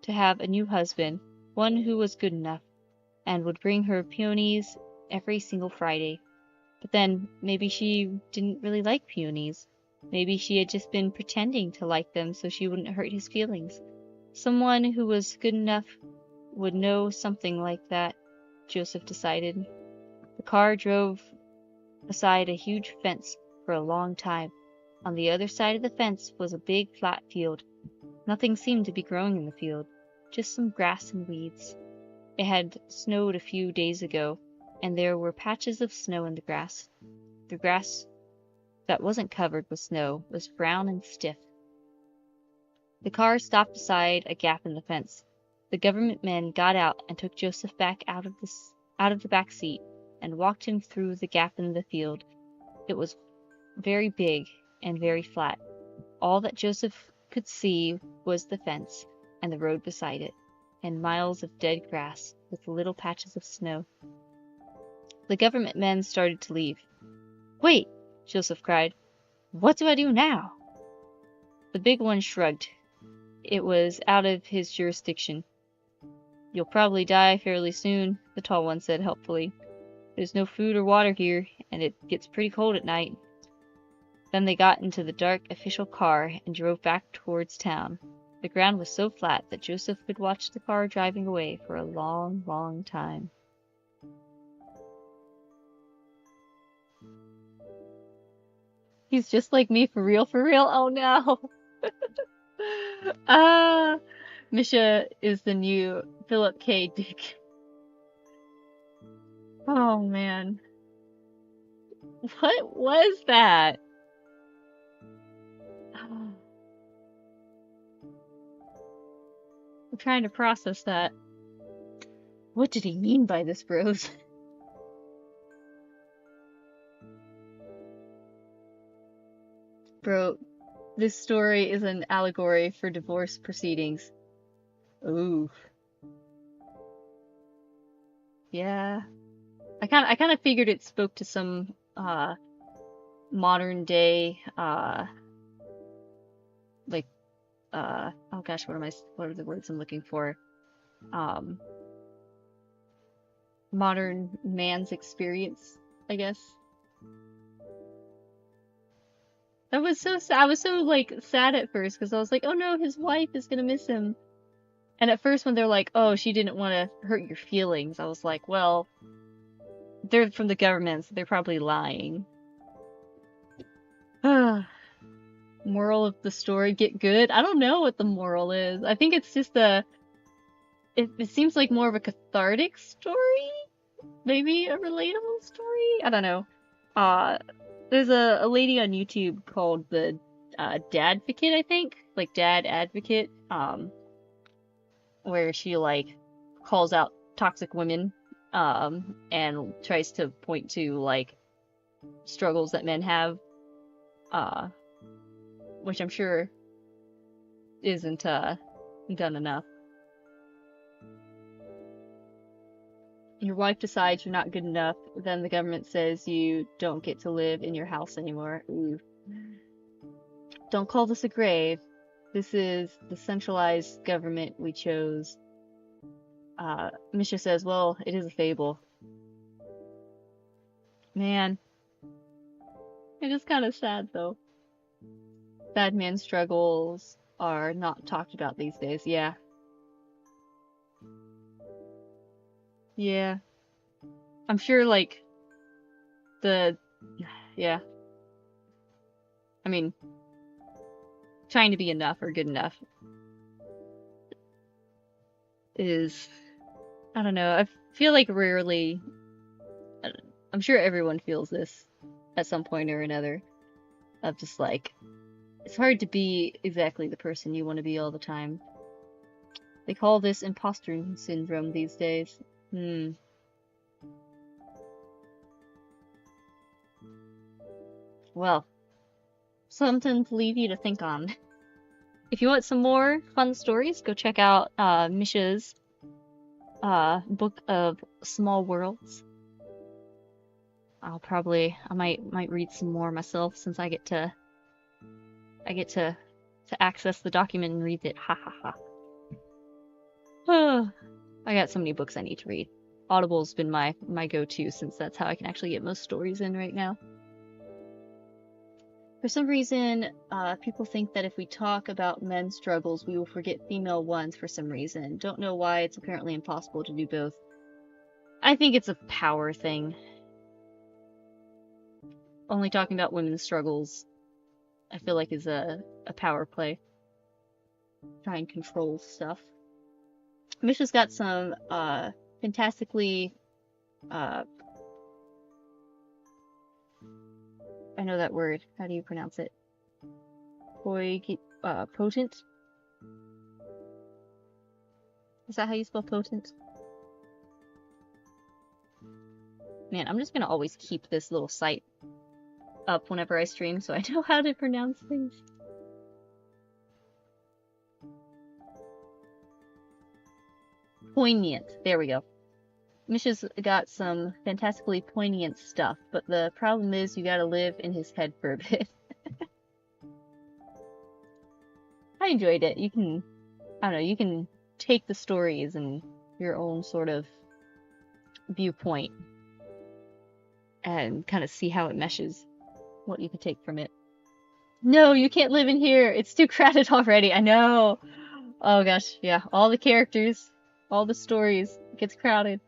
to have a new husband, one who was good enough, and would bring her peonies every single Friday. But then, maybe she didn't really like peonies. Maybe she had just been pretending to like them so she wouldn't hurt his feelings. Someone who was good enough would know something like that, Joseph decided. The car drove beside a huge fence for a long time. On the other side of the fence was a big flat field. Nothing seemed to be growing in the field, just some grass and weeds. It had snowed a few days ago, and there were patches of snow in the grass. The grass that wasn't covered with snow was brown and stiff. The car stopped beside a gap in the fence. The government men got out and took Joseph back out of the back seat and walked him through the gap in the field. It was very big and very flat. All that Joseph could see was the fence and the road beside it, and miles of dead grass with little patches of snow. The government men started to leave. Wait, Joseph cried. What do I do now? The big one shrugged. It was out of his jurisdiction. You'll probably die fairly soon, the tall one said helpfully. There's no food or water here, and it gets pretty cold at night. Then they got into the dark official car and drove back towards town. The ground was so flat that Joseph could watch the car driving away for a long, long time. He's just like me for real, for real? Oh no! Misha is the new Philip K. Dick. Oh man. What was that? I'm trying to process that. What did he mean by this, bros? Bro, this story is an allegory for divorce proceedings. Ooh. Yeah. I kind of figured it spoke to some modern day oh gosh, what are the words I'm looking for? Modern man's experience, I guess. That was so sad. I was so like sad at first because I was like, oh no, his wife is gonna miss him. And at first when they're like, oh, she didn't want to hurt your feelings, I was like, well, they're from the government, so they're probably lying. Moral of the story, get good? I don't know what the moral is. I think it's just it seems like more of a cathartic story? Maybe a relatable story? I don't know. There's a lady on YouTube called the Dadvocate, I think? Like Dad Advocate, where she like calls out toxic women, and tries to point to like struggles that men have, which I'm sure isn't done enough. Your wife decides you're not good enough, then the government says you don't get to live in your house anymore. Ooh. Don't call this a grave. This is the centralized government we chose. Misha says, well, it is a fable. Man, It is kind of sad though. Bad man struggles are not talked about these days. Yeah. Yeah. I'm sure, like, yeah. I mean, trying to be enough or good enough is, I don't know, I feel like rarely, I'm sure everyone feels this at some point or another, of just like, it's hard to be exactly the person you want to be all the time. They call this imposter syndrome these days. Well, something to leave you to think on. If you want some more fun stories, go check out Misha's book of Small Worlds. I might read some more myself since I get to access the document and read it. Ha ha ha. I got so many books I need to read. Audible's been my go-to since that's how I can actually get most stories in right now. For some reason, people think that if we talk about men's struggles, we will forget female ones for some reason. Don't know why, it's apparently impossible to do both. I think it's a power thing. Only talking about women's struggles, I feel like, is a power play. Try and control stuff. Misha's got some fantastically I know that word. How do you pronounce it? Potent? Is that how you spell potent? Man, I'm just gonna always keep this little site up whenever I stream so I know how to pronounce things. Poignant. There we go. Misha's got some fantastically poignant stuff, but the problem is you gotta live in his head for a bit. I enjoyed it. You can, I don't know, you can take the stories and your own sort of viewpoint and kind of see how it meshes, what you can take from it. No, you can't live in here. It's too crowded already. I know. Oh gosh, yeah. All the characters, all the stories, it gets crowded.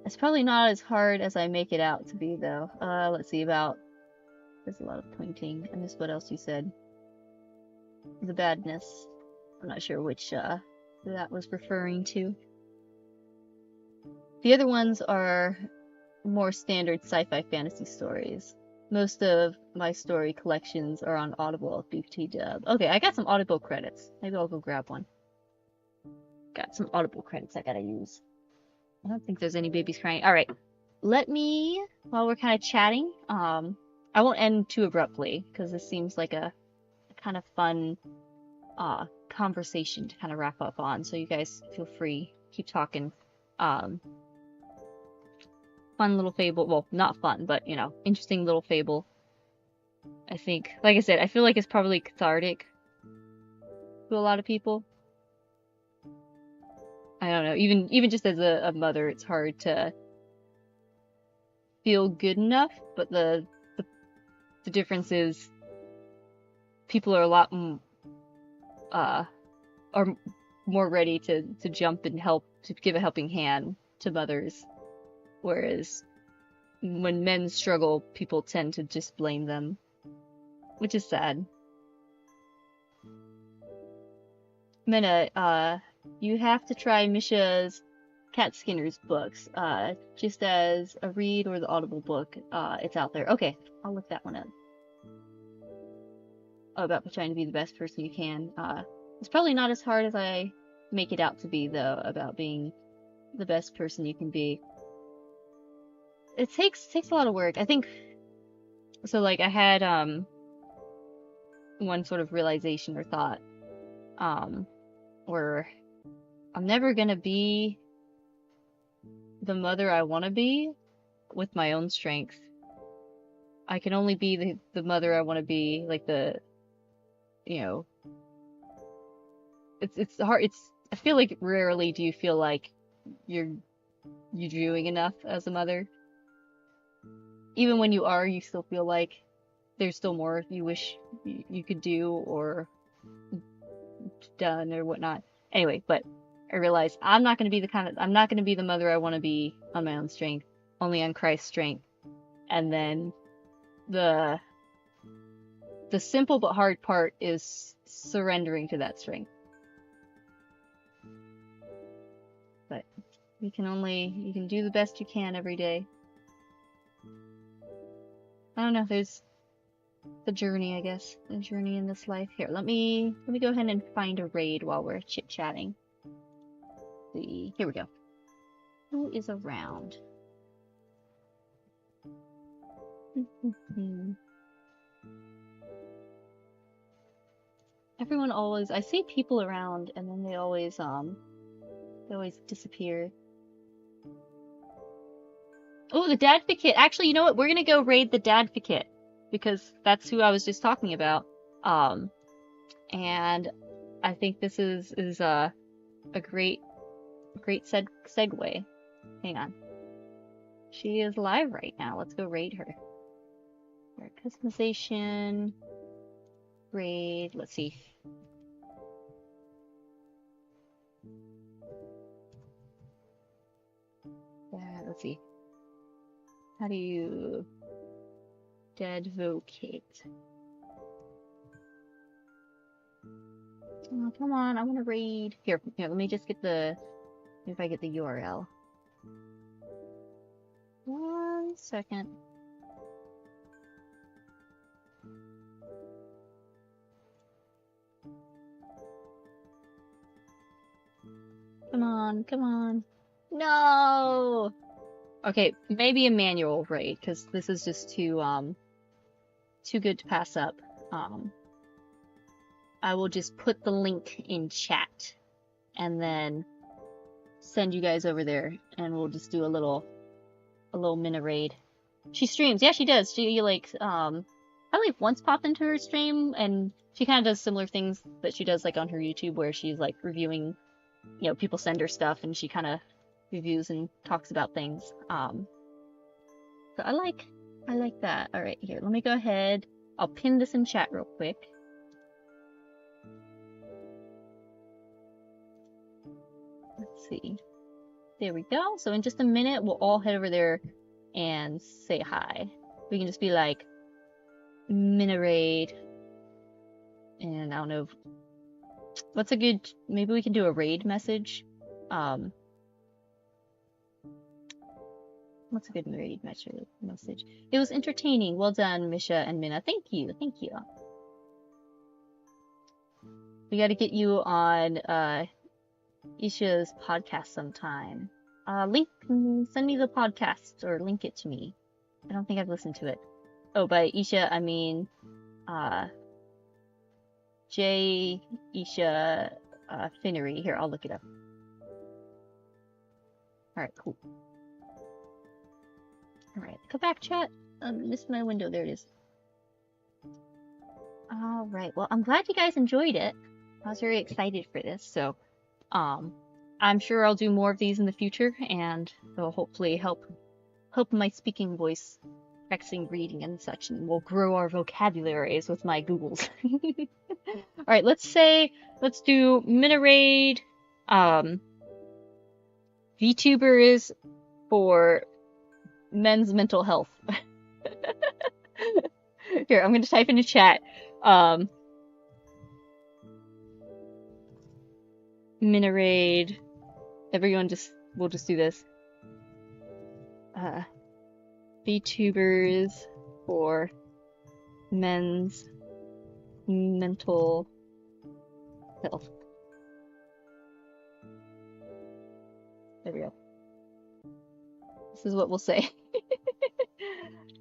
It's probably not as hard as I make it out to be, though. Let's see, there's a lot of pointing. I missed what else you said. The badness. I'm not sure which, that was referring to. The other ones are more standard sci-fi fantasy stories. Most of my story collections are on Audible, BT dub. Okay, I got some Audible credits. Maybe I'll go grab one. Got some Audible credits I gotta use. I don't think there's any babies crying. Alright, let me, while we're kind of chatting, I won't end too abruptly, because this seems like a kind of fun conversation to kind of wrap up on, so you guys feel free, keep talking. Fun little fable, well, not fun, but, you know, interesting little fable. I think, like I said, I feel like it's probably cathartic to a lot of people. I don't know, even just as a mother, it's hard to feel good enough, but the difference is people are a lot are more ready to jump and help, to give a helping hand to mothers, whereas when men struggle, people tend to just blame them, which is sad. Minna, you have to try Misha's Cat Skinner's books, just as a read or the Audible book. It's out there. Okay, I'll look that one up. Oh, about trying to be the best person you can. It's probably not as hard as I make it out to be, though, about being the best person you can be. It takes a lot of work. I think, so like I had one sort of realization or thought, where I'm never gonna be the mother I want to be with my own strength. I can only be the mother I want to be, like you know, it's hard. I feel like rarely do you feel like you're you doing enough as a mother. Even when you are, you still feel like there's still more you wish you could do or done or whatnot. Anyway, but I realized I'm not going to be I'm not going to be the mother I want to be on my own strength, only on Christ's strength. And then the simple but hard part is surrendering to that strength. But you can do the best you can every day. I don't know, there's the journey, I guess. The journey in this life. Here, let me go ahead and find a raid while we're chit-chatting. See, here we go. Who is around? Everyone always, I see people around and then they always disappear. Oh, the Dadficate. Actually, you know what? We're gonna go raid the Dadficate because that's who I was just talking about. And I think this is a great segue. Hang on. She is live right now. Let's go raid her. Her customization. Raid. Let's see. Let's see. How do you Dadvocate? Oh, come on, I want to raid. Here, let me just get the, if I get the URL. 1 second. Come on, come on. No! Okay, maybe a manual raid, because this is just too good to pass up. I will just put the link in chat, and then send you guys over there, and we'll just do a little Minna raid. She streams, yeah, she does. She like I like once popped into her stream, and she kind of does similar things that she does like on her YouTube, where she's like reviewing, you know, people send her stuff, and she kind of reviews and talks about things. So I like that. All right, here, let me go ahead. I'll pin this in chat real quick. Let's see. There we go. So in just a minute, we'll all head over there and say hi. We can just be like, Minna raid. And I don't know. What's a good, maybe we can do a raid message. What's a good raid message? It was entertaining. Well done, Misha and Minna. Thank you. Thank you. We got to get you on Isha's podcast sometime. Send me the podcast or link it to me. I don't think I've listened to it. Oh, by Isha, I mean, J. Isha Finnery. Here, I'll look it up. Alright, cool. Alright, go back, chat. Missed my window. There it is. Alright, well, I'm glad you guys enjoyed it. I was very excited for this, so, I'm sure I'll do more of these in the future, and they'll hopefully help my speaking voice, practicing reading and such, and we'll grow our vocabularies with my Googles. Alright, let's do Minna raid, VTubers for men's mental health. Here, I'm gonna type in the chat, Minna raid. Everyone we'll just do this. VTubers for men's mental health. There we go. This is what we'll say.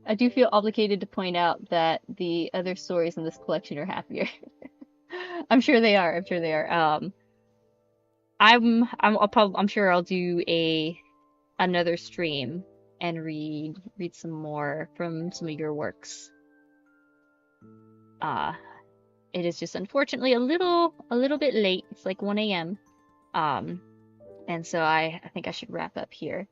I do feel obligated to point out that the other stories in this collection are happier. I'm sure they are. I'm sure they are. I'm sure I'll do another stream and read some more from some of your works. It is just unfortunately a little bit late. It's like 1 a.m. And so I think I should wrap up here.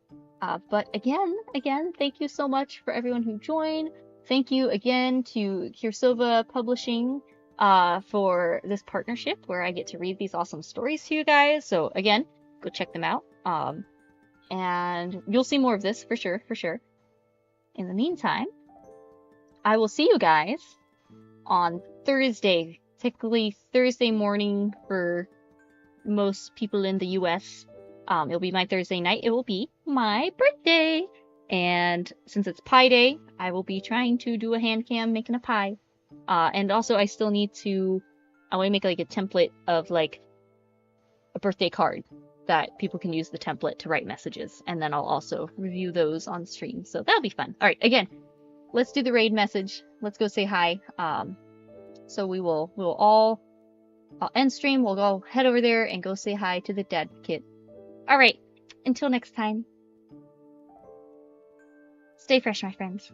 But again, thank you so much for everyone who joined. Thank you again to Cirsova Publishing for this partnership where I get to read these awesome stories to you guys. So again, go check them out. And you'll see more of this for sure, for sure. In the meantime, I will see you guys on Thursday, typically Thursday morning for most people in the US. It'll be my Thursday night. It will be my birthday. And since it's pie day, I will be trying to do a hand cam making a pie. And also I still need to, I want to make like a template of like a birthday card that people can use the template to write messages. And then I'll also review those on stream. So that'll be fun. All right, again, let's do the raid message. Let's go say hi. So we'll all, I'll end stream. We'll go head over there and go say hi to the dad kid. All right, until next time. Stay fresh, my friends.